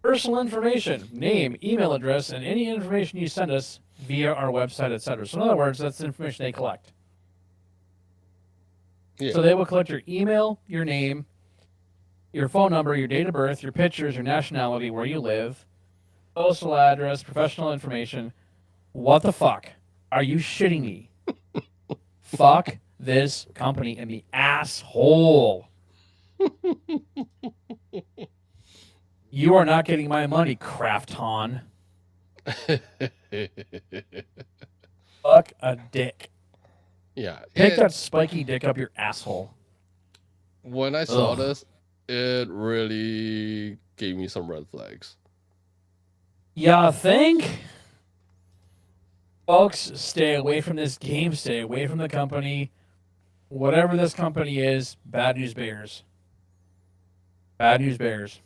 S4: Personal information, name, email address, and any information you send us via our website, etc. So in other words, that's the information they collect.
S3: Yeah.
S4: So they will collect your email, your name, your phone number, your date of birth, your pictures, your nationality, where you live, postal address, professional information. What the fuck? Are you shitting me? Fuck this company in the asshole. You are not getting my money, Krafton. Fuck a dick.
S3: Yeah.
S4: Take that spiky dick up your asshole.
S3: When I saw
S4: Ugh.
S3: this, it really gave me some red flags.
S4: Ya think? Folks, stay away from this game. Stay away from the company. Whatever this company is, bad news bears. Bad news bears.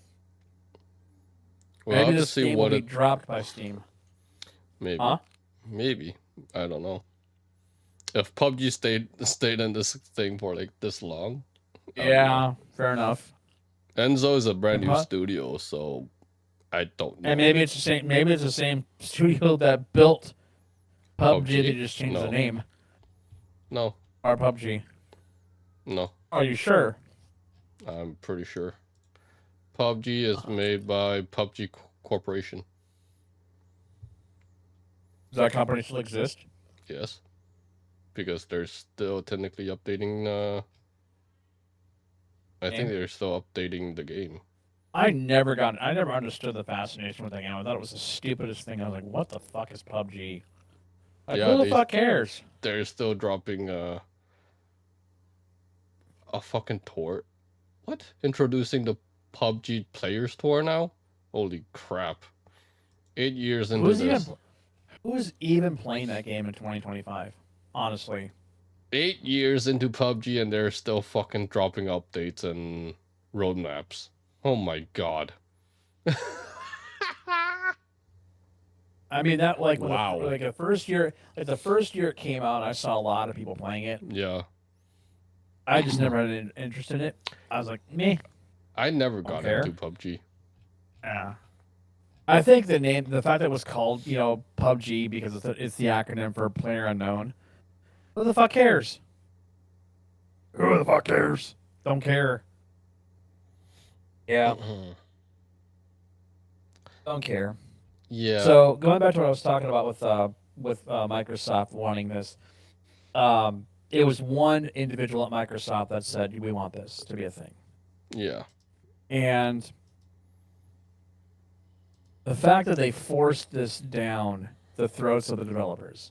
S3: Well, I'll
S4: Maybe
S3: just
S4: this
S3: see
S4: game will
S3: what
S4: be
S3: it.
S4: dropped by Steam.
S3: Maybe.
S4: Huh?
S3: Maybe. I don't know. If PUBG stayed in this thing for like this long. I don't know.
S4: Yeah, fair enough.
S3: Enzo is a brand new
S4: Uh-huh.
S3: studio, so I don't know.
S4: And maybe it's the same. Maybe it's the same studio that built PUBG.
S3: PUBG?
S4: They just changed the
S3: No.
S4: name.
S3: No,
S4: Or PUBG.
S3: no,
S4: Are you sure?
S3: I'm pretty sure. PUBG is made by PUBG Corporation.
S4: Does that company still exist?
S3: Yes, because they're still technically updating. I think
S4: Game?
S3: they're still updating the game.
S4: I never understood the fascination with that game. I thought it was the stupidest thing. I was like, what the fuck is PUBG? Like,
S3: Yeah,
S4: who the fuck cares?
S3: They're still dropping a fucking tour. What? Introducing the PUBG Players Tour now? Holy crap! 8 years into this.
S4: Who's even playing that game in 2025? Honestly.
S3: 8 years into PUBG and they're still fucking dropping updates and roadmaps. Oh my god.
S4: I mean that like
S3: Wow.
S4: the first year it came out, I saw a lot of people playing it.
S3: Yeah.
S4: I just never had an interest in it. I was like, meh.
S3: I never got
S4: care.
S3: into PUBG.
S4: Yeah. I think the fact that it was called, PUBG because it's the acronym for Player Unknown. Who the fuck cares? Who the fuck cares? Don't care. Yeah. Don't care.
S3: Yeah.
S4: So going back to what I was talking about with Microsoft wanting this, it was one individual at Microsoft that said we want this to be a thing,
S3: Yeah.
S4: and the fact that they forced this down the throats of the developers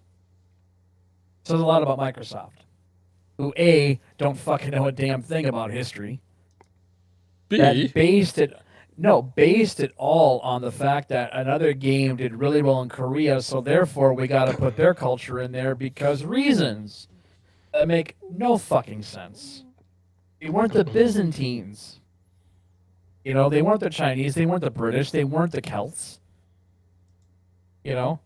S4: says a lot about Microsoft, who don't fucking know a damn thing about history. That based it all on the fact that another game did really well in Korea, so therefore we got to put their culture in there because reasons that make no fucking sense. They weren't the Byzantines. They weren't the Chinese, they weren't the British, they weren't the Celts.
S3: Yep.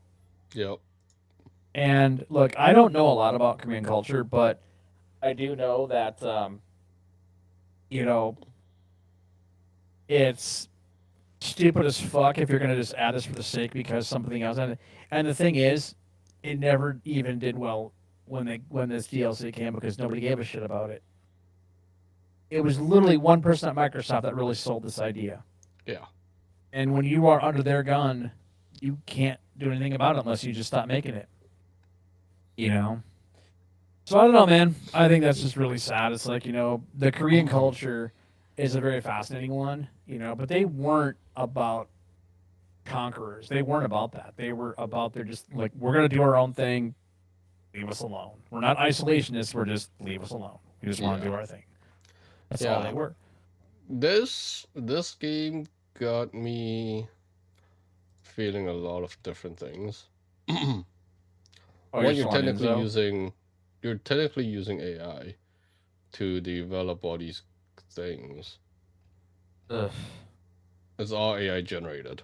S4: And look, I don't know a lot about Korean culture, but I do know that it's stupid as fuck if you're gonna just add this for the sake because something else. And the thing is, it never even did well when this DLC came because nobody gave a shit about it. It was literally one person at Microsoft that really sold this idea.
S3: Yeah.
S4: And when you are under their gun, you can't do anything about it unless you just stop making it. So I don't know, man. I think that's just really sad. It's like, the Korean culture is a very fascinating one, but they weren't about conquerors. They weren't about that. They were about they're just like, we're going to do our own thing. Leave us alone. We're not isolationists. We're just leave us alone. We just want to do our thing. That's all they were.
S3: This game got me feeling a lot of different things. When you're technically using AI to develop all these things.
S4: Ugh.
S3: It's all AI generated.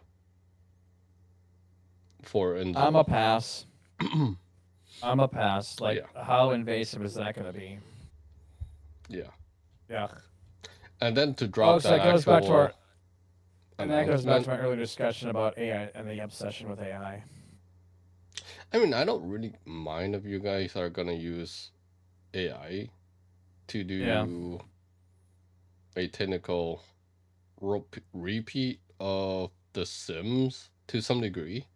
S4: I'm a pass. I'm a pass. Like, how invasive is that going to be?
S3: Yeah.
S4: Yeah.
S3: And then to drop
S4: that goes back to our. And that goes back to
S3: announcement.
S4: my earlier discussion about AI and the obsession with AI.
S3: I mean, I don't really mind if you guys are gonna use AI to do a technical repeat of The Sims to some degree.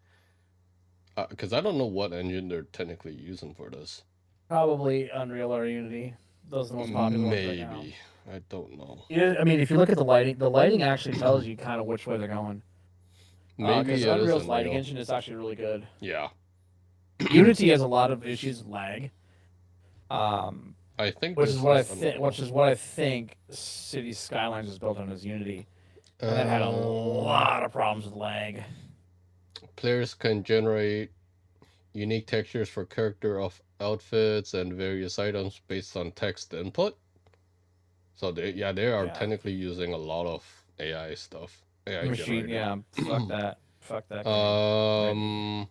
S3: Because I don't know what engine they're technically using for this.
S4: Probably Unreal or Unity. Those are the most popular ones right now.
S3: Maybe. I don't know.
S4: Yeah, I mean, if you look at the lighting actually tells you kind of which way they're going.
S3: Maybe
S4: because
S3: it is
S4: Unreal's lighting
S3: Unreal.
S4: engine is actually really good.
S3: Yeah.
S4: Unity has a lot of issues with lag.
S3: I think
S4: Which
S3: this
S4: is what
S3: Unreal.
S4: I think City Skylines is built on as Unity. And that had a lot of problems with lag.
S3: Players can generate unique textures for character of outfits and various items based on text input. So they are technically using a lot of AI stuff. AI
S4: Machine,
S3: generated.
S4: Fuck that.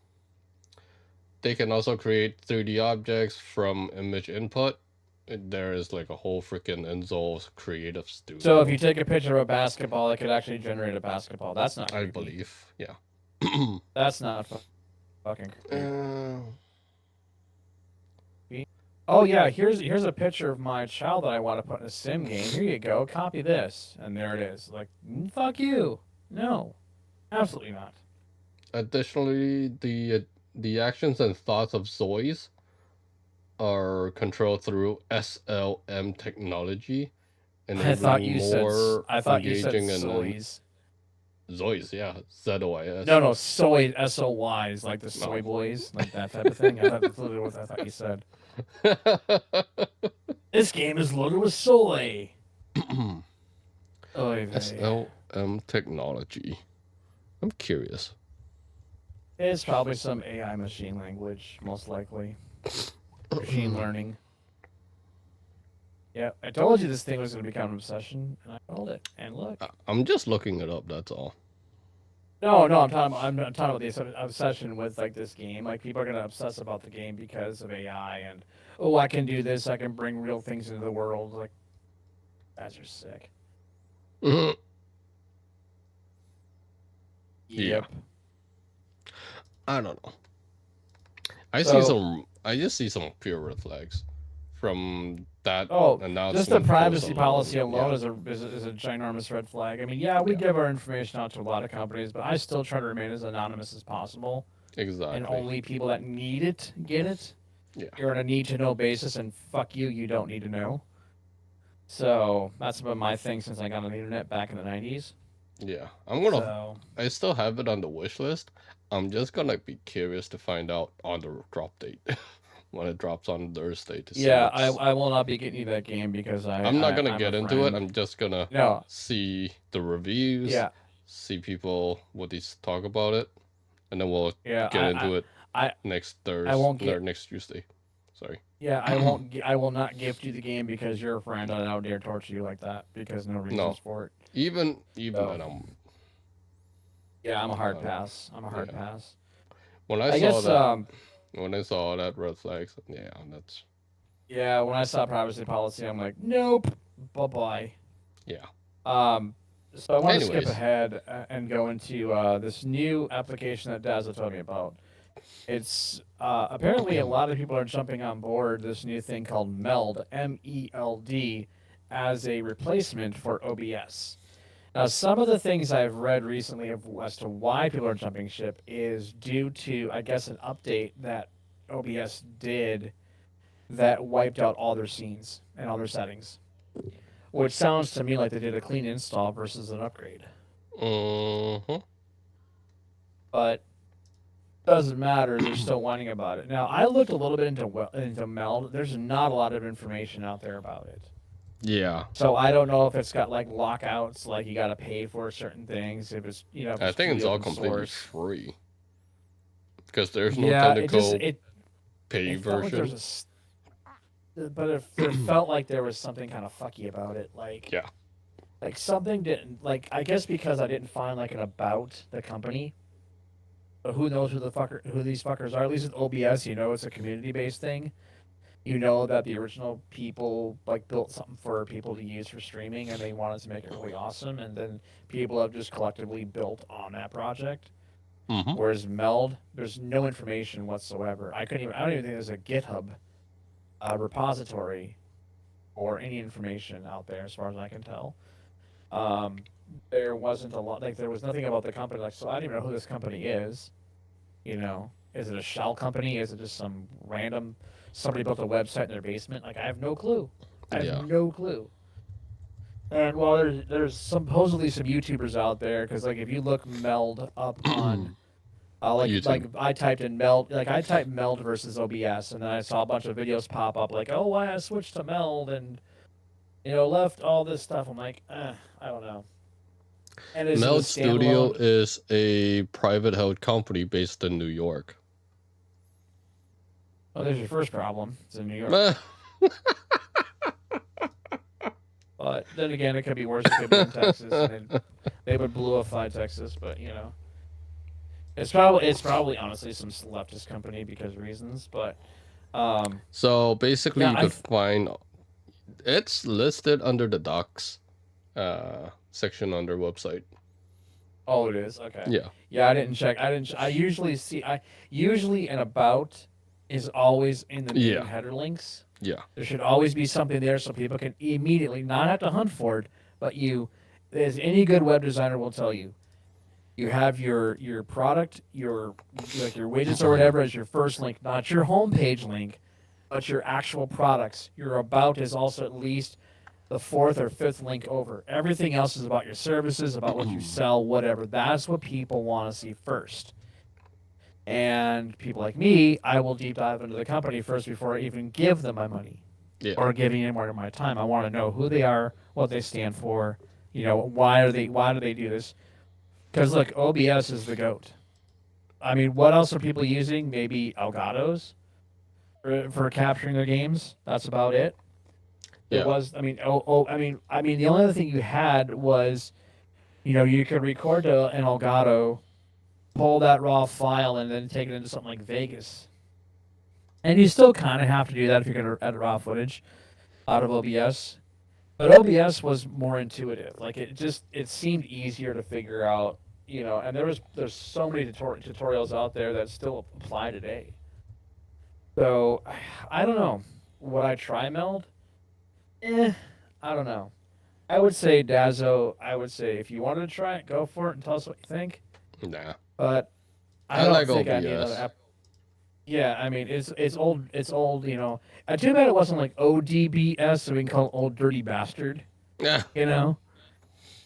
S3: They can also create 3D objects from image input. there is like a whole freaking Enzo creative studio.
S4: So if you take a picture of a basketball, it could actually generate a basketball. That's not
S3: I
S4: creepy.
S3: believe, yeah.
S4: That's not fucking creepy. Oh yeah, here's a picture of my child that I want to put in a sim game. Here you go, copy this, and there it is. Like, fuck you. No, absolutely not.
S3: Additionally, the actions and thoughts of Zoids are controlled through SLM technology,
S4: I thought
S3: enabling
S4: you said
S3: more
S4: I thought you said
S3: engaging and
S4: soys.
S3: Zoids, yeah, ZOIS.
S4: No, soy SOYs, like the soy boys, like that type of thing. I thought that's literally what I thought you said. This game is loaded with soy. Oy vey.
S3: SLM technology. I'm curious.
S4: It's probably some AI machine language, most likely. Machine learning. Yeah, I told you this thing was going to become an obsession, and I called it. And look.
S3: I'm just looking it up. That's all.
S4: No, I'm talking about the obsession with like this game. Like people are going to obsess about the game because of AI and I can do this. I can bring real things into the world. Like, guys are sick.
S3: Mhm.
S4: Yep.
S3: I don't know. I just see some pure red flags from that announcement.
S4: Just the privacy policy
S3: alone.
S4: alone is a ginormous red flag. I mean, yeah, we give our information out to a lot of companies, but I still try to remain as anonymous as possible.
S3: Exactly.
S4: And only people that need it get it.
S3: Yeah.
S4: You're on a need-to-know basis, and fuck you, you don't need to know. So that's been my thing since I got on the internet back in the 90s.
S3: Yeah, I still have it on the wish list. I'm just gonna be curious to find out on the drop date when it drops on Thursday to see.
S4: Yeah, I will not be getting you that game because
S3: I'm not gonna get into it. I'm just gonna
S4: No.
S3: see the reviews.
S4: Yeah.
S3: See people what they talk about it, and then we'll
S4: Yeah,
S3: get into it
S4: I
S3: next Thursday or next Tuesday. Sorry.
S4: Yeah, I will not gift you the game because you're a friend, and I don't dare torture you like that because no reasons for it.
S3: Even then,
S4: I'm a hard pass. I'm a hard pass.
S3: When I saw that red flags, that's.
S4: Yeah, when I saw privacy policy, I'm like, nope, bye bye.
S3: Yeah.
S4: So I want to skip ahead and go into this new application that Dazzo told me about. It's apparently a lot of people are jumping on board this new thing called Meld, MELD, as a replacement for OBS. Now, some of the things I've read recently as to why people are jumping ship is due to, I guess, an update that OBS did that wiped out all their scenes and all their settings, which sounds to me like they did a clean install versus an upgrade. But doesn't matter. They're still whining about it. Now, I looked a little bit into Meld. There's not a lot of information out there about it.
S3: Yeah.
S4: So I don't know if it's got like lockouts, like you got to pay for certain things. If it's
S3: I think it's all completely free. Because there's no technical pay version.
S4: But it felt like there was something kind of fucky about it. Like something didn't I guess because I didn't find like an about the company. But who knows who these fuckers are? At least with OBS, it's a community-based thing. You know that the original people built something for people to use for streaming, and they wanted to make it really awesome. And then people have just collectively built on that project.
S3: Mm-hmm.
S4: Whereas Meld, there's no information whatsoever. I don't even think there's a GitHub repository or any information out there, as far as I can tell. There wasn't a lot. There was nothing about the company. So I don't even know who this company is. Is it a shell company? Is it just some random somebody built a website in their basement? I have no clue. I have no clue. And while there's supposedly some YouTubers out there, because if you look Meld up on I typed in Meld, I typed Meld versus OBS, and then I saw a bunch of videos pop up why I switched to Meld and left all this stuff. I'm like, I don't know. And
S3: Meld Studio is a private held company based in New York.
S4: Oh, there's your first problem. It's in New York. But then again, it could be worse. It could be in Texas. And they would bluify Texas, but it's probably honestly some leftist company because reasons. But
S3: so basically, you could find It's listed under the docs section on their website.
S4: Oh, it is. Okay.
S3: Yeah.
S4: Yeah, I didn't check. I usually see. I usually an about is always in the main
S3: Yeah.
S4: header links.
S3: Yeah.
S4: There should always be something there so people can immediately not have to hunt for it, but as any good web designer will tell you, you have your product, your widgets or whatever as your first link, not your homepage link, but your actual products. Your about is also at least the fourth or fifth link over. Everything else is about your services, about what you sell, whatever. That's what people want to see first. And people like me, I will deep dive into the company first before I even give them my money
S3: Yeah.
S4: or giving any more of my time. I want to know who they are, what they stand for, why do they do this? Because look, OBS is the GOAT. I mean, what else are people using? Maybe Elgato's for capturing their games. That's about it.
S3: Yeah.
S4: It was. I mean, the only other thing you had was, you could record an Elgato, pull that raw file, and then take it into something like Vegas. And you still kind of have to do that if you're going to edit raw footage out of OBS. But OBS was more intuitive. Like it seemed easier to figure out, and there's so many tutorials out there that still apply today. So I don't know. Would I try Meld? I don't know. I would say Dazzo. I would say if you wanted to try it, go for it and tell us what you think.
S3: Nah.
S4: But I
S3: I
S4: don't
S3: like
S4: think I need
S3: OBS.
S4: another app. Yeah, I mean it's old. It's old. Too bad it wasn't like ODBS, so we can call it Old Dirty Bastard.
S3: Yeah.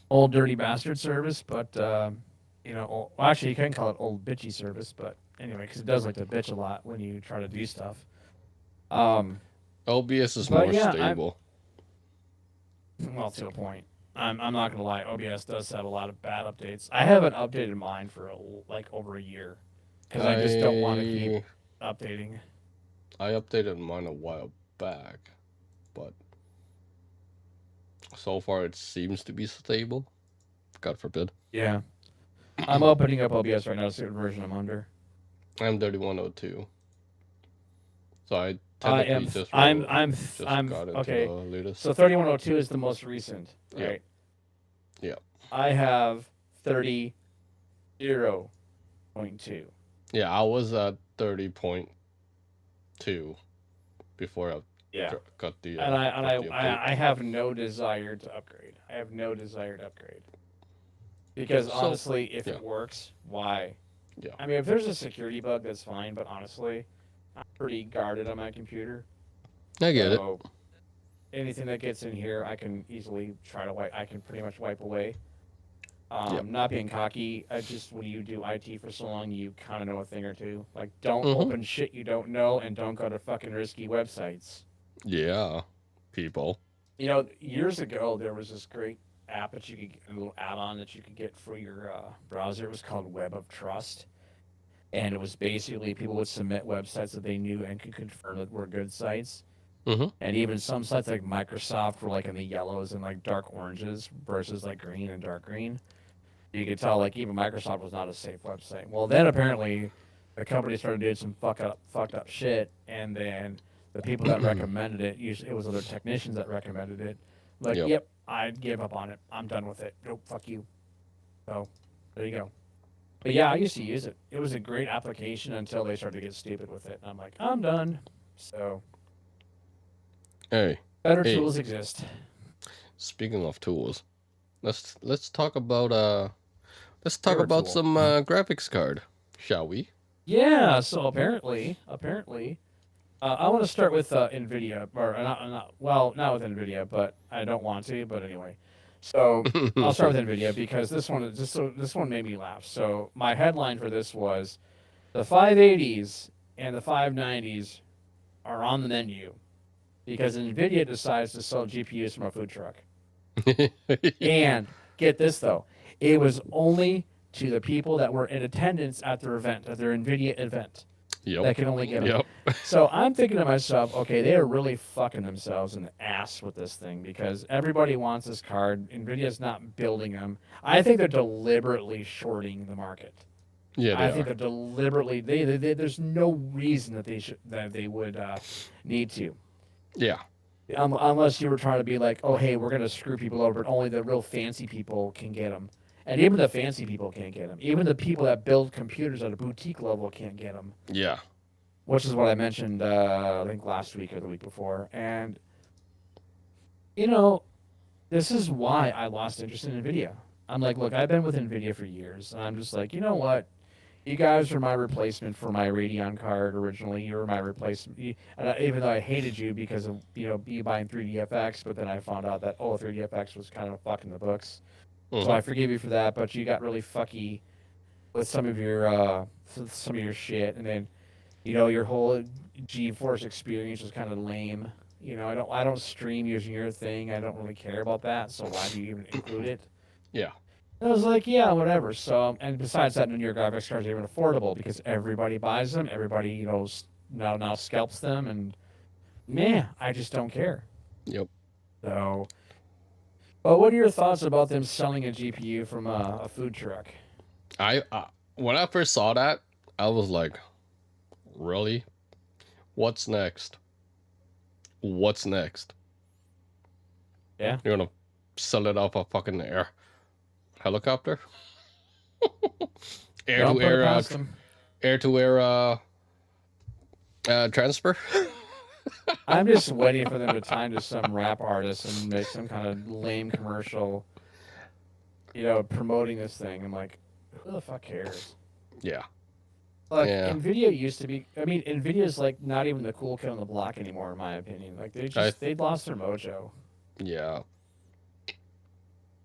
S4: Old Dirty Bastard service. But actually you can call it Old Bitchy service. But anyway, because it does like to bitch a lot when you try to do stuff.
S3: OBS is
S4: But
S3: more
S4: yeah,
S3: stable.
S4: Well, to a point. I'm not gonna lie. OBS does have a lot of bad updates. I haven't updated mine for over a year because I just don't want to keep updating.
S3: I updated mine a while back, but so far it seems to be stable. God forbid.
S4: Yeah, I'm opening up OBS right now to see what version I'm under.
S3: I'm 3102. So I
S4: I
S3: technically
S4: am.
S3: just
S4: I'm
S3: got into
S4: okay.
S3: the latest.
S4: So 3102 is the most recent,
S3: Yeah.
S4: right?
S3: Yeah.
S4: I have 30.0.2.
S3: Yeah, I was at 30.2 before I
S4: Yeah.
S3: got the.
S4: And
S3: got the update.
S4: I have no desire to upgrade. I have no desire to upgrade. Because
S3: So,
S4: honestly, if
S3: yeah.
S4: it works, why?
S3: Yeah.
S4: I mean, if there's a security bug, that's fine. But honestly, I'm pretty guarded on my computer.
S3: I get it.
S4: So anything that gets in here, I can easily try to wipe. I can pretty much wipe away.
S3: Yep.
S4: Not being cocky, when you do IT for so long, you kind of know a thing or two. Like, don't
S3: Mhm.
S4: open shit you don't know, and don't go to fucking risky websites.
S3: Yeah, people.
S4: Years ago, there was this great app that you could get, a little add-on that you could get for your browser. It was called Web of Trust. And it was basically people would submit websites that they knew and could confirm that were good sites.
S3: Mm-hmm.
S4: And even some sites like Microsoft were like in the yellows and like dark oranges versus like green and dark green. You could tell like even Microsoft was not a safe website. Well, then apparently the company started doing some fucked up shit, and then the people that recommended it, usually it was other technicians that recommended it. Like, yep, I gave up on it. I'm done with it. Nope, fuck you. So there you go. But yeah, I used to use it. It was a great application until they started to get stupid with it. And I'm like, I'm done. So
S3: Hey,
S4: better tools exist.
S3: speaking of tools, let's talk about
S4: Favorite tool.
S3: some graphics card, shall we?
S4: Yeah. So apparently, I want to start with Nvidia, or not with Nvidia, but I don't want to. But anyway, so I'll start with Nvidia because this one made me laugh. So my headline for this was, the 580s and the 590s are on the menu because Nvidia decides to sell GPUs from a food truck. And get this though, it was only to the people that were in attendance at their Nvidia event.
S3: Yep.
S4: That can only get them.
S3: Yep.
S4: So I'm thinking to myself, okay, they are really fucking themselves in the ass with this thing because everybody wants this card. Nvidia's not building them. I think they're deliberately shorting the market.
S3: Yeah,
S4: I think they're deliberately. There's no reason that they would need to.
S3: Yeah.
S4: Unless you were trying to be like, oh, hey, we're going to screw people over, but only the real fancy people can get them. And even the fancy people can't get them. Even the people that build computers at a boutique level can't get them.
S3: Yeah.
S4: Which is what I mentioned, I think last week or the week before. And, you know, this is why I lost interest in NVIDIA. I'm like, look, I've been with NVIDIA for years. And I'm just like, you know what? You guys were my replacement for my Radeon card originally. You were my replacement. Even though I hated you because of you buying 3DFX, but then I found out that 3DFX was kind of fucking the books.
S3: Mhm.
S4: So I forgive you for that. But you got really fucky with some of your shit, and then your whole GeForce experience was kind of lame. I don't stream using your thing. I don't really care about that. So why do you even include it?
S3: Yeah.
S4: I was like, yeah, whatever. So, and besides that, none of your graphics cards are even affordable because everybody buys them. Everybody, now scalps them, and man, I just don't care.
S3: Yep.
S4: So, but what are your thoughts about them selling a GPU from a food truck?
S3: I when I first saw that, I was like, really? What's next? What's next?
S4: Yeah.
S3: You're gonna sell it off a fucking helicopter? Air to air transfer?
S4: I'm just waiting for them to time to some rap artist and make some kind of lame commercial, promoting this thing. I'm like, who the fuck cares?
S3: Yeah.
S4: Like,
S3: Yeah.
S4: Nvidia used to be. I mean, Nvidia's like not even the cool kid on the block anymore, in my opinion. Like they'd lost their mojo.
S3: Yeah.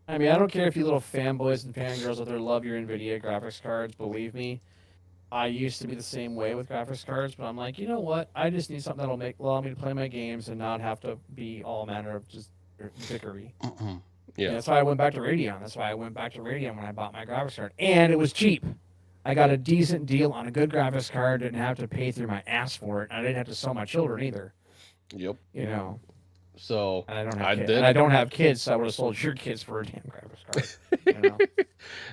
S4: I mean, I don't care if you little fanboys and fangirls out there love your Nvidia graphics cards. Believe me, I used to be the same way with graphics cards, but I'm like, you know what? I just need something that'll allow me to play my games and not have to be all manner of just dickery.
S3: Yeah.
S4: And that's why I went back to Radeon. That's why I went back to Radeon when I bought my graphics card, and it was cheap. I got a decent deal on a good graphics card. Didn't have to pay through my ass for it. I didn't have to sell my children either.
S3: Yep.
S4: So
S3: and
S4: I don't have kids. And I don't have kids, so I would have sold your kids for a damn graphics card.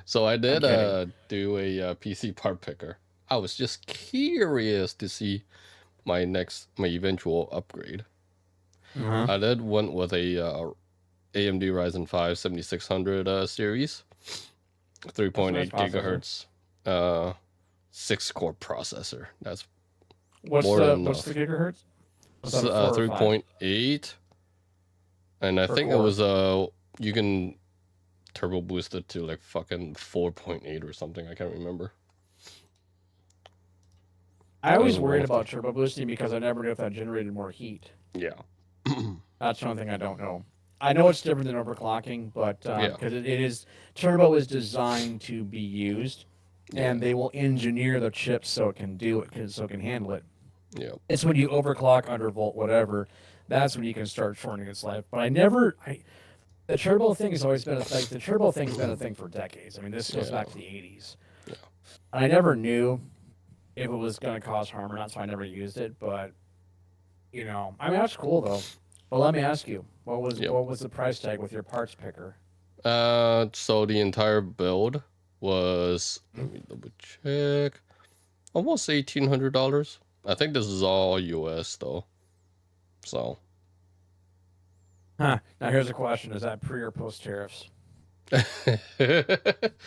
S3: So I did do a PC part picker. I was just curious to see my eventual upgrade. I went with a AMD Ryzen 5 7600 series, 3.8 gigahertz, 6-core processor. That's
S4: what's
S3: more than
S4: what's the gigahertz?
S3: 3.8, and I think it was you can turbo boost it to like fucking 4.8 or something. I can't remember.
S4: I always worried about turbo boosting because I never knew if that generated more heat.
S3: Yeah.
S4: That's one thing I don't know. I know it's different than overclocking, but because turbo is designed to be used, and they will engineer the chip so it can do it, so it can handle it.
S3: Yeah.
S4: It's when you overclock, undervolt, whatever, that's when you can start shortening its life. But the turbo thing has always been the turbo thing's been a thing for decades. I mean, this goes back to the 80s.
S3: Yeah.
S4: And I never knew if it was going to cause harm or not, so I never used it. But I mean, that's cool though. But let me ask you, what was the price tag with your parts picker?
S3: So the entire build was, let me double check, almost $1,800. I think this is all US though. So.
S4: Now here's a question: is that pre or post tariffs? Because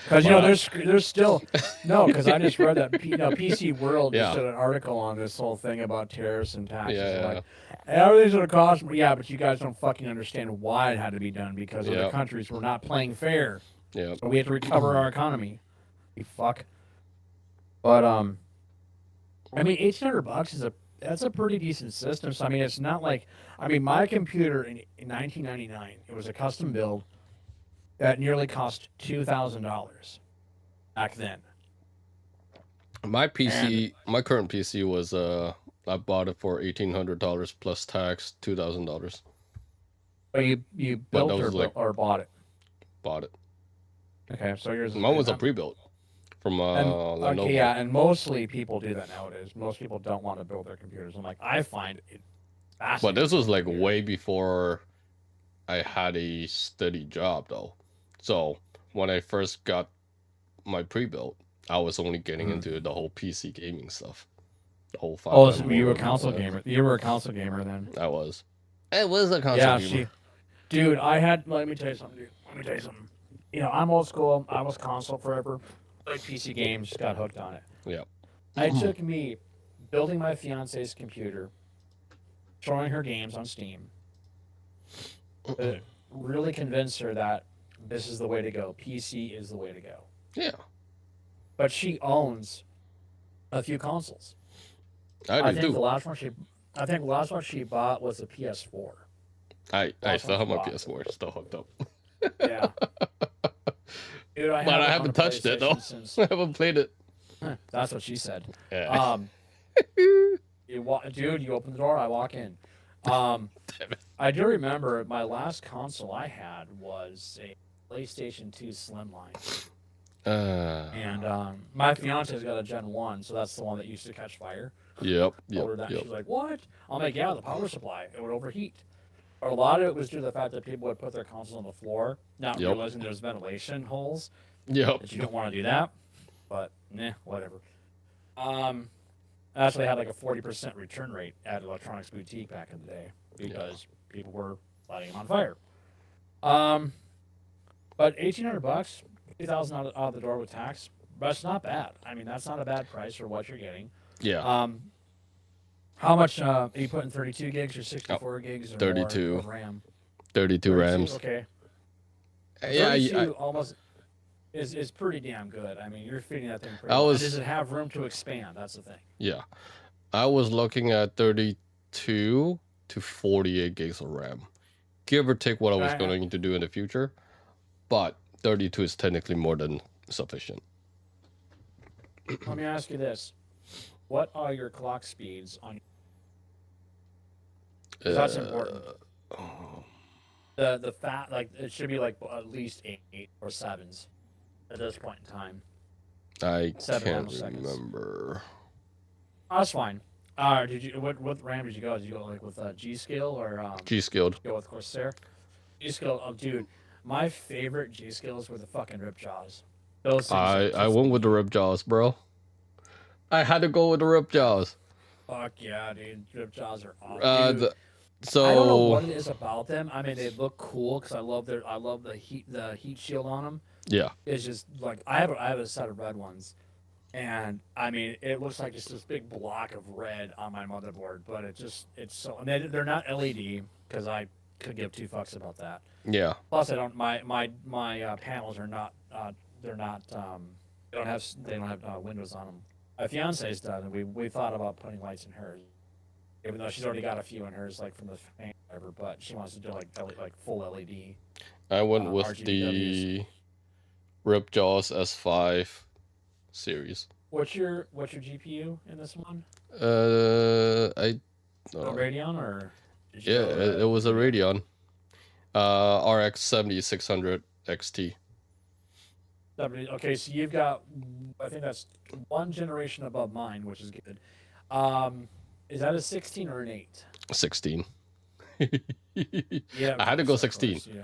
S4: there's still no. Because I just read that PC World just did an article on this whole thing about tariffs and taxes. Like, everything's gonna cost. Yeah, but you guys don't fucking understand why it had to be done because other countries were not playing fair.
S3: Yeah.
S4: So we have to recover our economy. You fuck. But I mean, $1,800 that's a pretty decent system. So I mean, it's not like my computer in 1999, it was a custom build that nearly cost $2,000 back then.
S3: My PC, my current PC was I bought it for $1,800 plus tax, $2,000.
S4: But you built or bought it?
S3: Bought it.
S4: Okay, so yours.
S3: Mine was a pre-built from Lenovo.
S4: Okay, yeah, and mostly people do that nowadays. Most people don't want to build their computers. I'm like, I find it fascinating.
S3: But this was like way before I had a steady job though. So when I first got my pre-built, I was only getting into the whole PC gaming stuff. The whole
S4: so you were a console gamer. You were a console gamer then.
S3: I was. Hey, what is a console
S4: Yeah,
S3: gamer?
S4: dude, I had. Let me tell you something, dude. Let me tell you something. You know, I'm old school. I was console forever. Played PC games, got hooked on it.
S3: Yeah.
S4: It took me building my fiance's computer, showing her games on Steam, to really convince her that this is the way to go. PC is the way to go.
S3: Yeah.
S4: But she owns a few consoles.
S3: I do
S4: think the
S3: too.
S4: last one she bought was a PS4.
S3: I
S4: Last
S3: still have
S4: one
S3: my
S4: she bought.
S3: PS4 still hooked up.
S4: Yeah. Dude, I
S3: But I
S4: it on
S3: haven't
S4: a
S3: touched it though.
S4: PlayStation Since,
S3: I haven't played it.
S4: that's what she said.
S3: Yeah.
S4: Dude, you open the door, I walk in.
S3: Damn it.
S4: I do remember my last console I had was a PlayStation 2 Slimline. And my fiance's got a Gen 1, so that's the one that used to catch fire.
S3: Yep.
S4: Over that.
S3: Yep.
S4: She's like, what? I'm like, yeah, the power supply. It would overheat. But a lot of it was due to the fact that people would put their consoles on the floor, not
S3: Yep.
S4: realizing there's ventilation holes,
S3: Yep.
S4: that you don't want to do that. But, whatever. I actually had like a 40% return rate at Electronics Boutique back in the day because people were lighting them on fire. But $1,800, $2,000 out of the door with tax, that's not bad. I mean, that's not a bad price for what you're getting.
S3: Yeah.
S4: How much are you putting? 32 gigs or 64 gigs or
S3: 32.
S4: more of RAM?
S3: 32 RAMs.
S4: Okay.
S3: Yeah.
S4: 32 almost is pretty damn good. I mean, you're feeding that thing pretty
S3: I
S4: well.
S3: was-
S4: Does it have room to expand? That's the thing.
S3: Yeah. I was looking at 32 to 48 gigs of RAM. Give or take what I was
S4: Right.
S3: going to do in the future. But 32 is technically more than sufficient.
S4: Let me ask you this. What are your clock speeds on? 'Cause that's important. The fat, like, it should be like at least 8 or 7s at this point in time.
S3: I
S4: 7
S3: can't
S4: nanoseconds.
S3: remember.
S4: Oh, that's fine. What RAM did you go? Did you go like with G-Skill or
S3: G-Skilled.
S4: go with Corsair? G-Skill, oh dude, my favorite G-Skills were the fucking Ripjaws. Those things
S3: I went with the Ripjaws, bro. I had to go with the Ripjaws.
S4: fuck yeah, dude. Ripjaws are awesome. Dude,
S3: So
S4: I don't know what it is about them. I mean, they look cool because I love the heat shield on them.
S3: yeah,
S4: It's just like I have a set of red ones, and I mean it looks like just this big block of red on my motherboard. But it's so, and they're not LED because I could give two fucks about that.
S3: yeah.
S4: Plus, I don't my panels are not they don't have windows on them. My fiance's done, and we thought about putting lights in hers, even though she's already got a few in hers, like from the fan, whatever. But she wants to do like full LED.
S3: I went with the
S4: RGBWs.
S3: Ripjaws S5 series.
S4: What's your GPU in this one?
S3: I
S4: A Radeon or? Did you
S3: yeah,
S4: go,
S3: it was a Radeon, RX 7600 XT.
S4: Okay, so you've got, I think that's one generation above mine, which is good. Is that a 16 or an 8?
S3: 16.
S4: Yeah,
S3: I had to go
S4: of course,
S3: 16.
S4: Yeah.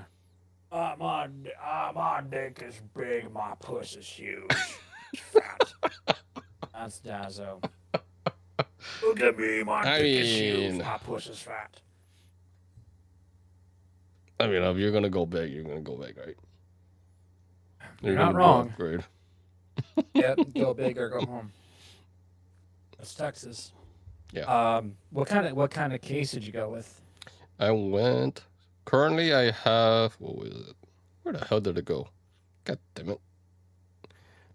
S4: My dick is big, my puss is huge. Fat. That's Dazzo. Look at me, my
S3: I
S4: dick is huge,
S3: mean-
S4: my puss is fat.
S3: I mean, if you're gonna go big, you're gonna go big, right?
S4: You're not
S3: gonna
S4: wrong.
S3: upgrade.
S4: Yep, go big or go home. That's Texas.
S3: Yeah.
S4: What kind of case did you go with?
S3: I went. Currently, I have. What was it? Where the hell did it go? God damn it.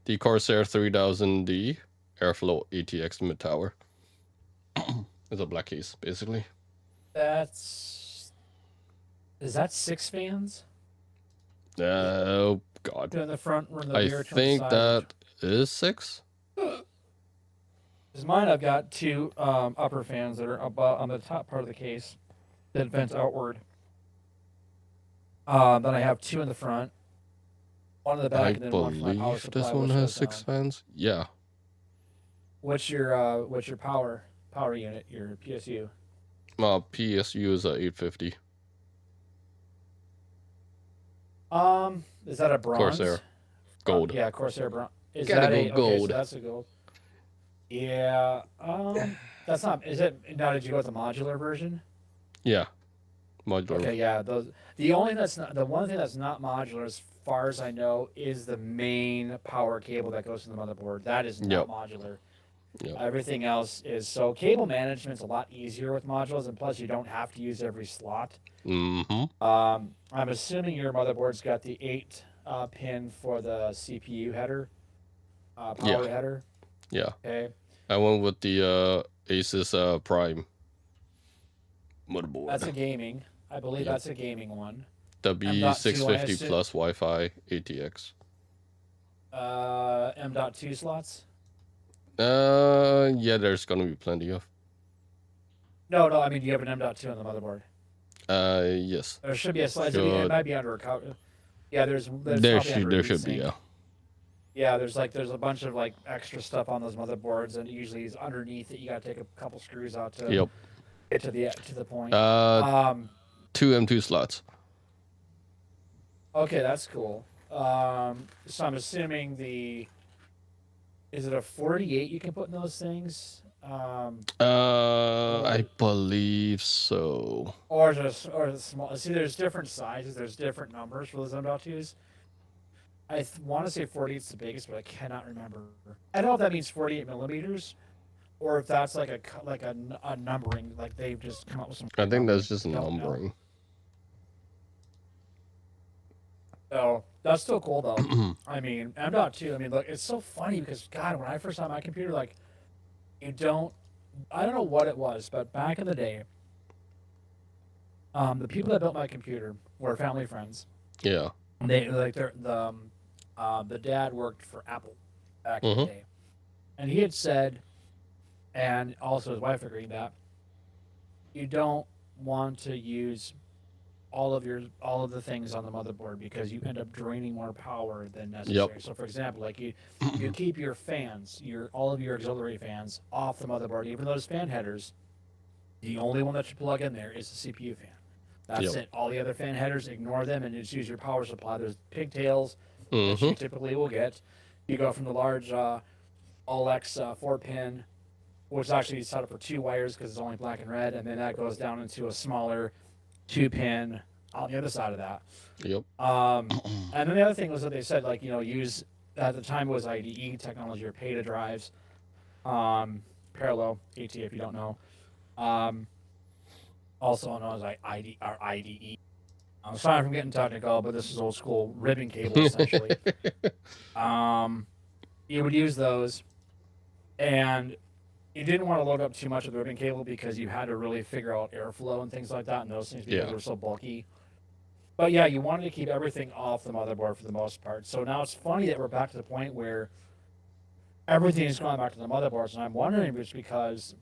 S3: The Corsair 3000D Airflow ATX mid tower. It's a black case, basically.
S4: Is that 6 fans?
S3: Oh God.
S4: Two in the front, one in the
S3: I
S4: rear, two on the
S3: think
S4: side?
S3: that is 6.
S4: Because mine, I've got 2 upper fans that are above on the top part of the case that vent outward. Then I have 2 in the front, one in the back,
S3: I
S4: and then one for my power
S3: believe
S4: supply.
S3: this one
S4: which
S3: has
S4: goes
S3: 6
S4: down.
S3: fans. Yeah.
S4: What's your power unit? Your PSU?
S3: My PSU is a 850.
S4: Is that a bronze?
S3: Corsair. Gold.
S4: Yeah, Corsair bronze. Is
S3: Gotta
S4: that
S3: go
S4: a
S3: gold.
S4: Okay, so that's a gold. Yeah. That's not. Is it now? Did you go with the modular version?
S3: Yeah. modular.
S4: Okay, yeah, those. The one thing that's not modular, as far as I know, is the main power cable that goes to the motherboard. That is not
S3: Yep.
S4: modular.
S3: Yep.
S4: Everything else is. So cable management's a lot easier with modules, and plus you don't have to use every slot.
S3: Mm-hmm.
S4: I'm assuming your motherboard's got the 8 pin for the CPU header, power header.
S3: Yeah.
S4: Okay.
S3: I went with the Asus Prime motherboard.
S4: That's a gaming. I believe
S3: Yep.
S4: that's a gaming one.
S3: W650 plus Wi-Fi ATX.
S4: M.2 slots?
S3: Yeah, there's gonna be plenty of.
S4: No, I mean, do you have an M.2 on the motherboard?
S3: Yes.
S4: There should be a slide. It might be under a cover. Yeah, there's
S3: There
S4: probably under a
S3: should be,
S4: heatsink.
S3: yeah.
S4: Yeah, there's a bunch of like extra stuff on those motherboards, and usually is underneath it. You gotta take a couple screws out to
S3: Yep.
S4: get to the point.
S3: 2 M2 slots.
S4: Okay, that's cool. So I'm assuming is it a 48 you can put in those things?
S3: I believe so.
S4: Or the small. See, there's different sizes. There's different numbers for those M.2s. I want to say 48 is the biggest, but I cannot remember. I don't know if that means 48 millimeters, or if that's like a numbering, like they've just come up with some.
S3: I think that's just
S4: Don't know.
S3: numbering.
S4: So that's still cool though. I mean, M.2. I mean, look, it's so funny because God, when I first saw my computer, like, I don't know what it was, but back in the day, the people that built my computer were family friends.
S3: Yeah.
S4: They like the dad worked for Apple back in the day, and he had said, and also his wife agreed that you don't want to use all of the things on the motherboard because you end up draining more power than necessary.
S3: Yep.
S4: So, for example, like you keep your fans, all of your auxiliary fans off the motherboard, even those fan headers. The only one that you plug in there is the CPU fan. That's it. All the other fan headers, ignore them and just use your power supply. There's pigtails that you typically will get. You go from the large all-X 4-pin, which is actually set up for 2 wires because it's only black and red, and then that goes down into a smaller 2-pin on the other side of that.
S3: Yep.
S4: And then the other thing was that they said, like, use, at the time it was IDE technology or PATA drives, parallel AT if you don't know. Also known as IDE. I'm sorry if I'm getting technical, but this is old school ribbon cable essentially. You would use those, and you didn't want to load up too much of the ribbon cable because you had to really figure out airflow and things like that, and those things because they were so bulky. But yeah, you wanted to keep everything off the motherboard for the most part. So now it's funny that we're back to the point where everything is going back to the motherboards, and I'm wondering if it's because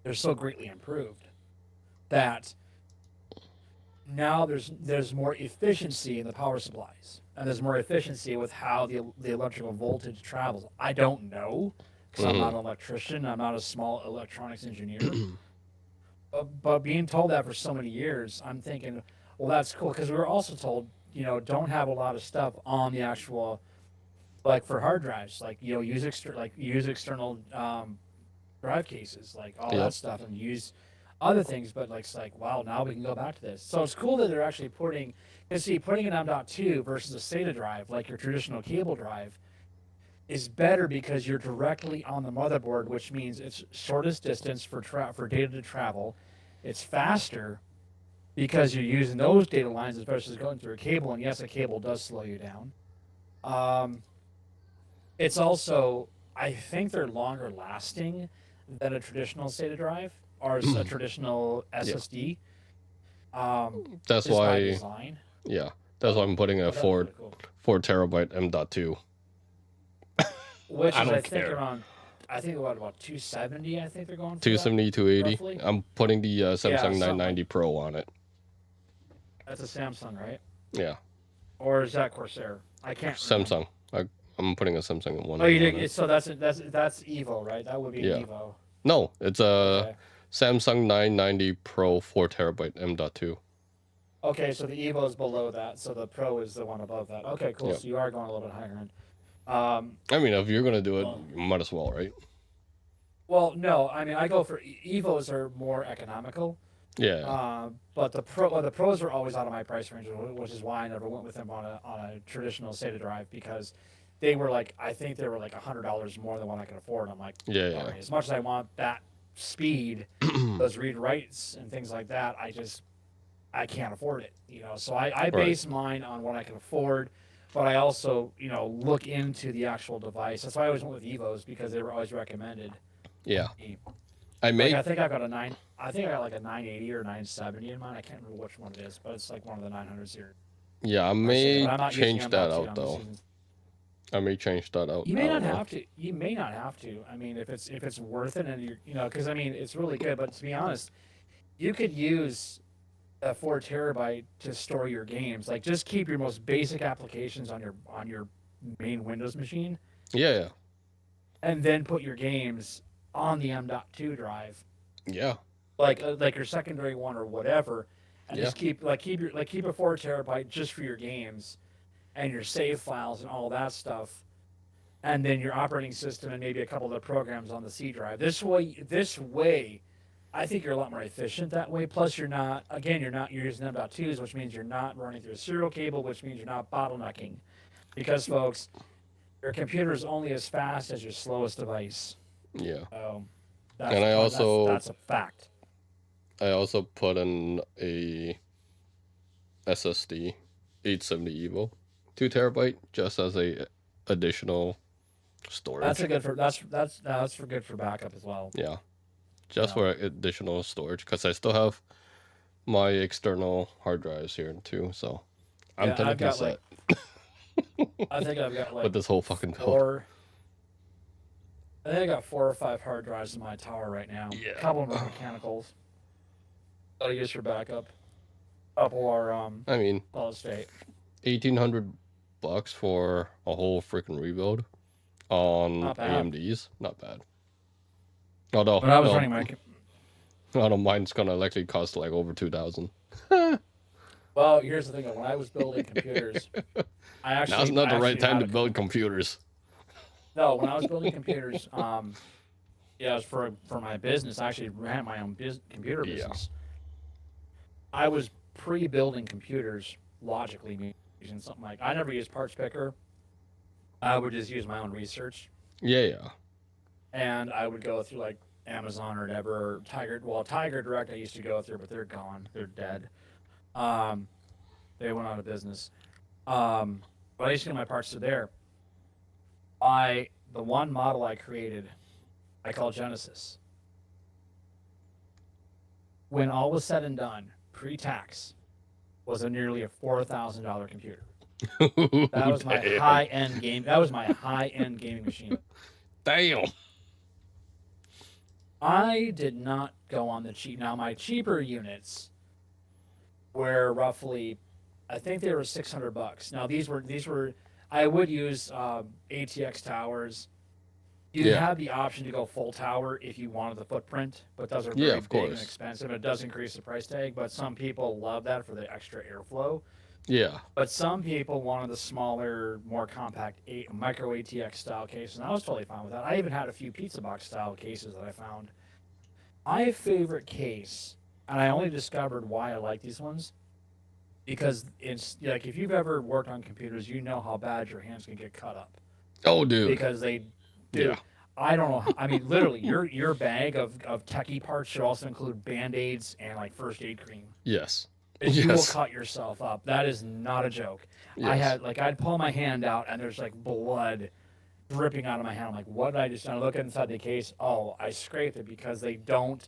S4: they're so greatly improved that now there's more efficiency in the power supplies, and there's more efficiency with how the electrical voltage travels. I don't know, because I'm not an electrician. I'm not a small electronics engineer. but being told that for so many years, I'm thinking, well, that's cool, because we were also told, don't have a lot of stuff on the actual, like for hard drives, like use external drive cases, like all that stuff, and use other things. But like, it's like, wow, now we can go back to this. So it's cool that they're actually putting an M.2 versus a SATA drive, like your traditional cable drive, is better because you're directly on the motherboard, which means it's shortest distance for data to travel. It's faster because you're using those data lines versus going through a cable. And yes, a cable does slow you down. It's also, I think they're longer lasting than a traditional SATA drive or a traditional SSD.
S3: That's
S4: just by
S3: why.
S4: design.
S3: Yeah, that's why I'm putting a 4
S4: Really cool.
S3: 4 terabyte M.2.
S4: Which
S3: I
S4: is,
S3: don't
S4: I think,
S3: care.
S4: around, about 270, I think they're going for.
S3: 270, 280.
S4: roughly?
S3: I'm putting the Samsung
S4: something
S3: 990 Pro on it.
S4: That's a Samsung, right?
S3: Yeah,
S4: Or is that Corsair? I can't remember.
S3: Samsung. I'm putting a Samsung one.
S4: Oh, you
S3: on
S4: did.
S3: it.
S4: So that's Evo, right? That would be
S3: Yeah.
S4: an Evo.
S3: No, it's a
S4: Okay.
S3: Samsung 990 Pro 4 terabyte M.2.
S4: Okay, so the Evo is below that, so the Pro is the one above that. Okay, cool.
S3: Yep.
S4: So you are going a little bit higher end.
S3: I mean, if you're gonna do it, you might as well, right?
S4: Well, no, I mean, I go for Evos are more economical.
S3: Yeah.
S4: But the pros were always out of my price range, which is why I never went with them on a traditional SATA drive, because they were like, I think they were like $100 more than what I could afford. I'm like,
S3: Yeah.
S4: all right, as much as I want that speed, those read writes and things like that, I can't afford it, So I base mine on what I can afford, but I also, look into the actual device. That's why I always went with Evos, because they were always recommended.
S3: Yeah.
S4: I think I got a 980 or 970 in mine. I can't remember which one it is, but it's like one of the 900 series.
S3: Yeah, I may change that out though. I may change that out.
S4: You may not have to. You may not have to. I mean, if it's worth it, and because I mean, it's really good. But to be honest, you could use a 4 terabyte to store your games. Like, just keep your most basic applications on your main Windows machine.
S3: Yeah.
S4: And then put your games on the M.2 drive.
S3: Yeah.
S4: Like your secondary one or whatever, and just keep a 4 terabyte just for your games and your save files and all that stuff, and then your operating system and maybe a couple of the programs on the C drive. This way, I think you're a lot more efficient that way. Plus, you're using M.2s, which means you're not running through a serial cable, which means you're not bottlenecking, because folks, your computer is only as fast as your slowest device.
S3: Yeah.
S4: That's a fact.
S3: I also put in a SSD 870 Evo 2 terabyte just as a additional storage.
S4: That's for good for backup as well.
S3: Yeah. Just for additional storage, because I still have my external hard drives here too, so I'm technically set.
S4: I think I've got
S3: with this whole fucking build.
S4: I think I got 4 or 5 hard drives in my tower right now.
S3: Yeah.
S4: A couple of them are mechanicals that I use for backup. A couple are solid state.
S3: $1,800 for a whole freaking rebuild on AMDs. Not bad. Although
S4: when I was running my
S3: mine's gonna likely cost like over $2,000.
S4: Well, here's the thing. When I was building computers,
S3: now's not the right time to build computers.
S4: No, when I was building computers, it was for my business. I actually ran my own computer business. I was pre-building computers logically, using something like, I never used Parts Picker. I would just use my own research.
S3: Yeah.
S4: And I would go through like Amazon or whatever, or Tiger Direct I used to go through, but they're gone. They're dead. They went out of business. But I used to get my parts to there. The one model I created, I call Genesis. When all was said and done, pre-tax, was nearly a $4,000 computer. That was my high-end game. That was my high-end gaming machine.
S3: Damn.
S4: I did not go on the cheap. Now my cheaper units were roughly, I think they were $600. Now these were. I would use ATX towers. You have the option to go full tower if you wanted the footprint, but those are very big and expensive. It does increase the price tag, but some people love that for the extra airflow.
S3: Yeah.
S4: But some people wanted the smaller, more compact micro ATX style cases, and I was totally fine with that. I even had a few pizza box style cases that I found. My favorite case, and I only discovered why I like these ones, because it's like, if you've ever worked on computers, you know how bad your hands can get cut up.
S3: Oh, dude.
S4: Because they do. Yeah. I don't know. I mean, literally, your bag of techie parts should also include Band-Aids and like first aid cream.
S3: Yes.
S4: You will cut yourself up. That is not a joke. Yes. I'd pull my hand out and there's like blood dripping out of my hand. I'm like, what did I just do? I look inside the case. Oh, I scraped it, because they don't.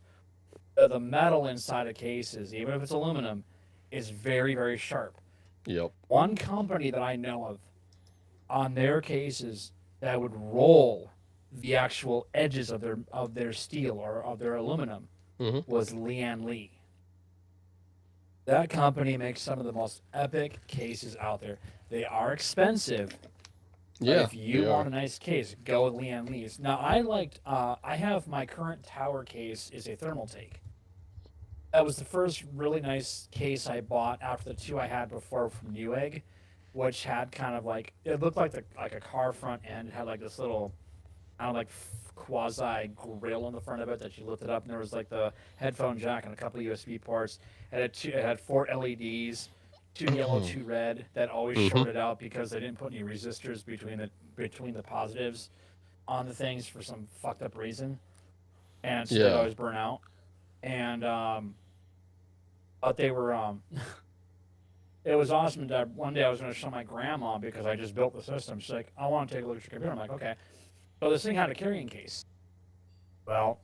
S4: The metal inside of cases, even if it's aluminum, is very, very sharp.
S3: Yep.
S4: One company that I know of on their cases that would roll the actual edges of their steel or of their aluminum was Lian. That company makes some of the most epic cases out there. They are expensive.
S3: Yeah.
S4: If you want a nice case, go with Lian. Now I have my current tower case is a thermal take. That was the first really nice case I bought after the 2 I had before from Newegg, which had kind of like, it looked like a car front end. It had like this little kind of like quasi grill on the front of it that you lifted up, and there was like the headphone jack and a couple of USB ports. It had 4 LEDs, 2 yellow, 2 red, that always
S3: Mm-hmm.
S4: shorted out because they didn't put any resistors between the positives on the things for some fucked up reason, and so they'd
S3: Yeah.
S4: always burn out. And but they were it was awesome that one day I was going to show my grandma because I just built the system. She's like, I want to take a look at your computer. I'm like, okay. So this thing had a carrying case. Well,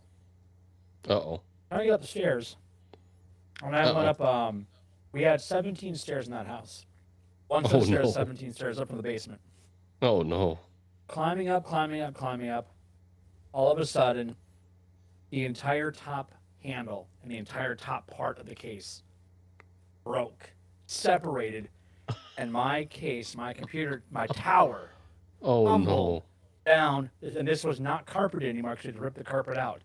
S3: Uh-oh.
S4: I get up the stairs. When I went up, we had 17 stairs in that house. One set
S3: Oh,
S4: of stairs,
S3: no.
S4: 17 stairs up from the basement.
S3: Oh, no.
S4: Climbing up, climbing up, climbing up. All of a sudden, the entire top handle and the entire top part of the case broke, separated, and my case, my computer, my tower
S3: Oh,
S4: Humble.
S3: no.
S4: down, and this was not carpeted anymore because they'd ripped the carpet out.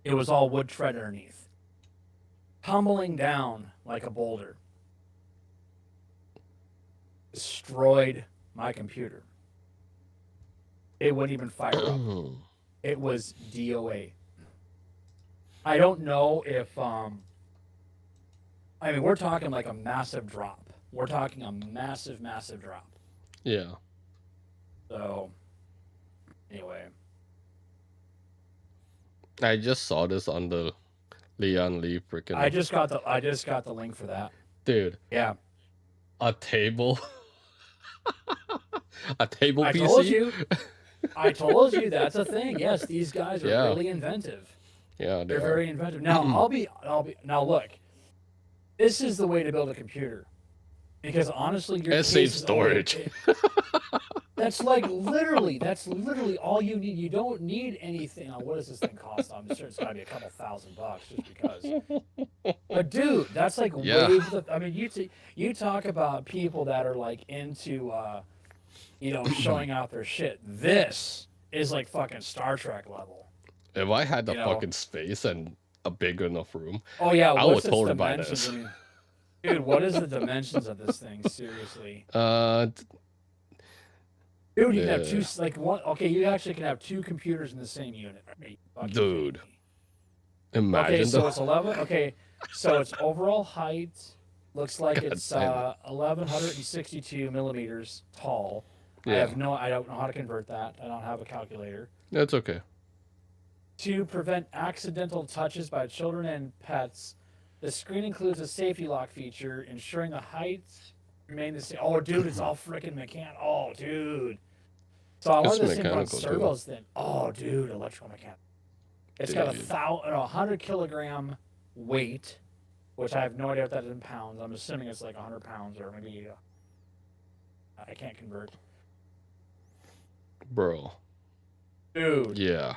S4: It was all wood tread underneath. Tumbling down like a boulder. Destroyed my computer. It wouldn't even fire up. It was DOA. I don't know if I mean, we're talking like a massive drop. We're talking a massive, massive drop.
S3: Yeah.
S4: So, anyway.
S3: I just saw this on the Lian Lee freaking.
S4: I just got the link for that.
S3: Dude,
S4: Yeah.
S3: a table. A table
S4: I
S3: PC.
S4: told you that's a thing. Yes, these guys are
S3: Yeah.
S4: really inventive.
S3: Yeah, they
S4: They're
S3: are.
S4: very inventive. Now I'll be now look. This is the way to build a computer. Because honestly, your
S3: It
S4: case
S3: saves
S4: is only-
S3: storage.
S4: That's literally all you need. You don't need anything. Now, what does this thing cost? I'm sure it's got to be a couple $1,000 just because. But dude, that's like
S3: Yeah.
S4: I mean, you talk about people that are like into showing out their shit. This is like fucking Star Trek level.
S3: If I had the
S4: You know.
S3: fucking space and a big enough room,
S4: Oh yeah,
S3: I
S4: what's
S3: would
S4: its
S3: totally buy
S4: dimensions?
S3: this.
S4: I mean, dude, what is the dimensions of this thing? Seriously. Dude, you can have two, like one. Okay, you actually can have 2 computers in the same unit. Are you fucking
S3: Dude.
S4: kidding me?
S3: Imagine
S4: Okay, so
S3: the
S4: it's 11. Okay, so its overall height looks like
S3: God
S4: it's
S3: damn it.
S4: 1162 millimeters tall. I
S3: Yeah.
S4: don't know how to convert that. I don't have a calculator.
S3: That's okay.
S4: To prevent accidental touches by children and pets, the screen includes a safety lock feature, ensuring the height remain the same. Oh, dude, it's all freaking mechanical. Oh, dude. So I
S3: It's
S4: wonder this thing runs
S3: mechanical, too.
S4: servos then. Oh, dude, electrical mechanical. It's got
S3: Dude.
S4: 100 kilogram weight, which I have no idea what that is in pounds. I'm assuming it's like 100 pounds or maybe I can't convert.
S3: Bro.
S4: Dude.
S3: Yeah.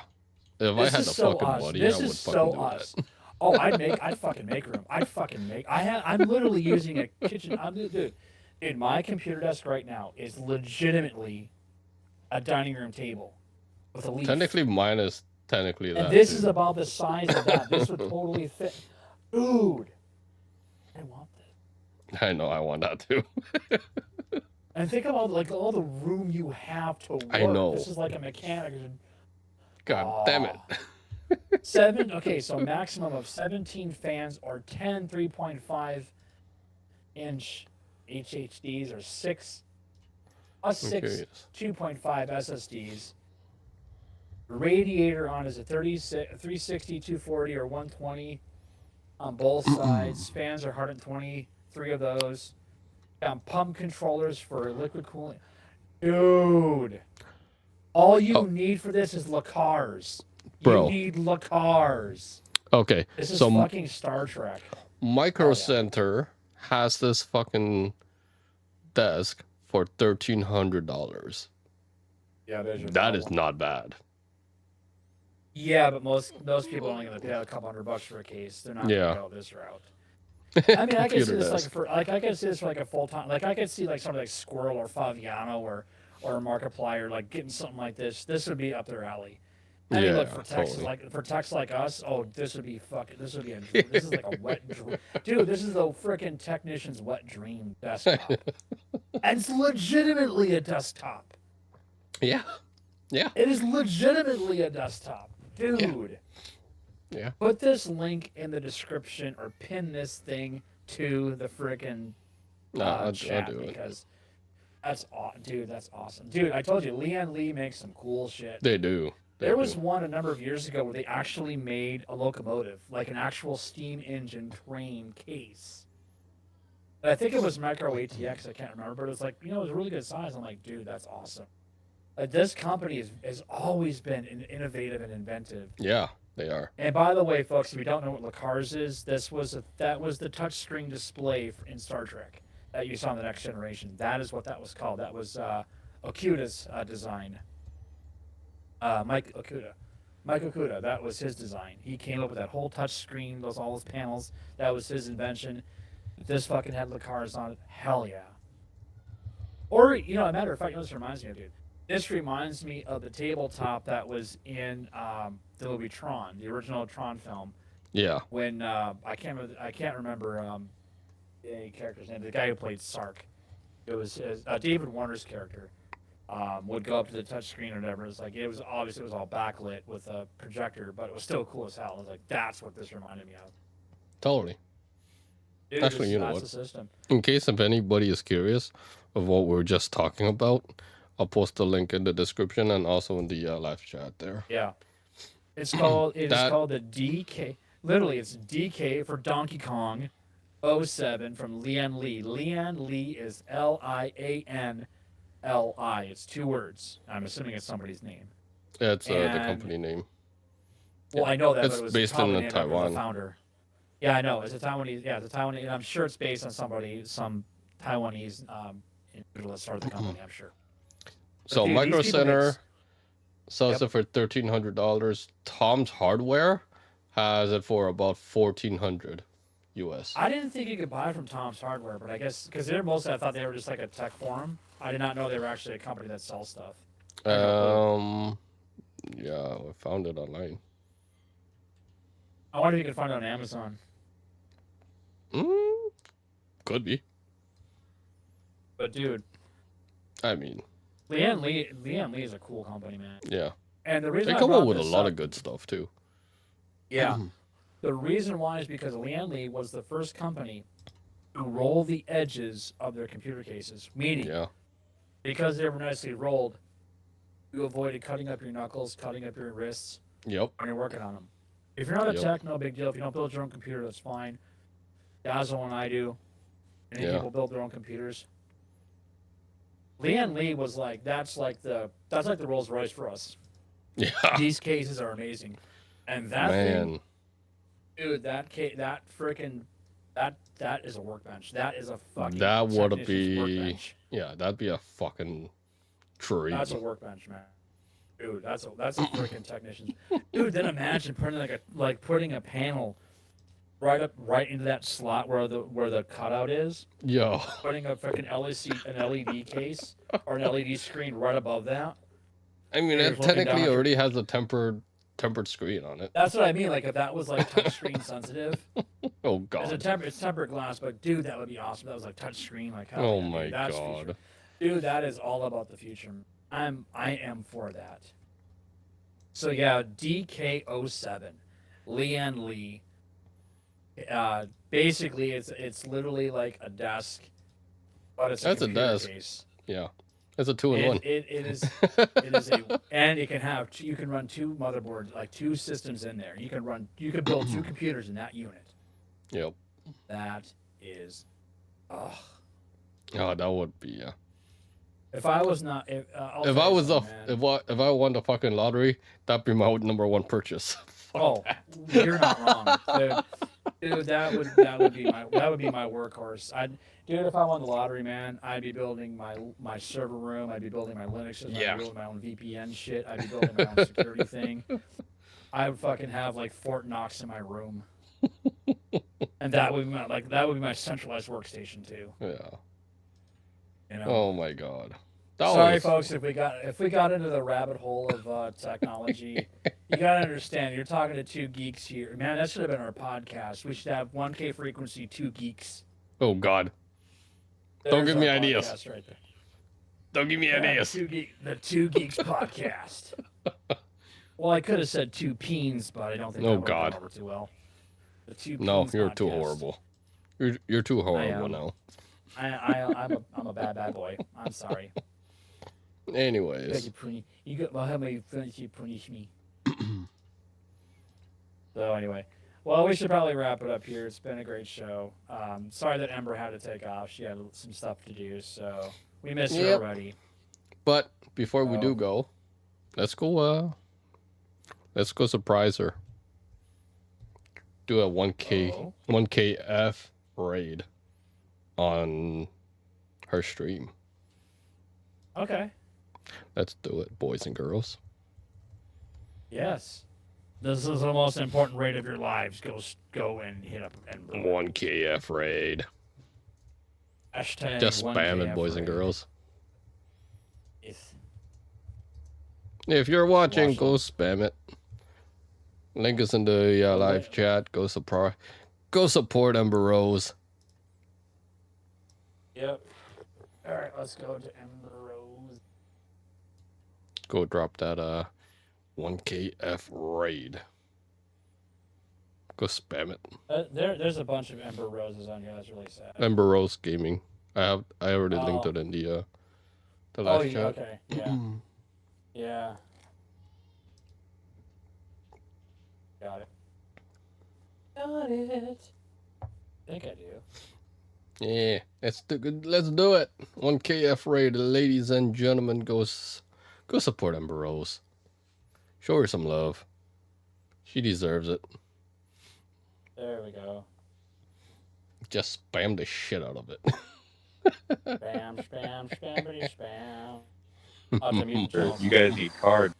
S3: If I
S4: This
S3: had
S4: is
S3: the
S4: so
S3: fucking
S4: us.
S3: money,
S4: This
S3: I would
S4: is
S3: fucking
S4: so
S3: do
S4: us.
S3: that.
S4: Oh, I'd fucking make room. I'm literally using a kitchen. Dude, my computer desk right now is legitimately a dining room table with a leaf.
S3: Technically, mine is technically that.
S4: And this
S3: too.
S4: is about the size of that. This would totally fit. Dude, I want this.
S3: I know, I want that too.
S4: And think about all the room you have to work.
S3: I know.
S4: This is like a mechanic.
S3: God damn it.
S4: 7. Okay, so maximum of 17 fans or 10 3.5 inch HHDs or 6
S3: Okay,
S4: 2.5 SSDs. Radiator on is a 360, 240, or 120 on both sides. Fans are 123 of those. Pump controllers for liquid cooling. Dude, all you need for this is LaCars.
S3: Bro.
S4: You need LaCars.
S3: Okay,
S4: This is
S3: so
S4: fucking Star Trek.
S3: Micro
S4: Oh, yeah.
S3: Center has this fucking desk for $1,300.
S4: Yeah, there's your
S3: That is
S4: problem.
S3: not bad.
S4: Yeah, but most people are only going to pay a couple $100 for a case. They're not
S3: Yeah.
S4: going to go this route. I mean, I could see
S3: Computer
S4: this
S3: desk.
S4: I could see this for like a full time. Like I could see like something like Squirrel or Faviano or Markiplier like getting something like this. This would be up their alley. I mean, look,
S3: Yeah,
S4: for techs
S3: totally.
S4: like us, oh, this would be this is like a wet dream. Dude, this is the freaking technician's wet dream desktop. And it's legitimately a desktop.
S3: Yeah. Yeah.
S4: It is legitimately a desktop. Dude.
S3: Yeah.
S4: Put this link in the description or pin this thing to the freaking
S3: I'll
S4: chat
S3: do it.
S4: because that's awesome. Dude, I told you, Lian Li makes some cool shit.
S3: They do.
S4: There was one a number of years ago where they actually made a locomotive, like an actual steam engine train case. And I think it was Micro ATX, I can't remember, but it was like, it was a really good size. I'm like, dude, that's awesome. This company has always been innovative and inventive.
S3: Yeah, they are.
S4: And by the way, folks, if you don't know what Lacars is, that was the touchscreen display in Star Trek that you saw in the Next Generation. That is what that was called. That was Okuda's design. Mike Okuda, that was his design. He came up with that whole touch screen, all those panels. That was his invention. This fucking had Lacars on it. Hell yeah. Or, a matter of fact, this reminds me of, dude. This reminds me of the tabletop that was in the movie Tron, the original Tron film.
S3: Yeah.
S4: When I can't remember the character's name. The guy who played Sark. It was David Warner's character. Would go up to the touch screen or whatever. It's like it was all backlit with a projector, but it was still cool as hell. I was like, that's what this reminded me of.
S3: Totally.
S4: Dude,
S3: Actually, you know
S4: that's
S3: what?
S4: the system.
S3: In case if anybody is curious of what we're just talking about, I'll post a link in the description and also in the live chat there.
S4: Yeah, it's called the DK. Literally, it's DK for Donkey Kong 07 from Lian Li. Lian Li is Lian. Li. It's 2 words. I'm assuming it's somebody's name.
S3: Yeah, it's the company name.
S4: Well, I know that
S3: it's
S4: but it was
S3: based
S4: probably
S3: in
S4: named after
S3: Taiwan.
S4: The founder. Yeah, I know. It's a Taiwanese. Yeah, it's a Taiwanese. And I'm sure it's based on some Taiwanese individual that started the company. I'm sure.
S3: So
S4: dude,
S3: Micro
S4: these people
S3: Center
S4: makes-
S3: sells it for $1,300. Tom's Hardware has it for about $1,400 US.
S4: I didn't think you could buy from Tom's Hardware, but I guess because they're mostly, I thought they were just like a tech forum. I did not know they were actually a company that sells stuff.
S3: Yeah, I found it online.
S4: I wonder if you can find it on Amazon.
S3: Could be.
S4: But dude,
S3: I mean,
S4: Lian Li is a cool company, man.
S3: yeah.
S4: And the reason
S3: They
S4: I
S3: come up
S4: brought
S3: with a
S4: this
S3: lot
S4: up-
S3: of good stuff too.
S4: Yeah. The reason why is because Lian Li was the first company to roll the edges of their computer cases. Meaning,
S3: Yeah.
S4: because they were nicely rolled, you avoided cutting up your knuckles, cutting up your wrists
S3: Yep.
S4: when you're working on them. If you're not a
S3: Yep.
S4: tech, no big deal. If you don't build your own computer, that's fine. Dazzo and I do. Many
S3: Yeah.
S4: people build their own computers. Lian Li was like, that's like the Rolls Royce for us.
S3: Yeah.
S4: These cases are amazing. And that
S3: Man.
S4: thing, dude, that is a workbench. That is a fucking
S3: That would
S4: technician's
S3: be
S4: workbench.
S3: yeah, that'd be a fucking tree.
S4: That's a workbench, man. Dude, that's a freaking technician. Dude, then imagine putting a panel right into that slot where the cutout is.
S3: Yo.
S4: Putting a freaking LED case or an LED screen right above that.
S3: I mean,
S4: You're
S3: it
S4: looking
S3: technically
S4: down.
S3: already has a tempered screen on it.
S4: That's what I mean. Like if that was like touchscreen sensitive.
S3: Oh
S4: It's
S3: god.
S4: it's tempered glass, but dude, that would be awesome. That was like touchscreen, like hell
S3: Oh
S4: yeah, dude,
S3: my
S4: that's
S3: god.
S4: future. Dude, that is all about the future. I am for that. So yeah, DK07, Lian Li. Basically, it's literally like a desk, but it's
S3: That's a
S4: computer
S3: desk.
S4: case.
S3: Yeah. It's a 2-in-1.
S4: It is and you can run 2 motherboards, like 2 systems in there. You can build 2 computers in that unit.
S3: Yep.
S4: That is,
S3: Oh, that would be yeah.
S4: if I was not, if
S3: If I was
S4: man.
S3: if I won the fucking lottery, that'd be my number 1 purchase.
S4: Oh, you're not wrong, dude. That would be my workhorse. Dude, if I won the lottery, man, I'd be building my server room. I'd be building my Linux system.
S3: Yeah.
S4: I'd be building my own VPN shit. I'd be building my own security thing. I would fucking have like Fort Knox in my room, and that would be my centralized workstation too.
S3: Yeah.
S4: You know.
S3: Oh my god.
S4: Sorry, folks, if we got into the rabbit hole of technology. You gotta understand, you're talking to 2 geeks here. Man, that should have been our podcast. We should have 1K frequency, 2 geeks.
S3: Oh god. Don't
S4: There's
S3: give me
S4: our
S3: ideas.
S4: podcast right there.
S3: Don't give me an ass.
S4: The Two Geeks podcast. Well, I could have said two peens, but I don't think
S3: Oh,
S4: that would have
S3: God.
S4: gone over too well. The Two
S3: No,
S4: Peens
S3: you're too
S4: podcast.
S3: horrible. You're too horrible
S4: am.
S3: now.
S4: I'm a bad boy. I'm sorry.
S3: Anyways,
S4: You got well, how many friends you punish me? So anyway, well, we should probably wrap it up here. It's been a great show. Sorry that Ember had to take off. She had some stuff to do, so we missed her
S3: Yep.
S4: already.
S3: but before we do go, let's go surprise her. Do a 1KF raid on her stream.
S4: Okay.
S3: Let's do it, boys and girls.
S4: Yes. This is the most important raid of your lives. Go and hit up Ember.
S3: 1KF raid.
S4: Hashtag
S3: Just spam
S4: 1KF
S3: it, boys and
S4: raid.
S3: girls.
S4: Yes.
S3: If you're watching,
S4: Watch
S3: go spam it. Link is in the live chat. Go support Ember Rose.
S4: Yep. All right, let's go to Ember Rose.
S3: Go drop that 1KF raid. Go spam it.
S4: There's a bunch of Ember Roses on here. That's really sad.
S3: Ember Rose Gaming. I already linked it in the live chat.
S4: Okay. Yeah. Yeah. Got it. Got it. I think I do.
S3: Yeah, let's do it. 1KF raid, ladies and gentlemen. Go support Ember Rose. Show her some love. She deserves it.
S4: There we go.
S3: Just spam the shit out of it.
S4: Spam, spam, spammity, spam. I'll have to mute the channel.
S7: You guys need cards.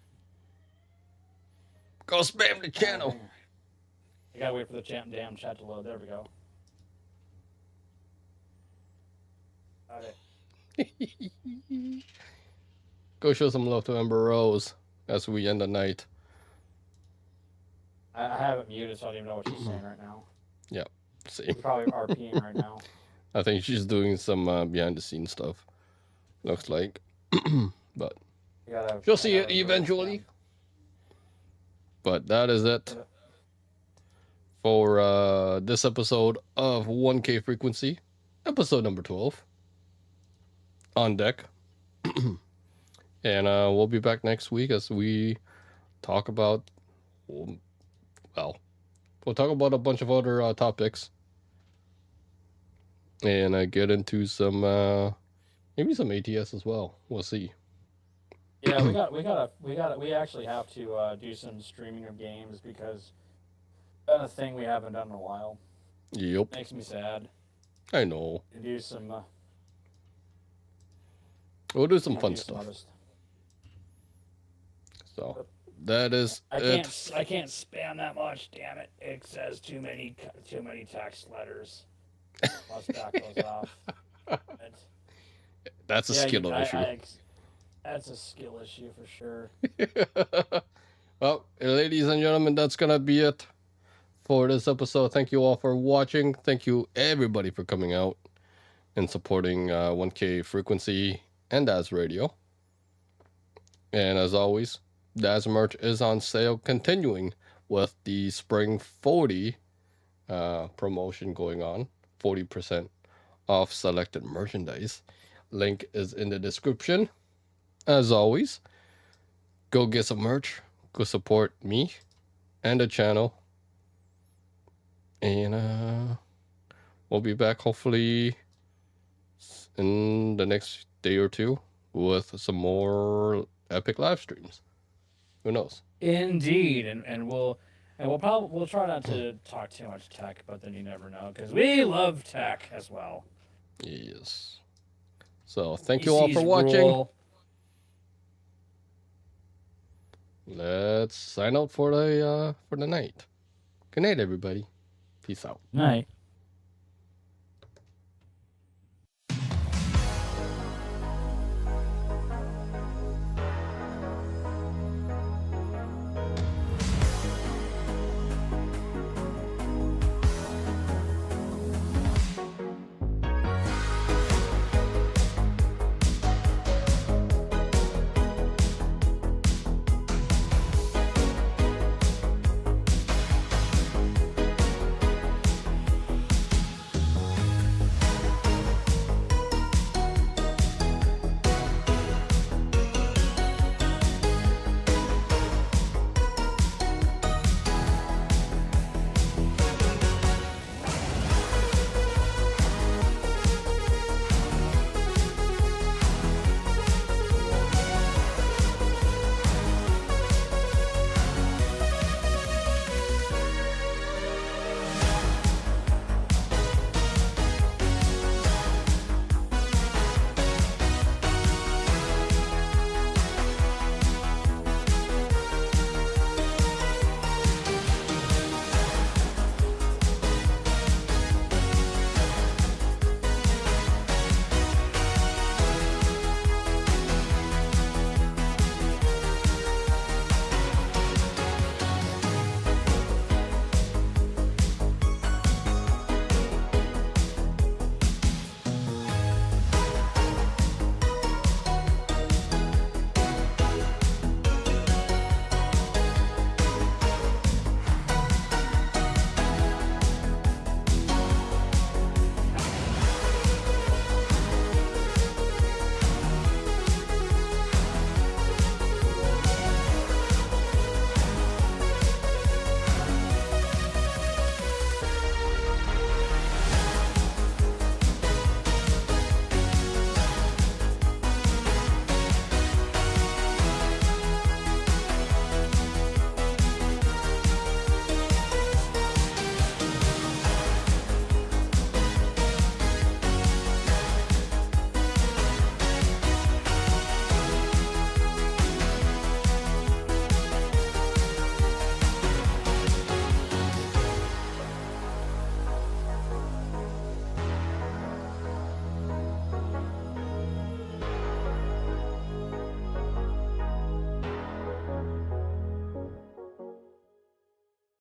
S3: Go spam the channel.
S4: I gotta wait for the damn chat to load. There we go. Got it.
S3: Go show some love to Ember Rose as we end the night.
S4: I have it muted, so I don't even know what she's saying right now.
S3: See,
S4: She's probably RPing right now.
S3: I think she's doing some behind the scenes stuff. Looks like, but you'll see it eventually. But that is it for this episode of 1K Frequency, episode number 12. On deck. And we'll be back next week as we talk about, we'll talk about a bunch of other topics. And get into some, maybe some ATS as well. We'll see.
S4: Yeah, we actually have to do some streaming of games because that's a thing we haven't done in a while.
S3: Yep,
S4: Makes me sad.
S3: I know.
S4: To do some.
S3: We'll do some
S4: do
S3: fun
S4: some
S3: stuff.
S4: other stuff.
S3: So that is
S4: I
S3: it.
S4: can't spam that much. Damn it! It says too many text letters. Once that goes off.
S3: That's a skill issue.
S4: That's a skill issue for sure.
S3: Well, ladies and gentlemen, that's gonna be it for this episode. Thank you all for watching. Thank you everybody for coming out and supporting 1K Frequency and Dazz Radio. And as always, Dazz merch is on sale, continuing with the Spring 40 promotion going on. 40% off selected merchandise. Link is in the description. As always, go get some merch. Go support me and the channel. And we'll be back hopefully in the next day or two with some more epic live streams. Who knows?
S4: Indeed, and we'll try not to talk too much tech, but then you never know because we love tech as well.
S3: Yes. So thank you all for watching.
S4: Rule.
S3: Let's sign out for the night. Good night, everybody. Peace out.
S4: Night.